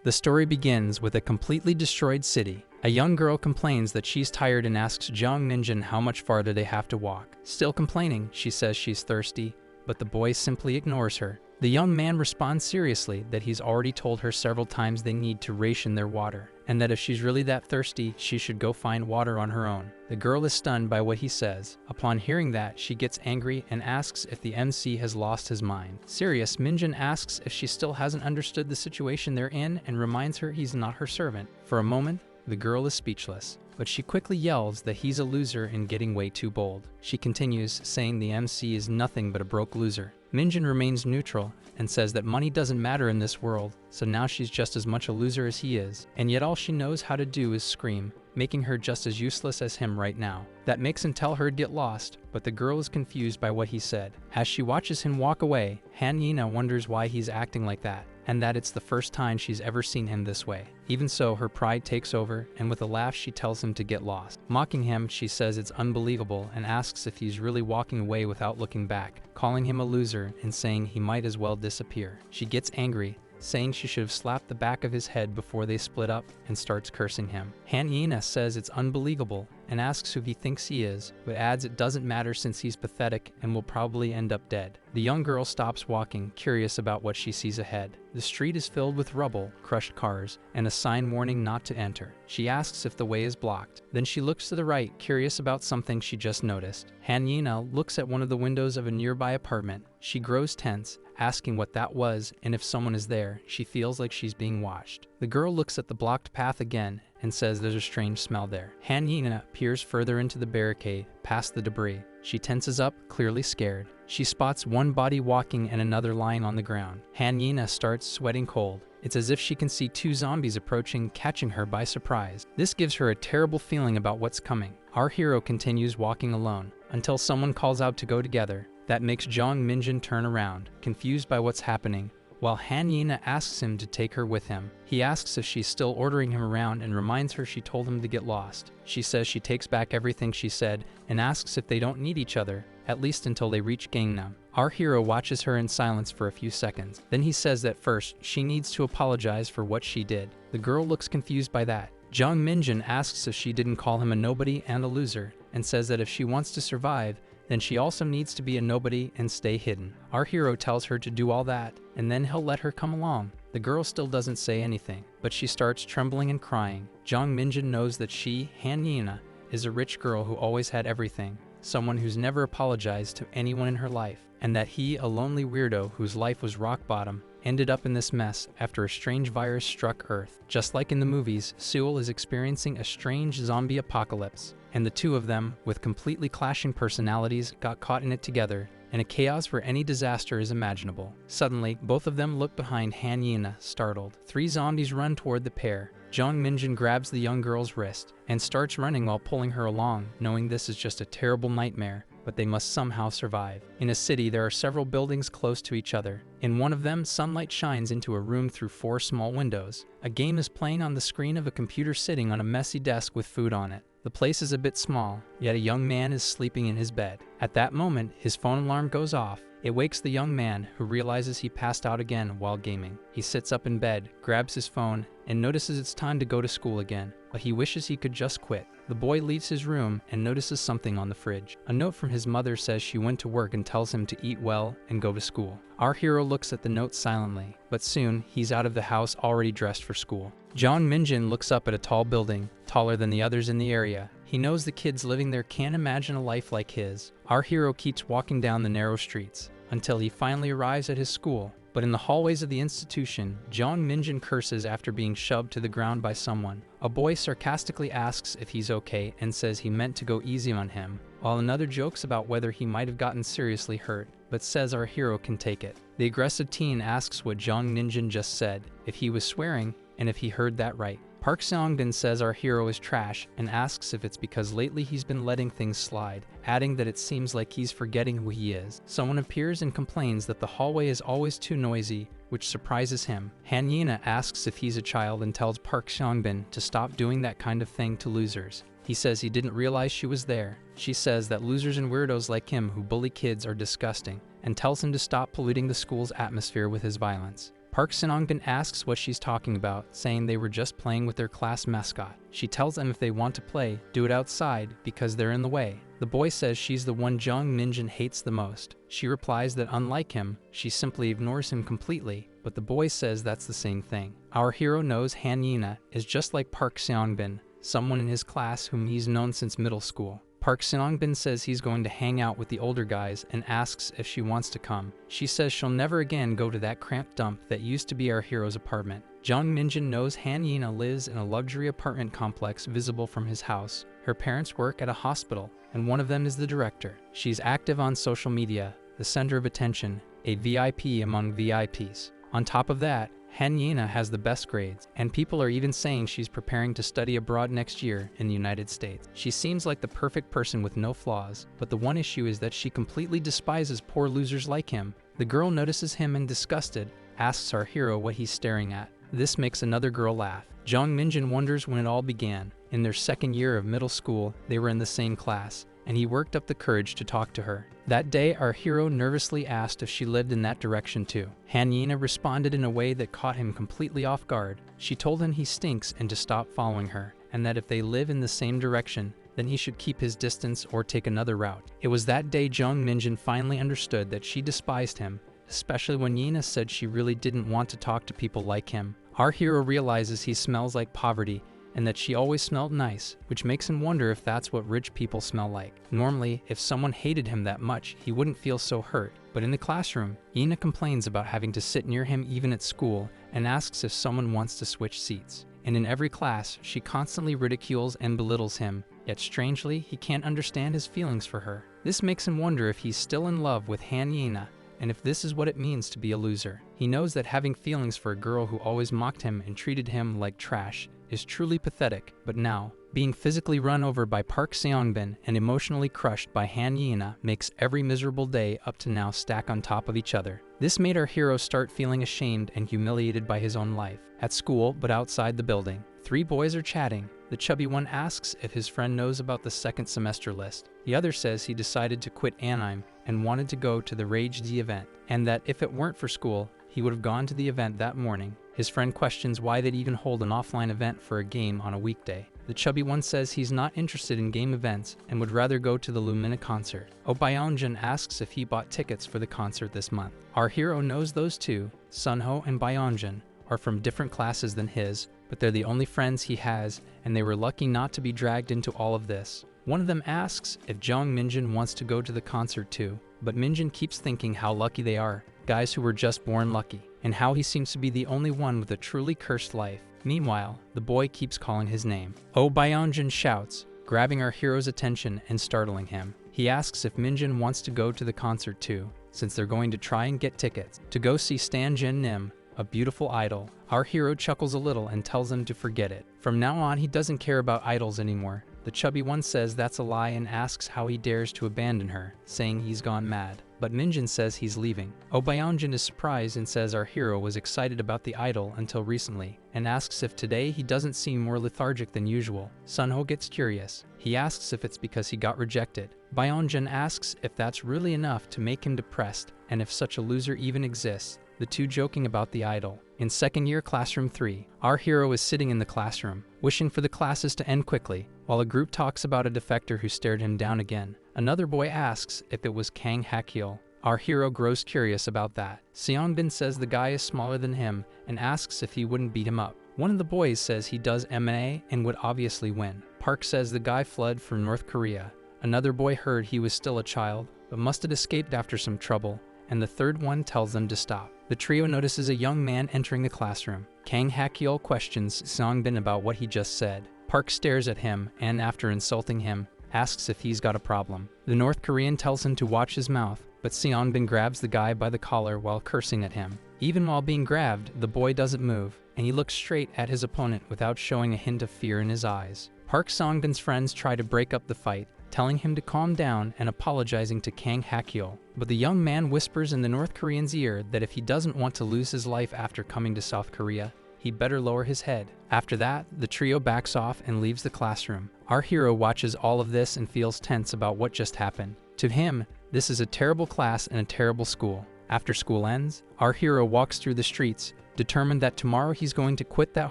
The story begins with a completely destroyed city. A young girl complains that she's tired and asks Jung Minjin how much farther they have to walk. Still complaining, she says she's thirsty, but the boy simply ignores her. The young man responds seriously that he's already told her several times they need to ration their water, and that if she's really that thirsty, she should go find water on her own. The girl is stunned by what he says. Upon hearing that, she gets angry and asks if the MC has lost his mind. Serious, Minjin asks if she still hasn't understood the situation they're in and reminds her he's not her servant. For a moment, the girl is speechless, but she quickly yells that he's a loser and getting way too bold. She continues, saying the MC is nothing but a broke loser. Minjin remains neutral and says that money doesn't matter in this world, so now she's just as much a loser as he is, and yet all she knows how to do is scream, making her just as useless as him right now. That makes him tell her to get lost, but the girl is confused by what he said. As she watches him walk away, Hanina wonders why he's acting like that, and that it's the first time she's ever seen him this way. Even so, her pride takes over, and with a laugh she tells him to get lost. Mocking him, she says it's unbelievable and asks if he's really walking away without looking back, calling him a loser and saying he might as well disappear. She gets angry, saying she should have slapped the back of his head before they split up, and starts cursing him. Hanina says it's unbelievable and asks who he thinks he is, but adds it doesn't matter since he's pathetic and will probably end up dead. The young girl stops walking, curious about what she sees ahead. The street is filled with rubble, crushed cars, and a sign warning not to enter. She asks if the way is blocked. Then she looks to the right, curious about something she just noticed. Hanina looks at one of the windows of a nearby apartment. She grows tense, asking what that was, and if someone is there, she feels like she's being watched. The girl looks at the blocked path again and says there's a strange smell there. Hanina peers further into the barricade, past the debris. She tenses up, clearly scared. She spots one body walking and another lying on the ground. Hanina starts sweating cold. It's as if she can see two zombies approaching, catching her by surprise. This gives her a terrible feeling about what's coming. Our hero continues walking alone, until someone calls out to go together. That makes Jung Minjin turn around, confused by what's happening, while Hanina asks him to take her with him. He asks if she's still ordering him around and reminds her she told him to get lost. She says she takes back everything she said and asks if they don't need each other, at least until they reach Gangnam. Our hero watches her in silence for a few seconds. Then he says that first, she needs to apologize for what she did. The girl looks confused by that. Jung Minjin asks if she didn't call him a nobody and a loser, and says that if she wants to survive, then she also needs to be a nobody and stay hidden. Our hero tells her to do all that, and then he'll let her come along. The girl still doesn't say anything, but she starts trembling and crying. Jung Minjin knows that she, Hanina, is a rich girl who always had everything, someone who's never apologized to anyone in her life, and that he, a lonely weirdo whose life was rock bottom, ended up in this mess after a strange virus struck Earth. Just like in the movies, Seoul is experiencing a strange zombie apocalypse, and the two of them, with completely clashing personalities, got caught in it together, in a chaos where any disaster is imaginable. Suddenly, both of them look behind Hanina, startled. Three zombies run toward the pair. Jung Minjin grabs the young girl's wrist and starts running while pulling her along, knowing this is just a terrible nightmare, but they must somehow survive. In a city, there are several buildings close to each other. In one of them, sunlight shines into a room through 4 small windows. A game is playing on the screen of a computer sitting on a messy desk with food on it. The place is a bit small, yet a young man is sleeping in his bed. At that moment, his phone alarm goes off. It wakes the young man, who realizes he passed out again while gaming. He sits up in bed, grabs his phone, and notices it's time to go to school again, but he wishes he could just quit. The boy leaves his room and notices something on the fridge. A note from his mother says she went to work and tells him to eat well and go to school. Our hero looks at the note silently, but soon he's out of the house already dressed for school. Jung Minjin looks up at a tall building, taller than the others in the area. He knows the kids living there can't imagine a life like his. Our hero keeps walking down the narrow streets until he finally arrives at his school. But in the hallways of the institution, Jung Minjin curses after being shoved to the ground by someone. A boy sarcastically asks if he's okay and says he meant to go easy on him, while another jokes about whether he might have gotten seriously hurt, but says our hero can take it. The aggressive teen asks what Jung Minjin just said, if he was swearing, and if he heard that right. Park Seong-bin says our hero is trash and asks if it's because lately he's been letting things slide, adding that it seems like he's forgetting who he is. Someone appears and complains that the hallway is always too noisy, which surprises him. Hanina asks if he's a child and tells Park Seong-bin to stop doing that kind of thing to losers. He says he didn't realize she was there. She says that losers and weirdos like him who bully kids are disgusting, and tells him to stop polluting the school's atmosphere with his violence. Park Sin-ongbin asks what she's talking about, saying they were just playing with their class mascot. She tells them if they want to play, do it outside because they're in the way. The boy says she's the one Jung Minjin hates the most. She replies that unlike him, she simply ignores him completely, but the boy says that's the same thing. Our hero knows Hanina is just like Park Sin-ongbin, someone in his class whom he's known since middle school. Park Sin-ongbin says he's going to hang out with the older guys and asks if she wants to come. She says she'll never again go to that cramped dump that used to be our hero's apartment. Jung Minjin knows Hanina lives in a luxury apartment complex visible from his house. Her parents work at a hospital, and one of them is the director. She's active on social media, the center of attention, a VIP among VIPs. On top of that, Hanina has the best grades, and people are even saying she's preparing to study abroad next year in the United States. She seems like the perfect person with no flaws, but the one issue is that she completely despises poor losers like him. The girl notices him and, disgusted, asks our hero what he's staring at. This makes another girl laugh. Jung Minjin wonders when it all began. In their second year of middle school, they were in the same class, and he worked up the courage to talk to her. That day, our hero nervously asked if she lived in that direction too. Hanina responded in a way that caught him completely off guard. She told him he stinks and to stop following her, and that if they live in the same direction, then he should keep his distance or take another route. It was that day Jung Minjin finally understood that she despised him, especially when Yina said she really didn't want to talk to people like him. Our hero realizes he smells like poverty, and that she always smelled nice, which makes him wonder if that's what rich people smell like. Normally, if someone hated him that much, he wouldn't feel so hurt. But in the classroom, Ina complains about having to sit near him even at school, and asks if someone wants to switch seats. And in every class, she constantly ridicules and belittles him, yet strangely, he can't understand his feelings for her. This makes him wonder if he's still in love with Hanina, and if this is what it means to be a loser. He knows that having feelings for a girl who always mocked him and treated him like trash is truly pathetic, but now, being physically run over by Park Seongbin and emotionally crushed by Hanina makes every miserable day up to now stack on top of each other. This made our hero start feeling ashamed and humiliated by his own life. At school, but outside the building, 3 boys are chatting. The chubby one asks if his friend knows about the second semester list. The other says he decided to quit anime and wanted to go to the Rage D event, and that if it weren't for school, he would have gone to the event that morning. His friend questions why they'd even hold an offline event for a game on a weekday. The chubby one says he's not interested in game events and would rather go to the Lumina concert. Byonjin asks if he bought tickets for the concert this month. Our hero knows those two, Sunho and Byonjin, are from different classes than his, but they're the only friends he has, and they were lucky not to be dragged into all of this. One of them asks if Jung Minjin wants to go to the concert too, but Minjin keeps thinking how lucky they are, guys who were just born lucky, and how he seems to be the only one with a truly cursed life. Meanwhile, the boy keeps calling his name. Byonjin shouts, grabbing our hero's attention and startling him. He asks if Minjin wants to go to the concert too, since they're going to try and get tickets to go see Stan Jin Nim, a beautiful idol. Our hero chuckles a little and tells him to forget it. From now on, he doesn't care about idols anymore. The chubby one says that's a lie and asks how he dares to abandon her, saying he's gone mad. But Minjin says he's leaving. Byonjin is surprised and says our hero was excited about the idol until recently, and asks if today he doesn't seem more lethargic than usual. Sunho gets curious. He asks if it's because he got rejected. Byonjin asks if that's really enough to make him depressed, and if such a loser even exists. The two joking about the idol. In second year classroom 3, our hero is sitting in the classroom, wishing for the classes to end quickly, while a group talks about a defector who stared him down again. Another boy asks if it was Kang Hakyul. Our hero grows curious about that. Seongbin says the guy is smaller than him and asks if he wouldn't beat him up. One of the boys says he does MMA and would obviously win. Park says the guy fled from North Korea. Another boy heard he was still a child, but must have escaped after some trouble, and the third one tells them to stop. The trio notices a young man entering the classroom. Kang Hakyul questions Seongbin about what he just said. Park stares at him and, after insulting him, asks if he's got a problem. The North Korean tells him to watch his mouth, but Seongbin grabs the guy by the collar while cursing at him. Even while being grabbed, the boy doesn't move, and he looks straight at his opponent without showing a hint of fear in his eyes. Park Seongbin's friends try to break up the fight, telling him to calm down and apologizing to Kang Hakyul. But the young man whispers in the North Korean's ear that if he doesn't want to lose his life after coming to South Korea, he better lower his head. After that, the trio backs off and leaves the classroom. Our hero watches all of this and feels tense about what just happened. To him, this is a terrible class and a terrible school. After school ends, our hero walks through the streets, determined that tomorrow he's going to quit that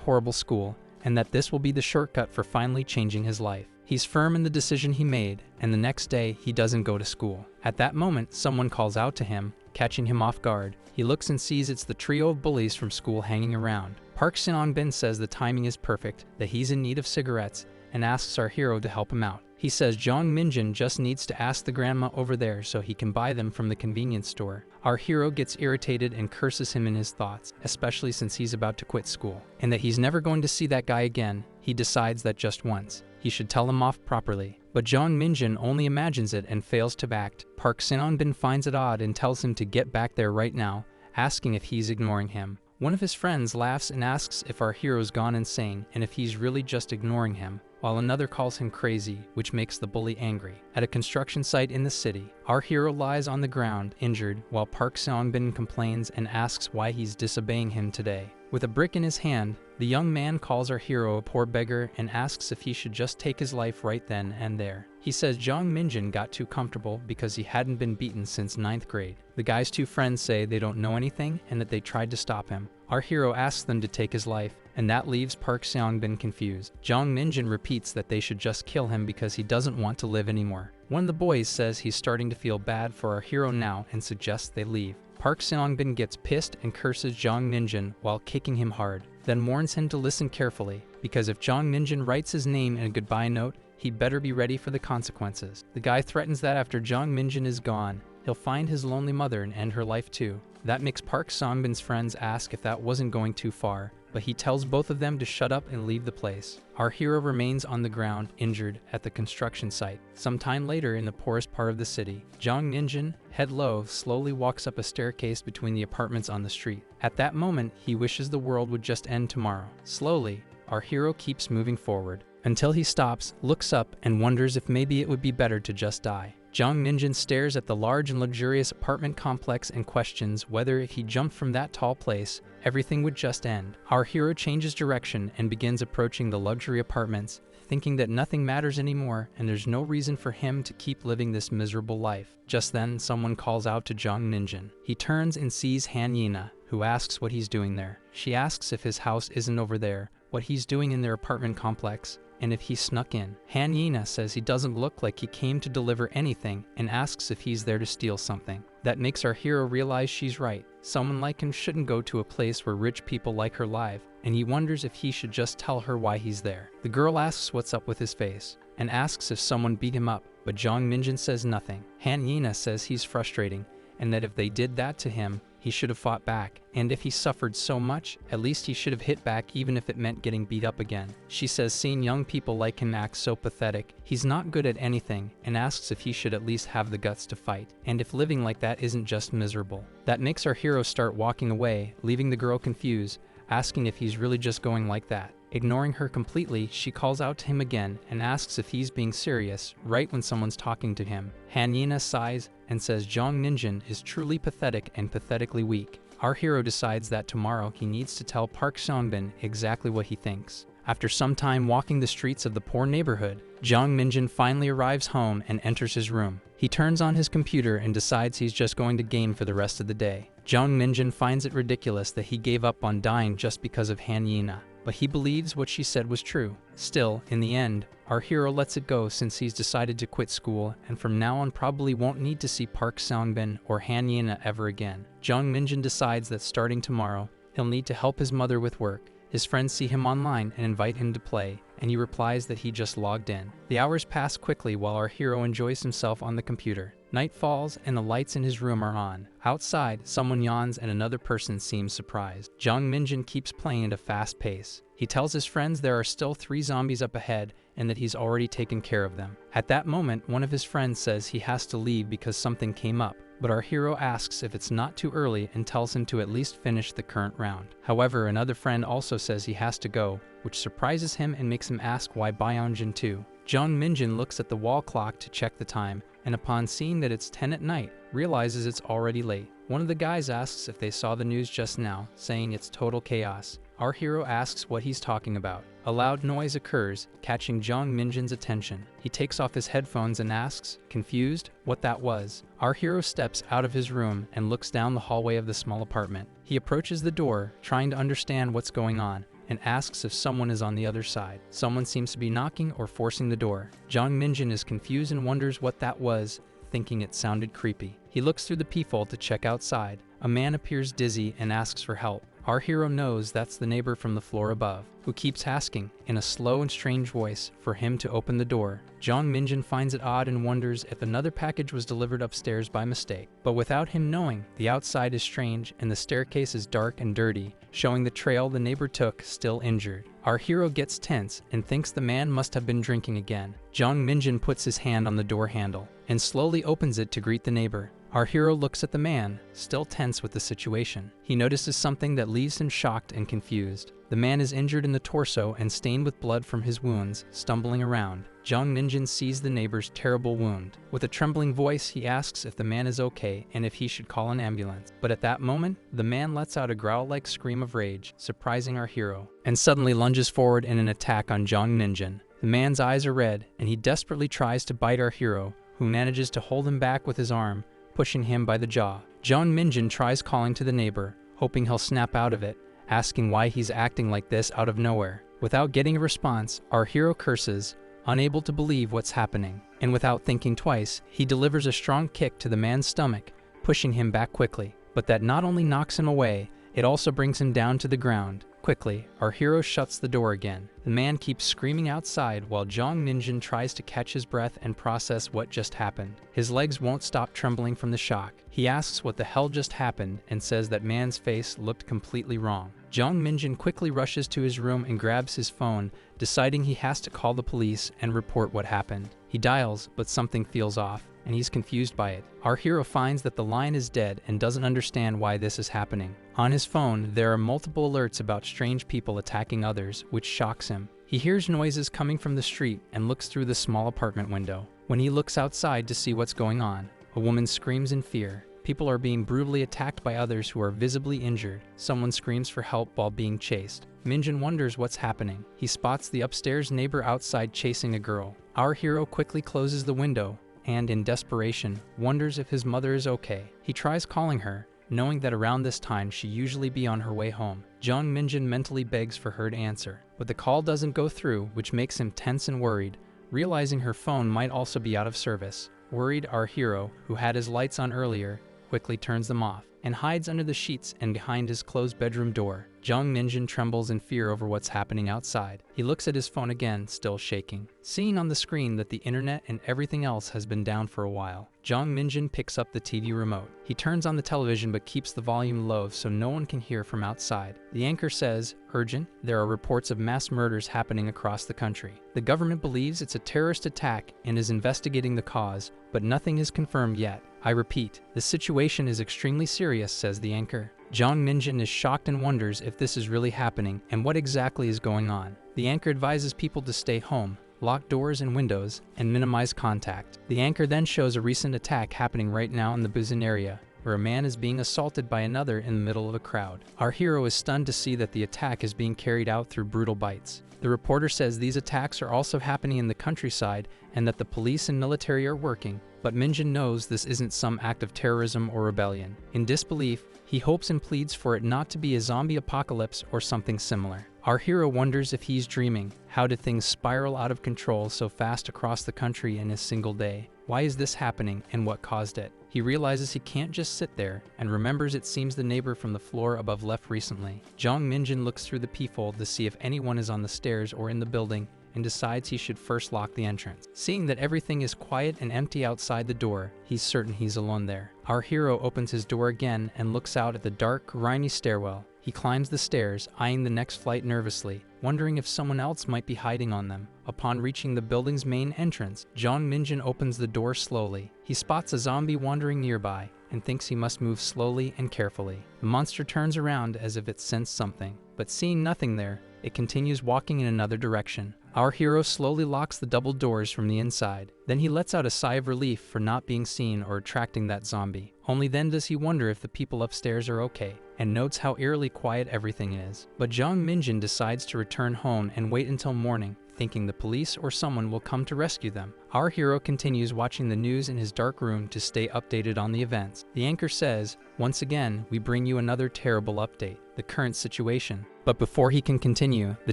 horrible school, and that this will be the shortcut for finally changing his life. He's firm in the decision he made, and the next day he doesn't go to school. At that moment, someone calls out to him, catching him off guard. He looks and sees it's the trio of bullies from school hanging around. Park Seong-bin says the timing is perfect, that he's in need of cigarettes, and asks our hero to help him out. He says Jong Minjin just needs to ask the grandma over there so he can buy them from the convenience store. Our hero gets irritated and curses him in his thoughts, especially since he's about to quit school, and that he's never going to see that guy again. He decides that just once, he should tell him off properly. But Jong Minjin only imagines it and fails to act. Park Seong-bin finds it odd and tells him to get back there right now, asking if he's ignoring him. One of his friends laughs and asks if our hero's gone insane and if he's really just ignoring him, while another calls him crazy, which makes the bully angry. At a construction site in the city, our hero lies on the ground, injured, while Park Seong-bin complains and asks why he's disobeying him today. With a brick in his hand, the young man calls our hero a poor beggar and asks if he should just take his life right then and there. He says Jong Minjin got too comfortable because he hadn't been beaten since 9th grade. The guy's two friends say they don't know anything and that they tried to stop him. Our hero asks them to take his life, and that leaves Park Seong-bin confused. Jong Minjin repeats that they should just kill him because he doesn't want to live anymore. One of the boys says he's starting to feel bad for our hero now and suggests they leave. Park Seong-bin gets pissed and curses Jong Minjin while kicking him hard, then warns him to listen carefully, because if Jong Minjin writes his name in a goodbye note, he better be ready for the consequences. The guy threatens that after Jong Minjin is gone, he'll find his lonely mother and end her life too. That makes Park Seong-bin's friends ask if that wasn't going too far, but he tells both of them to shut up and leave the place. Our hero remains on the ground, injured, at the construction site. Sometime later in the poorest part of the city, Jong Minjin, head low, slowly walks up a staircase between the apartments on the street. At that moment, he wishes the world would just end tomorrow. Slowly, our hero keeps moving forward, until he stops, looks up, and wonders if maybe it would be better to just die. Jong Minjin stares at the large and luxurious apartment complex and questions whether if he jumped from that tall place, everything would just end. Our hero changes direction and begins approaching the luxury apartments, thinking that nothing matters anymore and there's no reason for him to keep living this miserable life. Just then, someone calls out to Jong Minjin. He turns and sees Hanina, who asks what he's doing there. She asks if his house isn't over there, what he's doing in their apartment complex, and if he snuck in. Hanina says he doesn't look like he came to deliver anything and asks if he's there to steal something. That makes our hero realize she's right. Someone like him shouldn't go to a place where rich people like her live, and he wonders if he should just tell her why he's there. The girl asks what's up with his face, and asks if someone beat him up, but Jong Minjin says nothing. Hanina says he's frustrating, and that if they did that to him, he should have fought back, and if he suffered so much, at least he should have hit back even if it meant getting beat up again. She says seeing young people like him act so pathetic, he's not good at anything, and asks if he should at least have the guts to fight, and if living like that isn't just miserable. That makes our hero start walking away, leaving the girl confused, asking if he's really just going like that. Ignoring her completely, she calls out to him again and asks if he's being serious, right when someone's talking to him. Hanina sighs and says Jong Minjin is truly pathetic and pathetically weak. Our hero decides that tomorrow he needs to tell Park Seong-bin exactly what he thinks. After some time walking the streets of the poor neighborhood, Jong Minjin finally arrives home and enters his room. He turns on his computer and decides he's just going to game for the rest of the day. Jong Minjin finds it ridiculous that he gave up on dying just because of Hanina, but he believes what she said was true. Still, in the end, our hero lets it go since he's decided to quit school and from now on probably won't need to see Park Seong-bin or Hanina ever again. Jong Minjin decides that starting tomorrow, he'll need to help his mother with work. His friends see him online and invite him to play, and he replies that he just logged in. The hours pass quickly while our hero enjoys himself on the computer. Night falls and the lights in his room are on. Outside, someone yawns and another person seems surprised. Jong Minjin keeps playing at a fast pace. He tells his friends there are still 3 zombies up ahead and that he's already taken care of them. At that moment, one of his friends says he has to leave because something came up, but our hero asks if it's not too early and tells him to at least finish the current round. However, another friend also says he has to go, which surprises him and makes him ask why Byonjin too. Jong Minjin looks at the wall clock to check the time, and upon seeing that it's 10 at night, realizes it's already late. One of the guys asks if they saw the news just now, saying it's total chaos. Our hero asks what he's talking about. A loud noise occurs, catching Jung Minjin's attention. He takes off his headphones and asks, confused, what that was. Our hero steps out of his room and looks down the hallway of the small apartment. He approaches the door, trying to understand what's going on, and asks if someone is on the other side. Someone seems to be knocking or forcing the door. Jung Minjin is confused and wonders what that was, thinking it sounded creepy. He looks through the peephole to check outside. A man appears dizzy and asks for help. Our hero knows that's the neighbor from the floor above, who keeps asking, in a slow and strange voice, for him to open the door. Jung Minjin finds it odd and wonders if another package was delivered upstairs by mistake. But without him knowing, the outside is strange and the staircase is dark and dirty, showing the trail the neighbor took, still injured. Our hero gets tense and thinks the man must have been drinking again. Jung Minjin puts his hand on the door handle and slowly opens it to greet the neighbor. Our hero looks at the man, still tense with the situation. He notices something that leaves him shocked and confused. The man is injured in the torso and stained with blood from his wounds, stumbling around. Jung Minjin sees the neighbor's terrible wound. With a trembling voice, he asks if the man is okay and if he should call an ambulance. But at that moment, the man lets out a growl-like scream of rage, surprising our hero, and suddenly lunges forward in an attack on Jung Minjin. The man's eyes are red, and he desperately tries to bite our hero, who manages to hold him back with his arm, pushing him by the jaw. Jung Minjin tries calling to the neighbor, hoping he'll snap out of it, asking why he's acting like this out of nowhere. Without getting a response, our hero curses, unable to believe what's happening. And without thinking twice, he delivers a strong kick to the man's stomach, pushing him back quickly. But that not only knocks him away, it also brings him down to the ground. Quickly, our hero shuts the door again. The man keeps screaming outside while Jung Minjin tries to catch his breath and process what just happened. His legs won't stop trembling from the shock. He asks what the hell just happened and says that man's face looked completely wrong. Jung Minjin quickly rushes to his room and grabs his phone, deciding he has to call the police and report what happened. He dials, but something feels off, and he's confused by it. Our hero finds that the line is dead and doesn't understand why this is happening. On his phone, there are multiple alerts about strange people attacking others, which shocks him. He hears noises coming from the street and looks through the small apartment window. When he looks outside to see what's going on, a woman screams in fear. People are being brutally attacked by others who are visibly injured. Someone screams for help while being chased. Minjin wonders what's happening. He spots the upstairs neighbor outside chasing a girl. Our hero quickly closes the window and, in desperation, wonders if his mother is okay. He tries calling her, knowing that around this time she'd usually be on her way home. Jung Minjin mentally begs for her to answer, but the call doesn't go through, which makes him tense and worried, realizing her phone might also be out of service. Worried, our hero, who had his lights on earlier, quickly turns them off and hides under the sheets and behind his closed bedroom door. Jung Minjin trembles in fear over what's happening outside. He looks at his phone again, still shaking, seeing on the screen that the internet and everything else has been down for a while. Jung Minjin picks up the TV remote. He turns on the television but keeps the volume low so no one can hear from outside. The anchor says, "Urgent, there are reports of mass murders happening across the country. The government believes it's a terrorist attack and is investigating the cause, but nothing is confirmed yet. I repeat, the situation is extremely serious," says the anchor. Jung Minjin is shocked and wonders if this is really happening and what exactly is going on. The anchor advises people to stay home, lock doors and windows, and minimize contact. The anchor then shows a recent attack happening right now in the Busan area, where a man is being assaulted by another in the middle of a crowd. Our hero is stunned to see that the attack is being carried out through brutal bites. The reporter says these attacks are also happening in the countryside and that the police and military are working, but Minjin knows this isn't some act of terrorism or rebellion. In disbelief, he hopes and pleads for it not to be a zombie apocalypse or something similar. Our hero wonders if he's dreaming. How did things spiral out of control so fast across the country in a single day? Why is this happening and what caused it? He realizes he can't just sit there and remembers it seems the neighbor from the floor above left recently. Jung Minjin looks through the peephole to see if anyone is on the stairs or in the building and decides he should first lock the entrance. Seeing that everything is quiet and empty outside the door, he's certain he's alone there. Our hero opens his door again and looks out at the dark, grimy stairwell. He climbs the stairs, eyeing the next flight nervously, wondering if someone else might be hiding on them. Upon reaching the building's main entrance, Jung Minjin opens the door slowly. He spots a zombie wandering nearby and thinks he must move slowly and carefully. The monster turns around as if it sensed something, but seeing nothing there, it continues walking in another direction. Our hero slowly locks the double doors from the inside. Then he lets out a sigh of relief for not being seen or attracting that zombie. Only then does he wonder if the people upstairs are okay, and notes how eerily quiet everything is. But Jung Minjin decides to return home and wait until morning, thinking the police or someone will come to rescue them. Our hero continues watching the news in his dark room to stay updated on the events. The anchor says, "Once again, we bring you another terrible update, the current situation." But before he can continue, the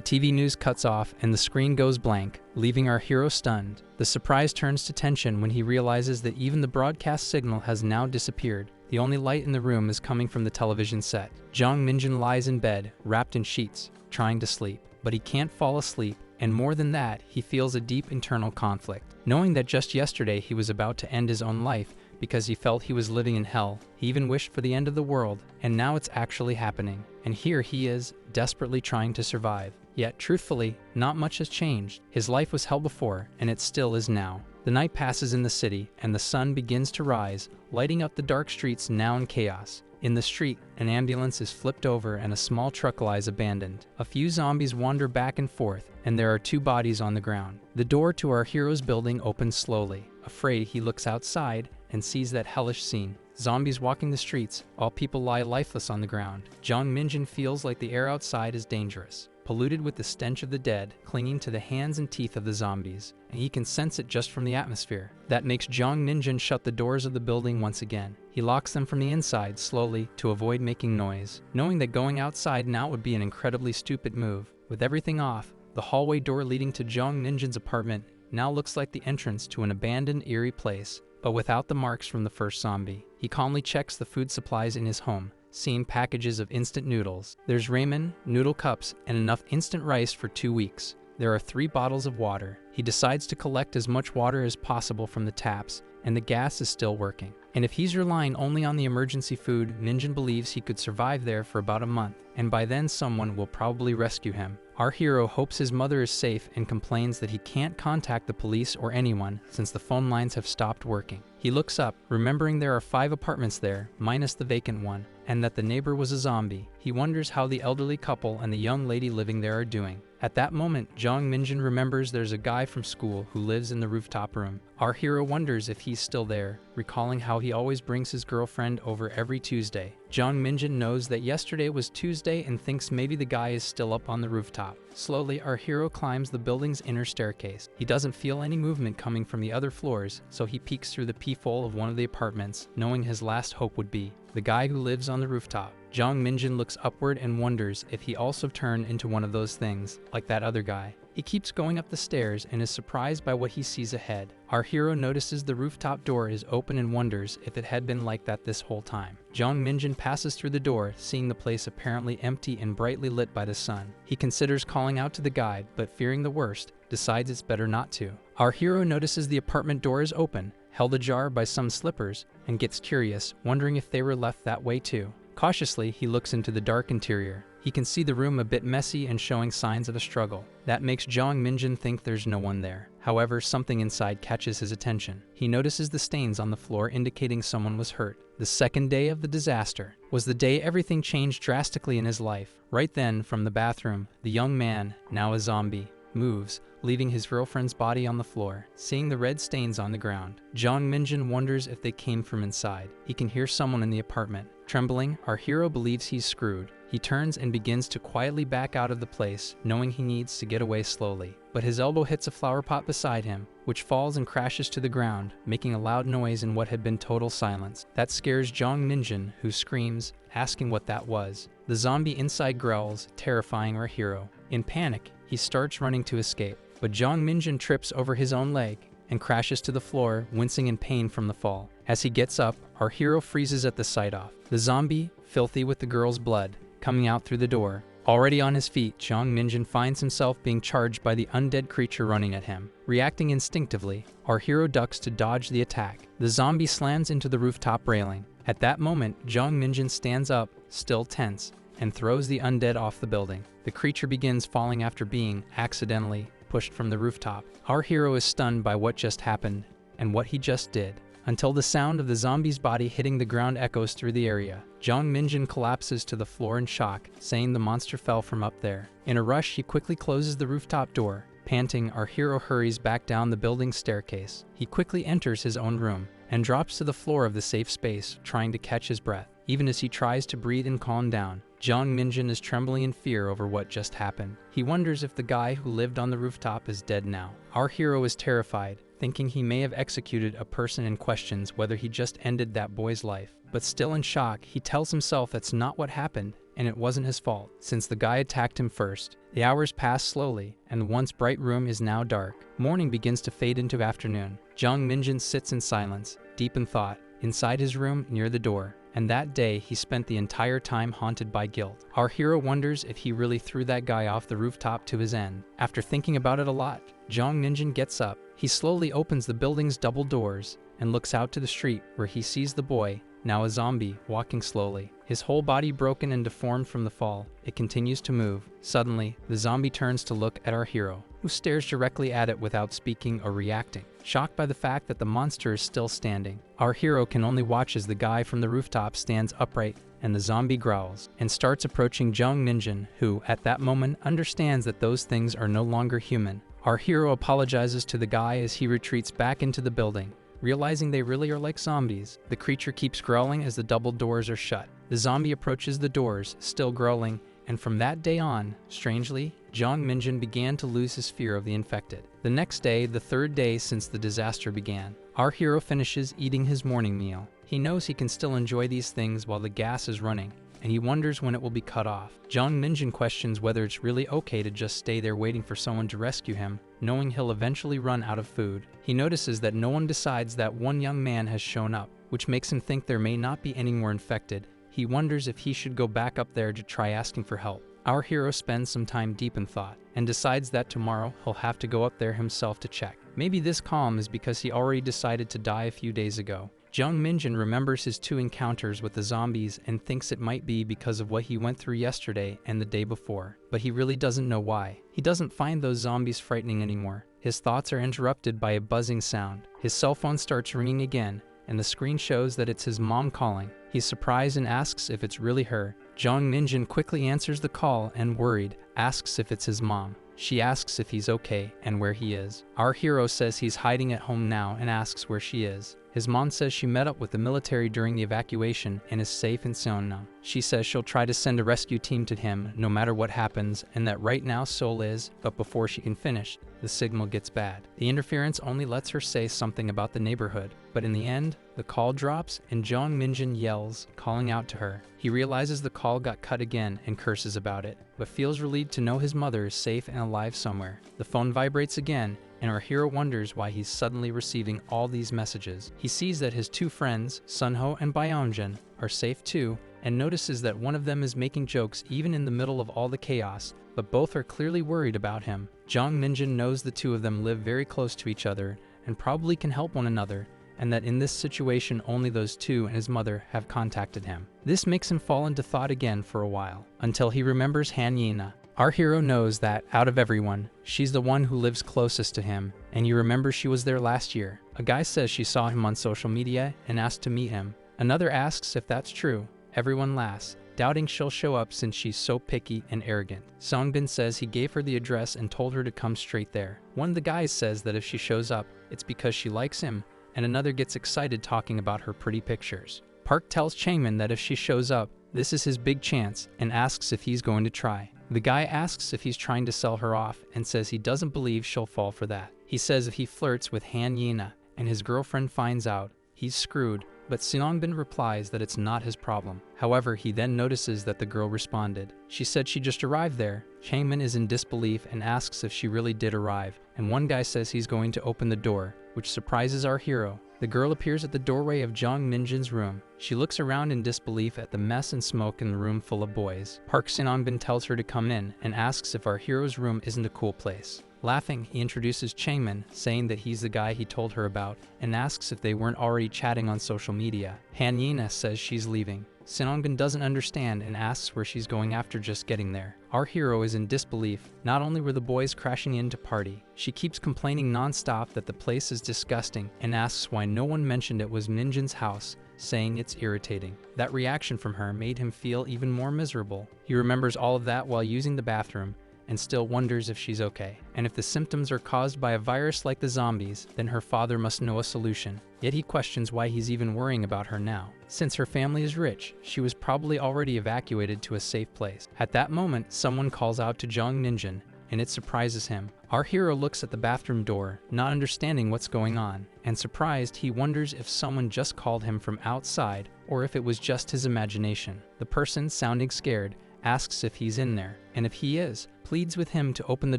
TV news cuts off and the screen goes blank, leaving our hero stunned. The surprise turns to tension when he realizes that even the broadcast signal has now disappeared. The only light in the room is coming from the television set. Jung Minjin lies in bed, wrapped in sheets, trying to sleep. But he can't fall asleep, and more than that, he feels a deep internal conflict. Knowing that just yesterday he was about to end his own life because he felt he was living in hell, he even wished for the end of the world, and now it's actually happening. And here he is, desperately trying to survive. Yet, truthfully, not much has changed. His life was hell before, and it still is now. The night passes in the city, and the sun begins to rise, lighting up the dark streets now in chaos. In the street, an ambulance is flipped over and a small truck lies abandoned. A few zombies wander back and forth, and there are 2 bodies on the ground. The door to our hero's building opens slowly. Afraid, he looks outside and sees that hellish scene. Zombies walking the streets, while people lie lifeless on the ground. Jung Minjin feels like the air outside is dangerous, polluted with the stench of the dead, clinging to the hands and teeth of the zombies, and he can sense it just from the atmosphere. That makes Jung Minjin shut the doors of the building once again. He locks them from the inside slowly to avoid making noise, knowing that going outside now would be an incredibly stupid move. With everything off, the hallway door leading to Jung Minjin's apartment now looks like the entrance to an abandoned, eerie place, but without the marks from the first zombie. He calmly checks the food supplies in his home, seeing packages of instant noodles. There's ramen, noodle cups, and enough instant rice for 2 weeks. There are 3 bottles of water. He decides to collect as much water as possible from the taps, and the gas is still working. And if he's relying only on the emergency food, Minjin believes he could survive there for about a month, and by then someone will probably rescue him. Our hero hopes his mother is safe and complains that he can't contact the police or anyone since the phone lines have stopped working. He looks up, remembering there are 5 apartments there, minus the vacant one, and that the neighbor was a zombie. He wonders how the elderly couple and the young lady living there are doing. At that moment, Jung Minjin remembers there's a guy from school who lives in the rooftop room. Our hero wonders if he's still there, recalling how he always brings his girlfriend over every Tuesday. Jung Minjin knows that yesterday was Tuesday and thinks maybe the guy is still up on the rooftop. Slowly, our hero climbs the building's inner staircase. He doesn't feel any movement coming from the other floors, so he peeks through the peephole of one of the apartments, knowing his last hope would be the guy who lives on the rooftop. Jung Minjin looks upward and wonders if he also turned into one of those things, like that other guy. He keeps going up the stairs and is surprised by what he sees ahead. Our hero notices the rooftop door is open and wonders if it had been like that this whole time. Jung Minjin passes through the door, seeing the place apparently empty and brightly lit by the sun. He considers calling out to the guide, but fearing the worst, decides it's better not to. Our hero notices the apartment door is open, held ajar by some slippers, and gets curious, wondering if they were left that way too. Cautiously, he looks into the dark interior. He can see the room a bit messy and showing signs of a struggle. That makes Jung Minjin think there's no one there. However, something inside catches his attention. He notices the stains on the floor indicating someone was hurt. The second day of the disaster was the day everything changed drastically in his life. Right then, from the bathroom, the young man, now a zombie, moves, leaving his girlfriend's body on the floor. Seeing the red stains on the ground, Jung Minjin wonders if they came from inside. He can hear someone in the apartment. Trembling, our hero believes he's screwed. He turns and begins to quietly back out of the place, knowing he needs to get away slowly. But his elbow hits a flower pot beside him, which falls and crashes to the ground, making a loud noise in what had been total silence. That scares Jung Minjin, who screams, asking what that was. The zombie inside growls, terrifying our hero. In panic, he starts running to escape, but Jung Minjin trips over his own leg and crashes to the floor, wincing in pain from the fall. As he gets up, our hero freezes at the sight of the zombie, filthy with the girl's blood, coming out through the door. Already on his feet, Jung Minjin finds himself being charged by the undead creature running at him. Reacting instinctively, our hero ducks to dodge the attack. The zombie slams into the rooftop railing. At that moment, Jung Minjin stands up, still tense, and throws the undead off the building. The creature begins falling after being, accidentally, pushed from the rooftop. Our hero is stunned by what just happened and what he just did, until the sound of the zombie's body hitting the ground echoes through the area. Jung Minjin collapses to the floor in shock, saying the monster fell from up there. In a rush, he quickly closes the rooftop door. Panting, our hero hurries back down the building's staircase. He quickly enters his own room and drops to the floor of the safe space, trying to catch his breath. Even as he tries to breathe and calm down, Jung Minjin is trembling in fear over what just happened. He wonders if the guy who lived on the rooftop is dead now. Our hero is terrified, thinking he may have executed a person and questions whether he just ended that boy's life. But still in shock, he tells himself that's not what happened, and it wasn't his fault, since the guy attacked him first. The hours pass slowly, and the once bright room is now dark. Morning begins to fade into afternoon. Jung Minjin sits in silence, deep in thought, inside his room near the door. And that day, he spent the entire time haunted by guilt. Our hero wonders if he really threw that guy off the rooftop to his end. After thinking about it a lot, Jung Minjin gets up. He slowly opens the building's double doors and looks out to the street where he sees the boy, now a zombie, walking slowly. His whole body broken and deformed from the fall, it continues to move. Suddenly, the zombie turns to look at our hero, who stares directly at it without speaking or reacting. Shocked by the fact that the monster is still standing, our hero can only watch as the guy from the rooftop stands upright and the zombie growls and starts approaching Jung Minjin, who, at that moment, understands that those things are no longer human. Our hero apologizes to the guy as he retreats back into the building. Realizing they really are like zombies, the creature keeps growling as the double doors are shut. The zombie approaches the doors, still growling, and from that day on, strangely, Jung Minjin began to lose his fear of the infected. The next day, the third day since the disaster began, our hero finishes eating his morning meal. He knows he can still enjoy these things while the gas is running, and he wonders when it will be cut off. Jung Minjin questions whether it's really okay to just stay there waiting for someone to rescue him, knowing he'll eventually run out of food. He notices that no one decides that one young man has shown up, which makes him think there may not be any more infected. He wonders if he should go back up there to try asking for help. Our hero spends some time deep in thought, and decides that tomorrow he'll have to go up there himself to check. Maybe this calm is because he already decided to die a few days ago. Jung Minjin remembers his 2 encounters with the zombies and thinks it might be because of what he went through yesterday and the day before, but he really doesn't know why. He doesn't find those zombies frightening anymore. His thoughts are interrupted by a buzzing sound. His cell phone starts ringing again, and the screen shows that it's his mom calling. He's surprised and asks if it's really her. Jung Minjin quickly answers the call and, worried, asks if it's his mom. She asks if he's okay and where he is. Our hero says he's hiding at home now and asks where she is. His mom says she met up with the military during the evacuation and is safe in Seoul now. She says she'll try to send a rescue team to him no matter what happens, and that right now Seoul is, but before she can finish, the signal gets bad. The interference only lets her say something about the neighborhood, but in the end, the call drops and Jung Minjin yells, calling out to her. He realizes the call got cut again and curses about it, but feels relieved to know his mother is safe and alive somewhere. The phone vibrates again, and our hero wonders why he's suddenly receiving all these messages. He sees that his 2 friends, Sunho and Byongjin, are safe too, and notices that one of them is making jokes even in the middle of all the chaos, but both are clearly worried about him. Jung Minjin knows the 2 of them live very close to each other and probably can help one another, and that in this situation only those 2 and his mother have contacted him. This makes him fall into thought again for a while, until he remembers Hanina. Our hero knows that, out of everyone, she's the one who lives closest to him, and you remember she was there last year. A guy says she saw him on social media and asked to meet him. Another asks if that's true. Everyone laughs, doubting she'll show up since she's so picky and arrogant. Songbin says he gave her the address and told her to come straight there. One of the guys says that if she shows up, it's because she likes him, and another gets excited talking about her pretty pictures. Park tells Changmin that if she shows up, this is his big chance, and asks if he's going to try. The guy asks if he's trying to sell her off and says he doesn't believe she'll fall for that. He says if he flirts with Hanina and his girlfriend finds out, he's screwed, but Songbin replies that it's not his problem. However, he then notices that the girl responded. She said she just arrived there. Changmin is in disbelief and asks if she really did arrive, and one guy says he's going to open the door, which surprises our hero. The girl appears at the doorway of Jung Minjin's room. She looks around in disbelief at the mess and smoke in the room full of boys. Park Sinongbin tells her to come in and asks if our hero's room isn't a cool place. Laughing, he introduces Changmin, saying that he's the guy he told her about, and asks if they weren't already chatting on social media. Hanina says she's leaving. Sinongbin doesn't understand and asks where she's going after just getting there. Our hero is in disbelief. Not only were the boys crashing in to party, she keeps complaining non-stop that the place is disgusting and asks why no one mentioned it was Minjin's house, saying it's irritating. That reaction from her made him feel even more miserable. He remembers all of that while using the bathroom and still wonders if she's okay. And if the symptoms are caused by a virus like the zombies, then her father must know a solution. Yet he questions why he's even worrying about her now. Since her family is rich, she was probably already evacuated to a safe place. At that moment, someone calls out to Jung Ninjin, and it surprises him. Our hero looks at the bathroom door, not understanding what's going on, and surprised, he wonders if someone just called him from outside or if it was just his imagination. The person, sounding scared, asks if he's in there, and if he is, pleads with him to open the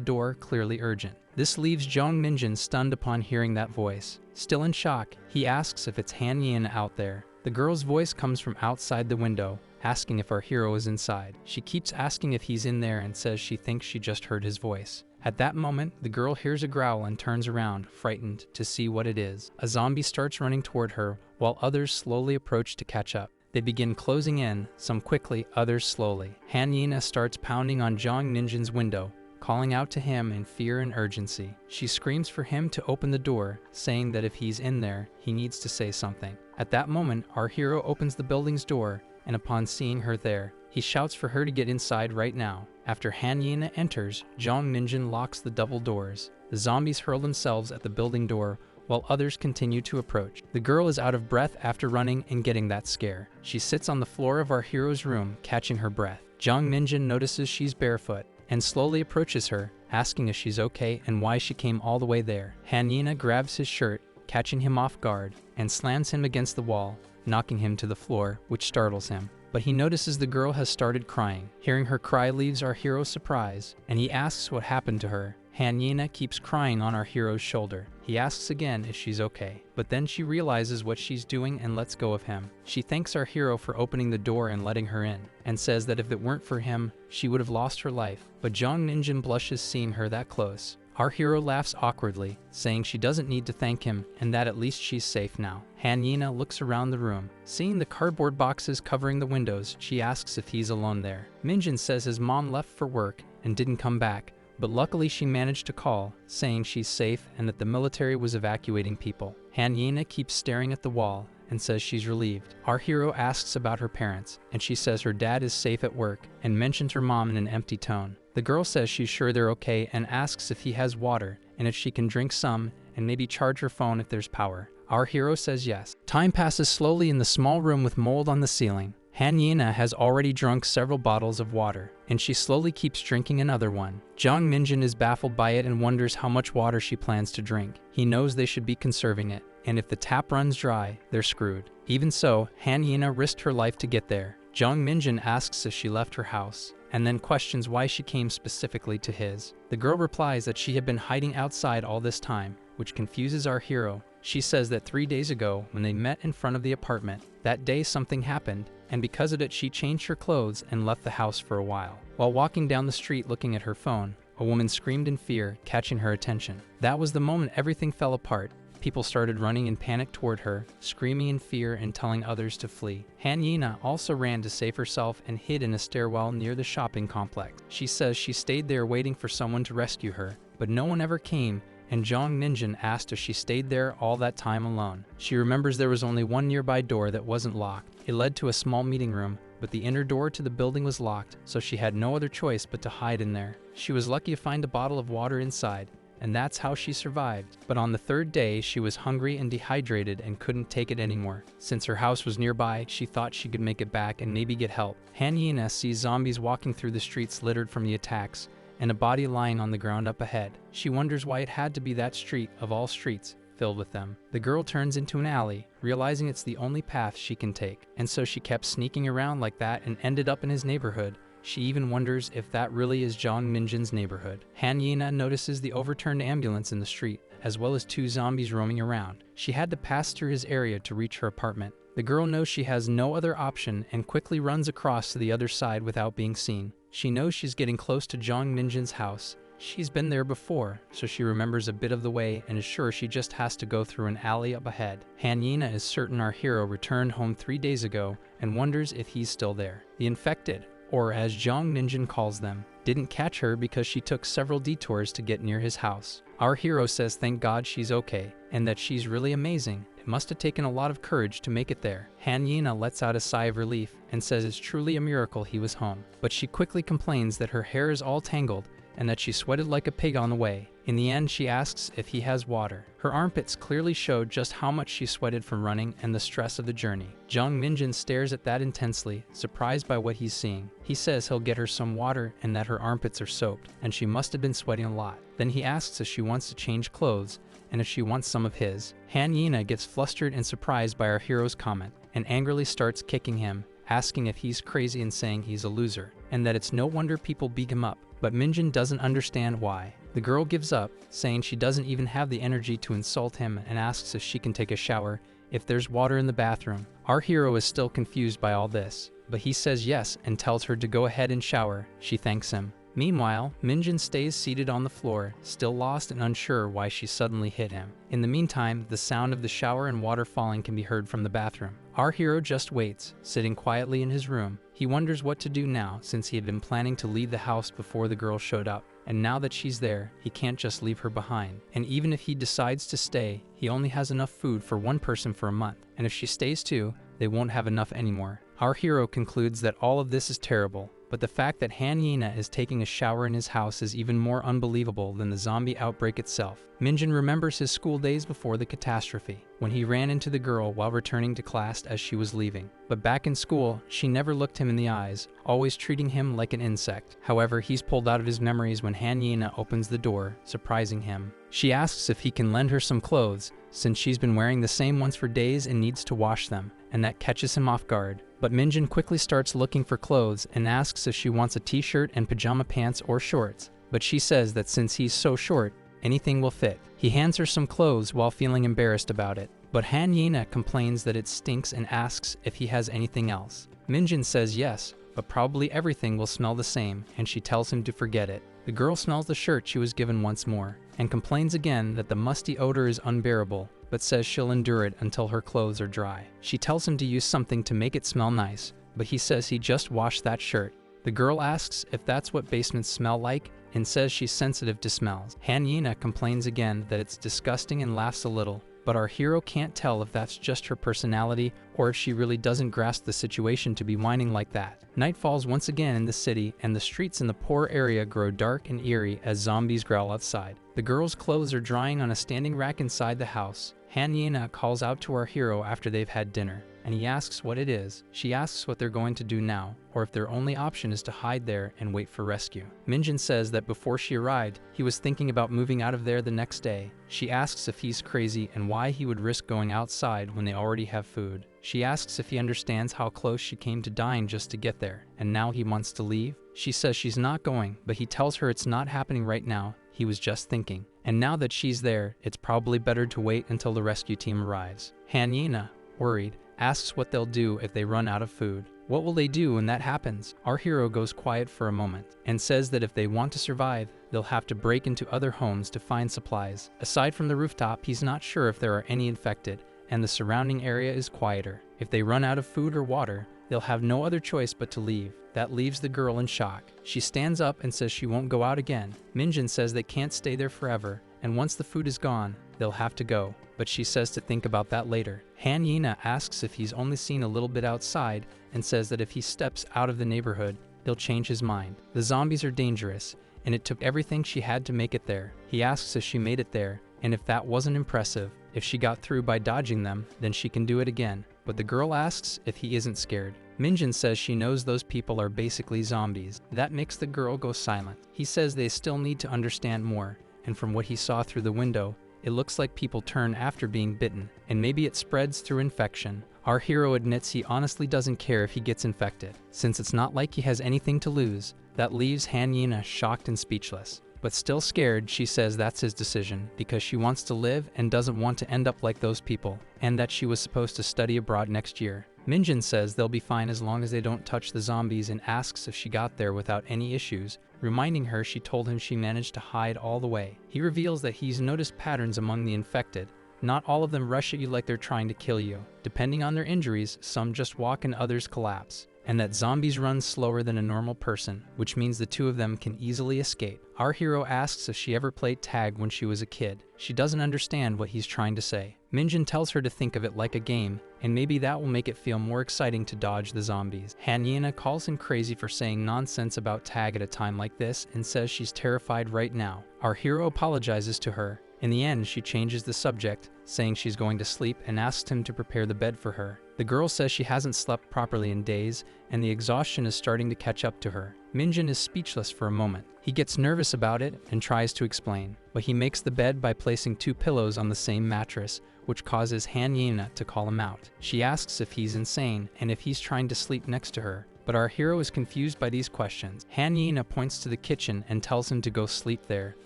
door, clearly urgent. This leaves Jung Ninjin stunned upon hearing that voice. Still in shock, he asks if it's Hanina out there. The girl's voice comes from outside the window, asking if our hero is inside. She keeps asking if he's in there and says she thinks she just heard his voice. At that moment, the girl hears a growl and turns around, frightened, to see what it is. A zombie starts running toward her, while others slowly approach to catch up. They begin closing in, some quickly, others slowly. Hanina starts pounding on Jung Ninjin's window, calling out to him in fear and urgency. She screams for him to open the door, saying that if he's in there, he needs to say something. At that moment, our hero opens the building's door, and upon seeing her there, he shouts for her to get inside right now. After Hanina enters, Jung Ninjin locks the double doors. The zombies hurl themselves at the building door, while others continue to approach. The girl is out of breath after running and getting that scare. She sits on the floor of our hero's room, catching her breath. Jung Ninjin notices she's barefoot and slowly approaches her, asking if she's okay and why she came all the way there. Hanina grabs his shirt, catching him off guard, and slams him against the wall, knocking him to the floor, which startles him. But he notices the girl has started crying. Hearing her cry leaves our hero surprised, and he asks what happened to her. Hanina keeps crying on our hero's shoulder. He asks again if she's okay, but then she realizes what she's doing and lets go of him. She thanks our hero for opening the door and letting her in, and says that if it weren't for him, she would have lost her life. But Jung Ninjin blushes seeing her that close. Our hero laughs awkwardly, saying she doesn't need to thank him and that at least she's safe now. Hanina looks around the room. Seeing the cardboard boxes covering the windows, she asks if he's alone there. Minjin says his mom left for work and didn't come back, but luckily she managed to call, saying she's safe and that the military was evacuating people. Hanina keeps staring at the wall and says she's relieved. Our hero asks about her parents, and she says her dad is safe at work and mentions her mom in an empty tone. The girl says she's sure they're okay and asks if he has water and if she can drink some and maybe charge her phone if there's power. Our hero says yes. Time passes slowly in the small room with mold on the ceiling. Hanina has already drunk several bottles of water, and she slowly keeps drinking another one. Jung Ninjin is baffled by it and wonders how much water she plans to drink. He knows they should be conserving it, and if the tap runs dry, they're screwed. Even so, Hanina risked her life to get there. Jung Ninjin asks if she left her house, and then questions why she came specifically to his. The girl replies that she had been hiding outside all this time, which confuses our hero. She says that 3 days ago, when they met in front of the apartment, that day something happened, and because of it she changed her clothes and left the house for a while. While walking down the street looking at her phone, a woman screamed in fear, catching her attention. That was the moment everything fell apart. People started running in panic toward her, screaming in fear and telling others to flee. Hanina also ran to save herself and hid in a stairwell near the shopping complex. She says she stayed there waiting for someone to rescue her, but no one ever came, and Jung Ninjin asked if she stayed there all that time alone. She remembers there was only one nearby door that wasn't locked. It led to a small meeting room, but the inner door to the building was locked, so she had no other choice but to hide in there. She was lucky to find a bottle of water inside, and that's how she survived. But on the third day, she was hungry and dehydrated and couldn't take it anymore. Since her house was nearby, she thought she could make it back and maybe get help. Hanina sees zombies walking through the streets littered from the attacks, and a body lying on the ground up ahead. She wonders why it had to be that street, of all streets, filled with them. The girl turns into an alley, realizing it's the only path she can take, and so she kept sneaking around like that and ended up in his neighborhood. She even wonders if that really is Jung Ninjin's neighborhood. Hanina notices the overturned ambulance in the street, as well as 2 zombies roaming around. She had to pass through his area to reach her apartment. The girl knows she has no other option and quickly runs across to the other side without being seen. She knows she's getting close to Jung Ninjin's house. She's been there before, so she remembers a bit of the way and is sure she just has to go through an alley up ahead. Hanina is certain our hero returned home 3 days ago and wonders if he's still there. The infected, or as Jung Ninjin calls them, didn't catch her because she took several detours to get near his house. Our hero says thank God she's okay, and that she's really amazing. It must have taken a lot of courage to make it there. Hanina lets out a sigh of relief and says it's truly a miracle he was home. But she quickly complains that her hair is all tangled and that she sweated like a pig on the way. In the end, she asks if he has water. Her armpits clearly showed just how much she sweated from running and the stress of the journey. Jung Minjin stares at that intensely, surprised by what he's seeing. He says he'll get her some water and that her armpits are soaked, and she must have been sweating a lot. Then he asks if she wants to change clothes, and if she wants some of his. Hanina gets flustered and surprised by our hero's comment, and angrily starts kicking him, asking if he's crazy and saying he's a loser, and that it's no wonder people beat him up. But Minjin doesn't understand why. The girl gives up, saying she doesn't even have the energy to insult him, and asks if she can take a shower, if there's water in the bathroom. Our hero is still confused by all this, but he says yes and tells her to go ahead and shower. She thanks him. Meanwhile, Minjin stays seated on the floor, still lost and unsure why she suddenly hit him. In the meantime, the sound of the shower and water falling can be heard from the bathroom. Our hero just waits, sitting quietly in his room. He wonders what to do now, since he had been planning to leave the house before the girl showed up. And now that she's there, he can't just leave her behind. And even if he decides to stay, he only has enough food for one person for a month. And if she stays too, they won't have enough anymore. Our hero concludes that all of this is terrible, but the fact that Hanina is taking a shower in his house is even more unbelievable than the zombie outbreak itself. Minjin remembers his school days before the catastrophe, when he ran into the girl while returning to class as she was leaving. But back in school, she never looked him in the eyes, always treating him like an insect. However, he's pulled out of his memories when Hanina opens the door, surprising him. She asks if he can lend her some clothes, since she's been wearing the same ones for days and needs to wash them, and that catches him off guard. But Minjin quickly starts looking for clothes and asks if she wants a t-shirt and pajama pants or shorts, but she says that since he's so short, anything will fit. He hands her some clothes while feeling embarrassed about it, but Hanina complains that it stinks and asks if he has anything else. Minjin says yes, but probably everything will smell the same, and she tells him to forget it. The girl smells the shirt she was given once more, and complains again that the musty odor is unbearable, but says she'll endure it until her clothes are dry. She tells him to use something to make it smell nice, but he says he just washed that shirt. The girl asks if that's what basements smell like, and says she's sensitive to smells. Hanina complains again that it's disgusting and laughs a little, but our hero can't tell if that's just her personality or if she really doesn't grasp the situation to be whining like that. Night falls once again in the city, and the streets in the poor area grow dark and eerie as zombies growl outside. The girl's clothes are drying on a standing rack inside the house. Hanina calls out to our hero after they've had dinner, and he asks what it is. She asks what they're going to do now, or if their only option is to hide there and wait for rescue. Minjin says that before she arrived, he was thinking about moving out of there the next day. She asks if he's crazy and why he would risk going outside when they already have food. She asks if he understands how close she came to dying just to get there, and now he wants to leave. She says she's not going, but he tells her it's not happening right now. He was just thinking. And now that she's there, it's probably better to wait until the rescue team arrives. Hanina, worried, asks what they'll do if they run out of food. What will they do when that happens? Our hero goes quiet for a moment and says that if they want to survive, they'll have to break into other homes to find supplies. Aside from the rooftop, he's not sure if there are any infected, and the surrounding area is quieter. If they run out of food or water, they'll have no other choice but to leave. That leaves the girl in shock. She stands up and says she won't go out again. Minjin says they can't stay there forever, and once the food is gone, they'll have to go, but she says to think about that later. Hanina asks if he's only seen a little bit outside, and says that if he steps out of the neighborhood, he'll change his mind. The zombies are dangerous, and it took everything she had to make it there. He asks if she made it there, and if that wasn't impressive, if she got through by dodging them, then she can do it again. But the girl asks if he isn't scared. Minjin says she knows those people are basically zombies. That makes the girl go silent. He says they still need to understand more, and from what he saw through the window, it looks like people turn after being bitten, and maybe it spreads through infection. Our hero admits he honestly doesn't care if he gets infected, since it's not like he has anything to lose. That leaves Hanina shocked and speechless. But still scared, she says that's his decision, because she wants to live and doesn't want to end up like those people, and that she was supposed to study abroad next year. Minjin says they'll be fine as long as they don't touch the zombies, and asks if she got there without any issues, reminding her she told him she managed to hide all the way. He reveals that he's noticed patterns among the infected. Not all of them rush at you like they're trying to kill you. Depending on their injuries, some just walk and others collapse. And that zombies run slower than a normal person, which means the two of them can easily escape. Our hero asks if she ever played tag when she was a kid. She doesn't understand what he's trying to say, Minjin tells her to think of it like a game, and maybe that will make it feel more exciting to dodge the zombies. Hanina calls him crazy for saying nonsense about tag at a time like this and says she's terrified right now. Our hero apologizes to her. In the end, she changes the subject, saying she's going to sleep and asks him to prepare the bed for her. The girl says she hasn't slept properly in days, and the exhaustion is starting to catch up to her. Minjin is speechless for a moment. He gets nervous about it and tries to explain, but he makes the bed by placing 2 pillows on the same mattress, which causes Hanina to call him out. She asks if he's insane and if he's trying to sleep next to her, but our hero is confused by these questions. Hanina points to the kitchen and tells him to go sleep there,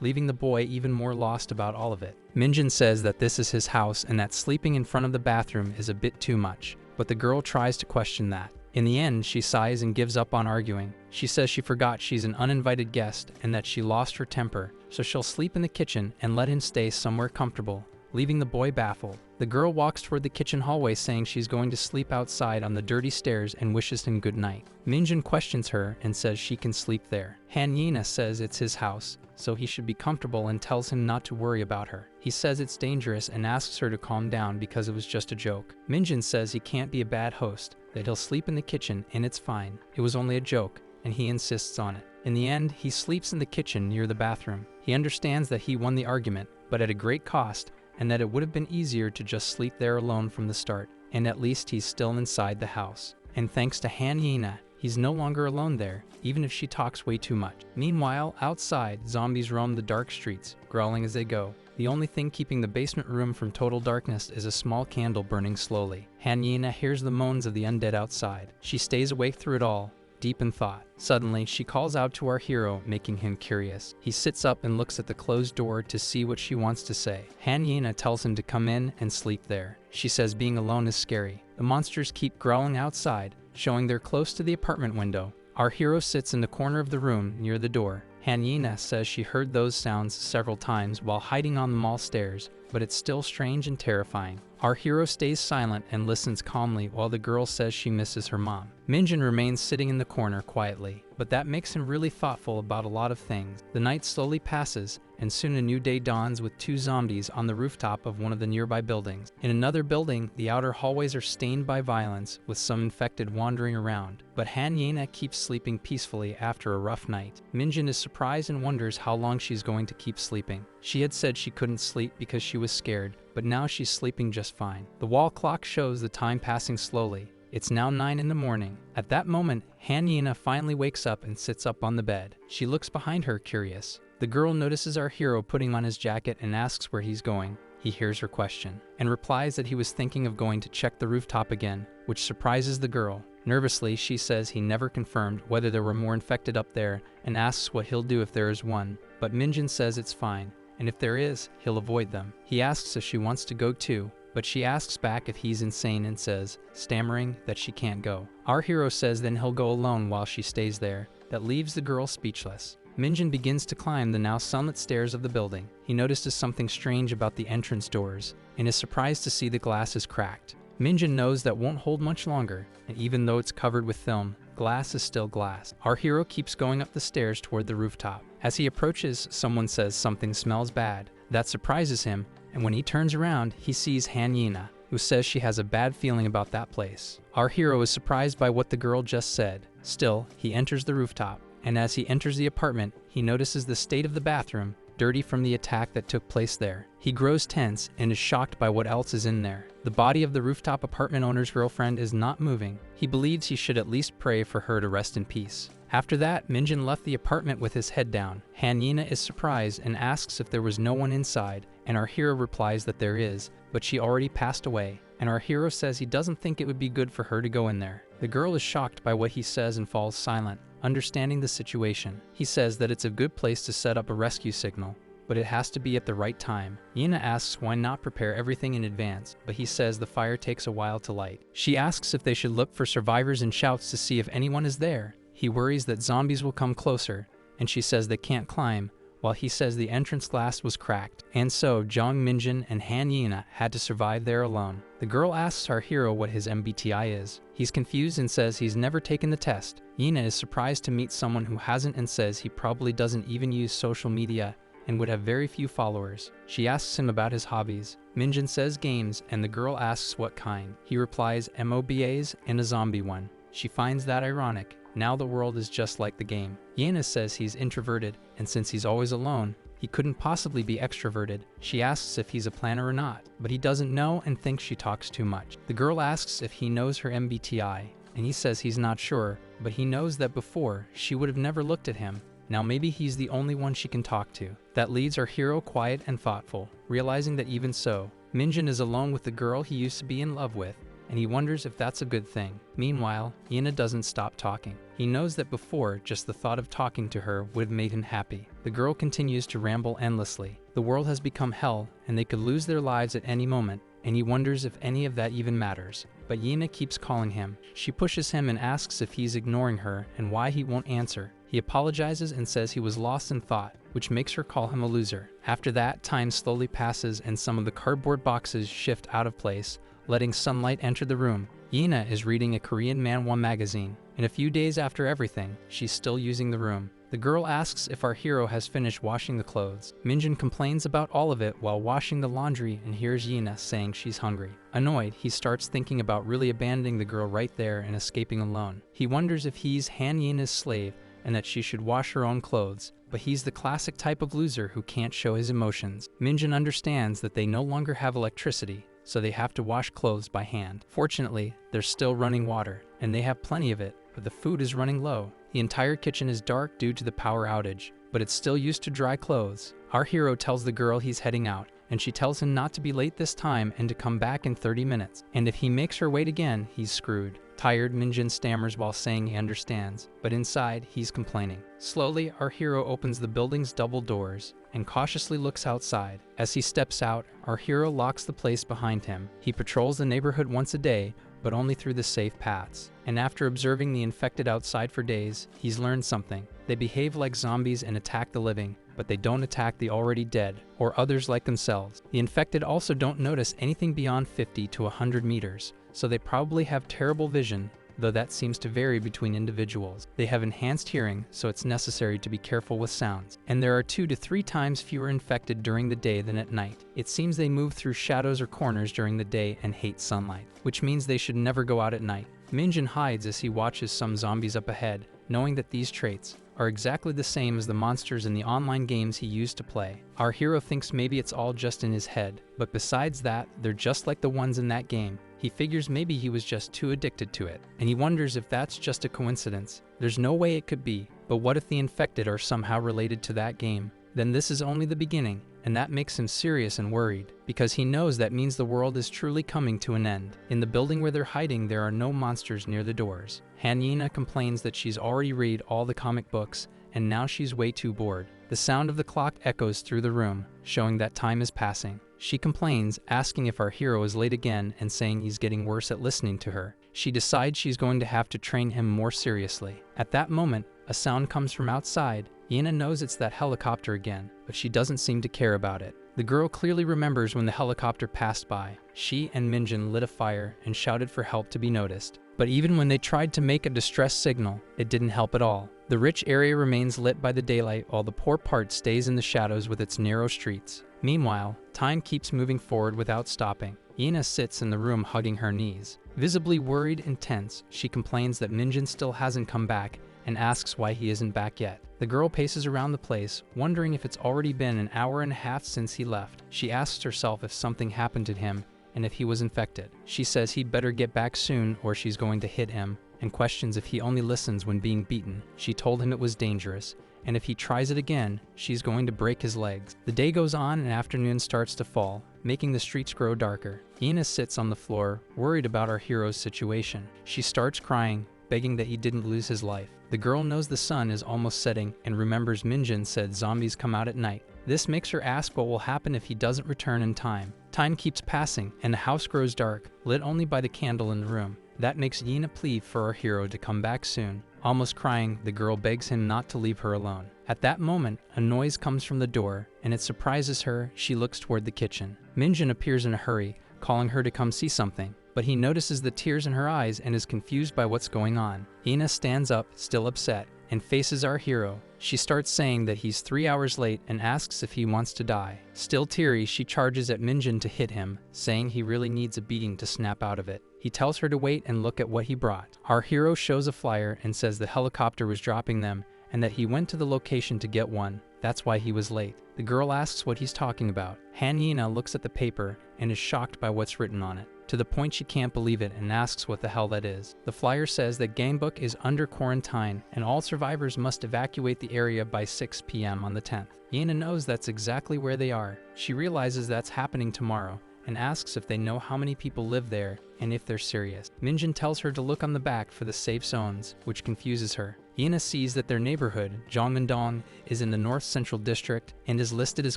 leaving the boy even more lost about all of it. Minjin says that this is his house and that sleeping in front of the bathroom is a bit too much, but the girl tries to question that. In the end, she sighs and gives up on arguing. She says she forgot she's an uninvited guest and that she lost her temper, so she'll sleep in the kitchen and let him stay somewhere comfortable, leaving the boy baffled. The girl walks toward the kitchen hallway saying she's going to sleep outside on the dirty stairs and wishes him good night. Minjin questions her and says she can sleep there. Hanina says it's his house, so he should be comfortable and tells him not to worry about her. He says it's dangerous and asks her to calm down because it was just a joke. Minjin says he can't be a bad host, that he'll sleep in the kitchen and it's fine. It was only a joke, and he insists on it. In the end, he sleeps in the kitchen near the bathroom. He understands that he won the argument, but at a great cost, and that it would have been easier to just sleep there alone from the start, and at least he's still inside the house. And thanks to Hanina, he's no longer alone there, even if she talks way too much. Meanwhile, outside, zombies roam the dark streets, growling as they go. The only thing keeping the basement room from total darkness is a small candle burning slowly. Hanina hears the moans of the undead outside. She stays awake through it all, deep in thought. Suddenly, she calls out to our hero, making him curious. He sits up and looks at the closed door to see what she wants to say. Hanina tells him to come in and sleep there. She says being alone is scary. The monsters keep growling outside, showing they're close to the apartment window. Our hero sits in the corner of the room near the door. Hanina says she heard those sounds several times while hiding on the mall stairs, but it's still strange and terrifying. Our hero stays silent and listens calmly while the girl says she misses her mom. Minjin remains sitting in the corner quietly, but that makes him really thoughtful about a lot of things. The night slowly passes, and soon a new day dawns with 2 zombies on the rooftop of one of the nearby buildings. In another building, the outer hallways are stained by violence, with some infected wandering around, but Hanina keeps sleeping peacefully after a rough night. Minjin is surprised and wonders how long she's going to keep sleeping. She had said she couldn't sleep because she was scared, but now she's sleeping just fine. The wall clock shows the time passing slowly. It's now 9 in the morning. At that moment, Hanina finally wakes up and sits up on the bed. She looks behind her, curious. The girl notices our hero putting on his jacket and asks where he's going. He hears her question, and replies that he was thinking of going to check the rooftop again, which surprises the girl. Nervously, she says he never confirmed whether there were more infected up there, and asks what he'll do if there is one. But Minjin says it's fine, and if there is, he'll avoid them. He asks if she wants to go too, but she asks back if he's insane and says, stammering, that she can't go. Our hero says then he'll go alone while she stays there. That leaves the girl speechless. Minjin begins to climb the now sunlit stairs of the building. He notices something strange about the entrance doors, and is surprised to see the glass is cracked. Minjin knows that won't hold much longer, and even though it's covered with film, glass is still glass. Our hero keeps going up the stairs toward the rooftop. As he approaches, someone says something smells bad. That surprises him, and when he turns around, he sees Hanina, who says she has a bad feeling about that place. Our hero is surprised by what the girl just said. Still, he enters the rooftop, and as he enters the apartment, he notices the state of the bathroom, dirty from the attack that took place there. He grows tense and is shocked by what else is in there. The body of the rooftop apartment owner's girlfriend is not moving. He believes he should at least pray for her to rest in peace. After that, Minjin left the apartment with his head down. Hanina is surprised and asks if there was no one inside, and our hero replies that there is, but she already passed away, and our hero says he doesn't think it would be good for her to go in there. The girl is shocked by what he says and falls silent, understanding the situation. He says that it's a good place to set up a rescue signal, but it has to be at the right time. Yina asks why not prepare everything in advance, but he says the fire takes a while to light. She asks if they should look for survivors and shouts to see if anyone is there. He worries that zombies will come closer, and she says they can't climb, while he says the entrance glass was cracked, and so Jong Minjin and Han Yina had to survive there alone. The girl asks our hero what his MBTI is. He's confused and says he's never taken the test. Yina is surprised to meet someone who hasn't and says he probably doesn't even use social media, and would have very few followers. She asks him about his hobbies. Minjin says games, and the girl asks what kind. He replies MOBAs and a zombie one. She finds that ironic. Now the world is just like the game. Yena says he's introverted, and since he's always alone, he couldn't possibly be extroverted. She asks if he's a planner or not, but he doesn't know and thinks she talks too much. The girl asks if he knows her MBTI, and he says he's not sure, but he knows that before, she would have never looked at him. Now maybe he's the only one she can talk to. That leaves our hero quiet and thoughtful, realizing that even so, Minjin is alone with the girl he used to be in love with, and he wonders if that's a good thing. Meanwhile, Yena doesn't stop talking. He knows that before, just the thought of talking to her would have made him happy. The girl continues to ramble endlessly. The world has become hell, and they could lose their lives at any moment, and he wonders if any of that even matters. But Yena keeps calling him. She pushes him and asks if he's ignoring her and why he won't answer. He apologizes and says he was lost in thought, which makes her call him a loser. After that, time slowly passes and some of the cardboard boxes shift out of place, letting sunlight enter the room. Yena is reading a Korean Manhwa magazine, and a few days after everything, she's still using the room. The girl asks if our hero has finished washing the clothes. Minjin complains about all of it while washing the laundry and hears Yena saying she's hungry. Annoyed, he starts thinking about really abandoning the girl right there and escaping alone. He wonders if he's Yena's slave and that she should wash her own clothes, but he's the classic type of loser who can't show his emotions. Minjin understands that they no longer have electricity, so they have to wash clothes by hand. Fortunately, there's still running water, and they have plenty of it, but the food is running low. The entire kitchen is dark due to the power outage, but it's still used to dry clothes. Our hero tells the girl he's heading out, and she tells him not to be late this time and to come back in 30 minutes. And if he makes her wait again, he's screwed. Tired, Minjin stammers while saying he understands, but inside, he's complaining. Slowly, our hero opens the building's double doors and cautiously looks outside. As he steps out, our hero locks the place behind him. He patrols the neighborhood once a day, but only through the safe paths. And after observing the infected outside for days, he's learned something. They behave like zombies and attack the living, but they don't attack the already dead, or others like themselves. The infected also don't notice anything beyond 50 to 100 meters, so they probably have terrible vision, though that seems to vary between individuals. They have enhanced hearing, so it's necessary to be careful with sounds. And there are 2 to 3 times fewer infected during the day than at night. It seems they move through shadows or corners during the day and hate sunlight, which means they should never go out at night. Minjin hides as he watches some zombies up ahead, knowing that these traits are exactly the same as the monsters in the online games he used to play. Our hero thinks maybe it's all just in his head, but besides that, they're just like the ones in that game. He figures maybe he was just too addicted to it, and he wonders if that's just a coincidence. There's no way it could be, but what if the infected are somehow related to that game? Then this is only the beginning, and that makes him serious and worried, because he knows that means the world is truly coming to an end. In the building where they're hiding, there are no monsters near the doors. Hanina complains that she's already read all the comic books, and now she's way too bored. The sound of the clock echoes through the room, showing that time is passing. She complains, asking if our hero is late again and saying he's getting worse at listening to her. She decides she's going to have to train him more seriously. At that moment, a sound comes from outside. Yena knows it's that helicopter again, but she doesn't seem to care about it. The girl clearly remembers when the helicopter passed by. She and Minjin lit a fire and shouted for help to be noticed. But even when they tried to make a distress signal, it didn't help at all. The rich area remains lit by the daylight while the poor part stays in the shadows with its narrow streets. Meanwhile, time keeps moving forward without stopping. Yena sits in the room hugging her knees. Visibly worried and tense, she complains that Minjin still hasn't come back and asks why he isn't back yet. The girl paces around the place, wondering if it's already been an hour and a half since he left. She asks herself if something happened to him and if he was infected. She says he'd better get back soon or she's going to hit him, and questions if he only listens when being beaten. She told him it was dangerous, and if he tries it again, she's going to break his legs. The day goes on and afternoon starts to fall, making the streets grow darker. Ina sits on the floor, worried about our hero's situation. She starts crying, begging that he didn't lose his life. The girl knows the sun is almost setting and remembers Minjin said zombies come out at night. This makes her ask what will happen if he doesn't return in time. Time keeps passing, and the house grows dark, lit only by the candle in the room. That makes Yena plead for our hero to come back soon. Almost crying, the girl begs him not to leave her alone. At that moment, a noise comes from the door, and it surprises her. She looks toward the kitchen. Minjin appears in a hurry, calling her to come see something, but he notices the tears in her eyes and is confused by what's going on. Yena stands up, still upset, and faces our hero. She starts saying that he's 3 hours late and asks if he wants to die. Still teary, she charges at Minjin to hit him, saying he really needs a beating to snap out of it. He tells her to wait and look at what he brought. Our hero shows a flyer and says the helicopter was dropping them and that he went to the location to get one. That's why he was late. The girl asks what he's talking about. Hanina looks at the paper and is shocked by what's written on it, to the point she can't believe it and asks what the hell that is. The flyer says that Gamebook is under quarantine and all survivors must evacuate the area by 6 p.m. on the 10th. Yena knows that's exactly where they are. She realizes that's happening tomorrow and asks if they know how many people live there and if they're serious. Minjin tells her to look on the back for the safe zones, which confuses her. Yena sees that their neighborhood, Zhongmendong, is in the North Central District and is listed as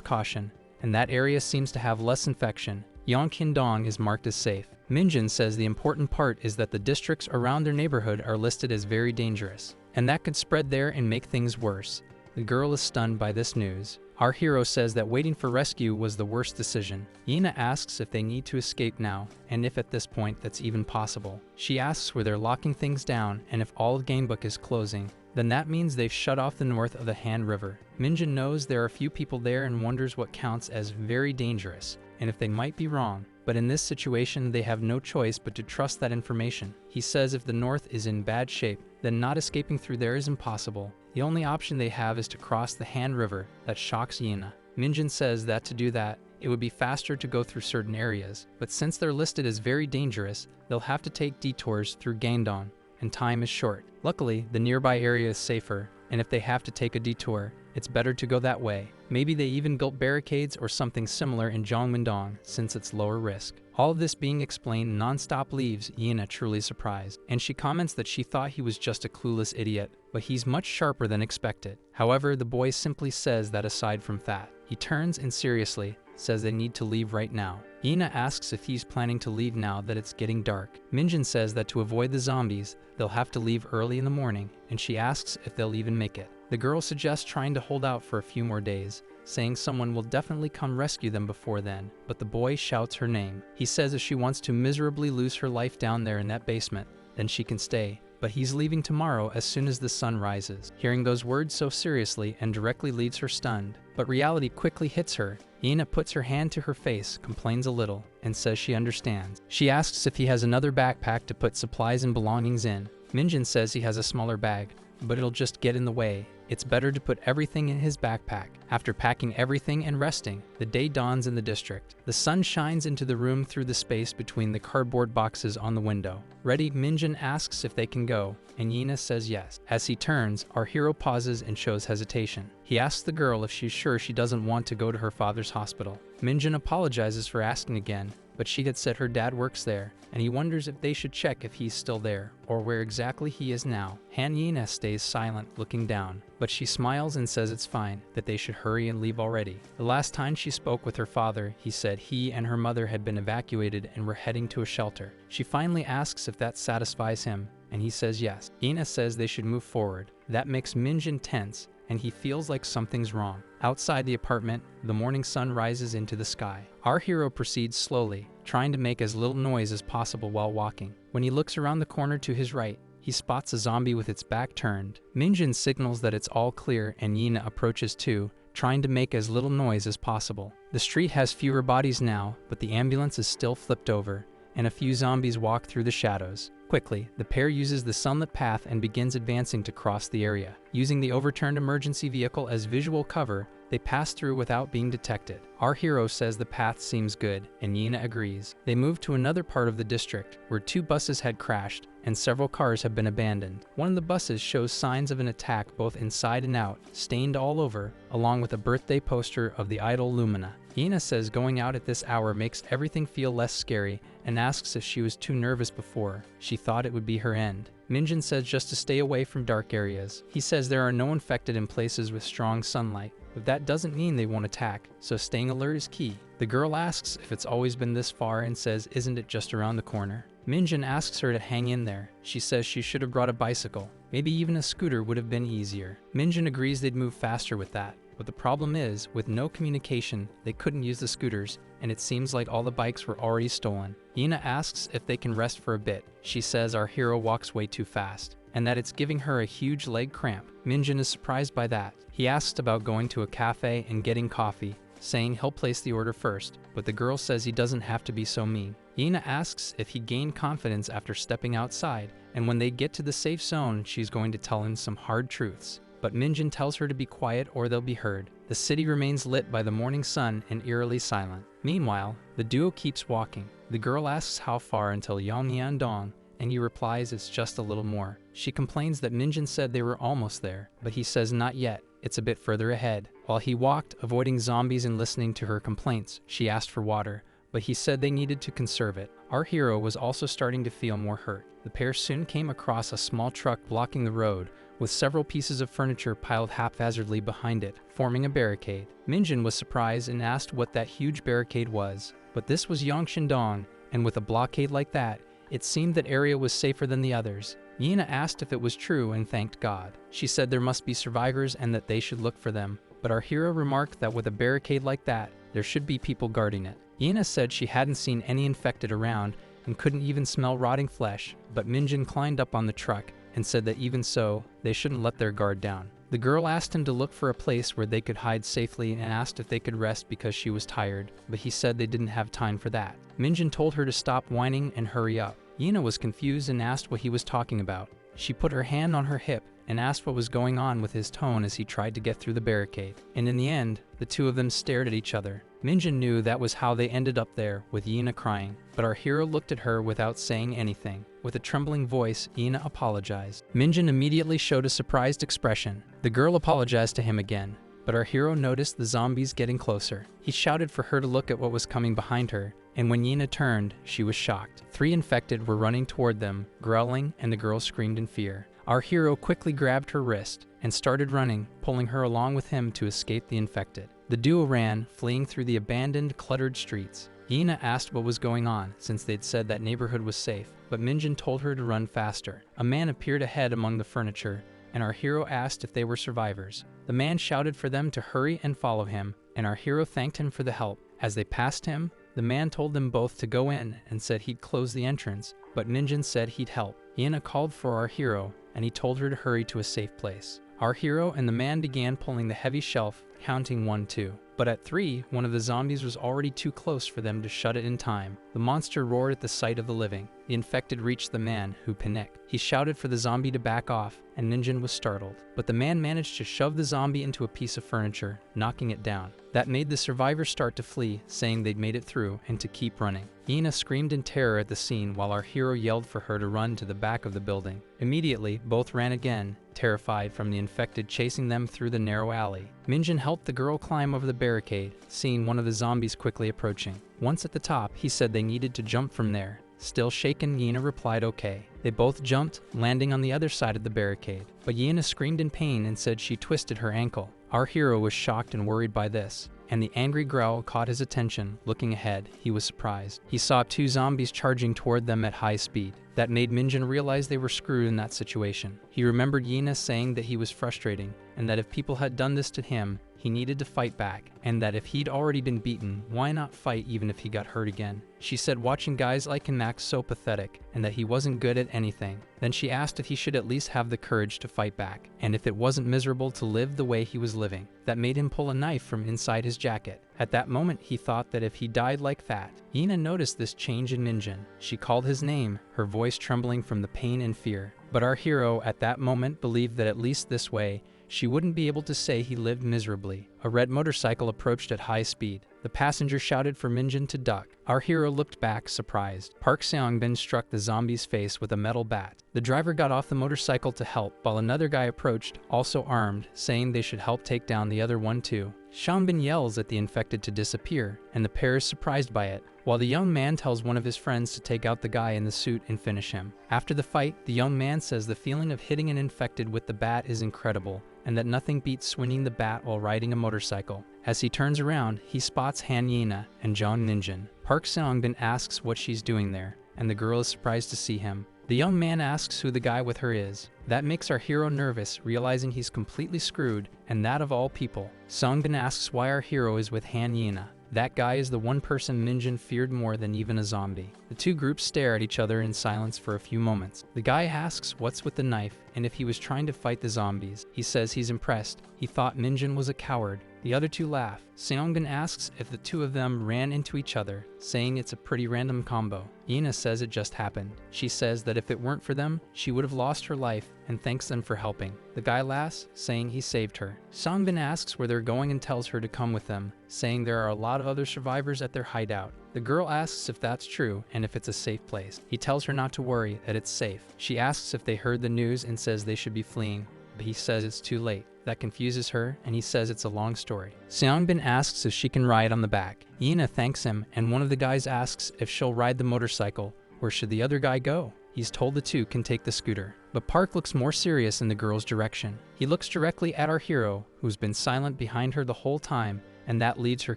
caution, and that area seems to have less infection. Yongqingdong is marked as safe. Minjin says the important part is that the districts around their neighborhood are listed as very dangerous, and that could spread there and make things worse. The girl is stunned by this news. Our hero says that waiting for rescue was the worst decision. Yena asks if they need to escape now, and if at this point that's even possible. She asks where they're locking things down, and if all of Gamebook is closing, then that means they've shut off the north of the Han River. Minjin knows there are a few people there and wonders what counts as very dangerous, and if they might be wrong. But in this situation, they have no choice but to trust that information. He says if the north is in bad shape, then not escaping through there is impossible. The only option they have is to cross the Han River. That shocks Yena. Minjin says that to do that, it would be faster to go through certain areas, but since they're listed as very dangerous, they'll have to take detours through Gangdong, and time is short. Luckily, the nearby area is safer, and if they have to take a detour, it's better to go that way. Maybe they even built barricades or something similar in Zhongmendong, since it's lower risk. All of this being explained non-stop leaves Yena truly surprised, and she comments that she thought he was just a clueless idiot, but he's much sharper than expected. However, the boy simply says that aside from that, he turns and seriously says they need to leave right now. Yena asks if he's planning to leave now that it's getting dark. Minjin says that to avoid the zombies, they'll have to leave early in the morning, and she asks if they'll even make it. The girl suggests trying to hold out for a few more days, saying someone will definitely come rescue them before then, but the boy shouts her name. He says if she wants to miserably lose her life down there in that basement, then she can stay, but he's leaving tomorrow as soon as the sun rises. Hearing those words so seriously and directly leaves her stunned, but reality quickly hits her. Yena puts her hand to her face, complains a little, and says she understands. She asks if he has another backpack to put supplies and belongings in. Minjin says he has a smaller bag, but it'll just get in the way. It's better to put everything in his backpack. After packing everything and resting, the day dawns in the district. The sun shines into the room through the space between the cardboard boxes on the window. Ready, Minjin asks if they can go, and Yena says yes. As he turns, our hero pauses and shows hesitation. He asks the girl if she's sure she doesn't want to go to her father's hospital. Minjin apologizes for asking again, but she had said her dad works there, and he wonders if they should check if he's still there, or where exactly he is now. Hanina stays silent, looking down, but she smiles and says it's fine, that they should hurry and leave already. The last time she spoke with her father, he said he and her mother had been evacuated and were heading to a shelter. She finally asks if that satisfies him, and he says yes. Ina says they should move forward. That makes Minjin tense, and he feels like something's wrong. Outside the apartment, the morning sun rises into the sky. Our hero proceeds slowly, trying to make as little noise as possible while walking. When he looks around the corner to his right, he spots a zombie with its back turned. Minjin signals that it's all clear, and Yena approaches too, trying to make as little noise as possible. The street has fewer bodies now, but the ambulance is still flipped over, and a few zombies walk through the shadows. Quickly, the pair uses the sunlit path and begins advancing to cross the area. Using the overturned emergency vehicle as visual cover, they pass through without being detected. Our hero says the path seems good, and Yena agrees. They move to another part of the district, where 2 buses had crashed, and several cars have been abandoned. One of the buses shows signs of an attack both inside and out, stained all over, along with a birthday poster of the idol Lumina. Yena says going out at this hour makes everything feel less scary, and asks if she was too nervous before. She thought it would be her end. Minjin says just to stay away from dark areas. He says there are no infected in places with strong sunlight, but that doesn't mean they won't attack, so staying alert is key. The girl asks if it's always been this far and says isn't it just around the corner. Minjin asks her to hang in there. She says she should have brought a bicycle. Maybe even a scooter would have been easier. Minjin agrees they'd move faster with that. But the problem is, with no communication, they couldn't use the scooters, and it seems like all the bikes were already stolen. Yena asks if they can rest for a bit. She says our hero walks way too fast, and that it's giving her a huge leg cramp. Minjin is surprised by that. He asks about going to a cafe and getting coffee, saying he'll place the order first, but the girl says he doesn't have to be so mean. Yina asks if he gained confidence after stepping outside, and when they get to the safe zone, she's going to tell him some hard truths. But Minjin tells her to be quiet or they'll be heard. The city remains lit by the morning sun and eerily silent. Meanwhile, the duo keeps walking. The girl asks how far until Yangmiandong, and he replies it's just a little more. She complains that Minjin said they were almost there, but he says not yet, it's a bit further ahead. While he walked, avoiding zombies and listening to her complaints, she asked for water, but he said they needed to conserve it. Our hero was also starting to feel more hurt. The pair soon came across a small truck blocking the road, with several pieces of furniture piled haphazardly behind it, forming a barricade. Minjin was surprised and asked what that huge barricade was, but this was Yangshandong, and with a blockade like that, it seemed that area was safer than the others. Yina asked if it was true and thanked God. She said there must be survivors and that they should look for them, but our hero remarked that with a barricade like that, there should be people guarding it. Yina said she hadn't seen any infected around and couldn't even smell rotting flesh, but Minjin climbed up on the truck and said that even so, they shouldn't let their guard down. The girl asked him to look for a place where they could hide safely and asked if they could rest because she was tired, but he said they didn't have time for that. Minjin told her to stop whining and hurry up. Yina was confused and asked what he was talking about. She put her hand on her hip and asked what was going on with his tone as he tried to get through the barricade. And in the end, the two of them stared at each other. Minjin knew that was how they ended up there, with Yina crying. But our hero looked at her without saying anything. With a trembling voice, Yina apologized. Minjin immediately showed a surprised expression. The girl apologized to him again, but our hero noticed the zombies getting closer. He shouted for her to look at what was coming behind her, and when Yina turned, she was shocked. 3 infected were running toward them, growling, and the girl screamed in fear. Our hero quickly grabbed her wrist and started running, pulling her along with him to escape the infected. The duo ran, fleeing through the abandoned, cluttered streets. Yina asked what was going on, since they'd said that neighborhood was safe, but Minjin told her to run faster. A man appeared ahead among the furniture, and our hero asked if they were survivors. The man shouted for them to hurry and follow him, and our hero thanked him for the help. As they passed him, the man told them both to go in and said he'd close the entrance, but Minjin said he'd help. Yina called for our hero, and he told her to hurry to a safe place. Our hero and the man began pulling the heavy shelf, counting 1, 2. But at 3, one of the zombies was already too close for them to shut it in time. The monster roared at the sight of the living. The infected reached the man, who panicked. He shouted for the zombie to back off, and Minjin was startled. But the man managed to shove the zombie into a piece of furniture, knocking it down. That made the survivors start to flee, saying they'd made it through and to keep running. Yina screamed in terror at the scene while our hero yelled for her to run to the back of the building. Immediately, both ran again, terrified from the infected chasing them through the narrow alley. Minjin helped the girl climb over the barricade, seeing one of the zombies quickly approaching. Once at the top, he said they needed to jump from there. Still shaken, Yina replied okay. They both jumped, landing on the other side of the barricade. But Yina screamed in pain and said she twisted her ankle. Our hero was shocked and worried by this, and the angry growl caught his attention. Looking ahead, he was surprised. He saw 2 zombies charging toward them at high speed. That made Minjin realize they were screwed in that situation. He remembered Yina saying that he was frustrating, and that if people had done this to him, he needed to fight back, and that if he'd already been beaten, why not fight even if he got hurt again? She said watching guys like him act so pathetic, and that he wasn't good at anything. Then she asked if he should at least have the courage to fight back, and if it wasn't miserable to live the way he was living. That made him pull a knife from inside his jacket. At that moment, he thought that if he died like that. Yina noticed this change in Minjin. She called his name, her voice trembling from the pain and fear. But our hero at that moment believed that at least this way, she wouldn't be able to say he lived miserably. A red motorcycle approached at high speed. The passenger shouted for Minjin to duck. Our hero looked back, surprised. Park Seongbin struck the zombie's face with a metal bat. The driver got off the motorcycle to help, while another guy approached, also armed, saying they should help take down the other one too. Seongbin yells at the infected to disappear, and the pair is surprised by it, while the young man tells one of his friends to take out the guy in the suit and finish him. After the fight, the young man says the feeling of hitting an infected with the bat is incredible, and that nothing beats swinging the bat while riding a motorcycle. As he turns around, he spots Hanina and Jong Minjin. Park Seongbin asks what she's doing there, and the girl is surprised to see him. The young man asks who the guy with her is. That makes our hero nervous, realizing he's completely screwed, and that of all people. Seongbin asks why our hero is with Hanina. That guy is the one person Minjin feared more than even a zombie. The two groups stare at each other in silence for a few moments. The guy asks what's with the knife, and if he was trying to fight the zombies. He says he's impressed. He thought Minjin was a coward. The other two laugh. Seongbin asks if the two of them ran into each other, saying it's a pretty random combo. Ina says it just happened. She says that if it weren't for them, she would have lost her life, and thanks them for helping. The guy laughs, saying he saved her. Seongbin asks where they're going and tells her to come with them, saying there are a lot of other survivors at their hideout. The girl asks if that's true and if it's a safe place. He tells her not to worry, that it's safe. She asks if they heard the news and says they should be fleeing, but he says it's too late. That confuses her, and he says it's a long story. Seongbin asks if she can ride on the back. Ina thanks him, and one of the guys asks if she'll ride the motorcycle. Where should the other guy go? He's told the two can take the scooter. But Park looks more serious in the girl's direction. He looks directly at our hero, who's been silent behind her the whole time, and that leaves her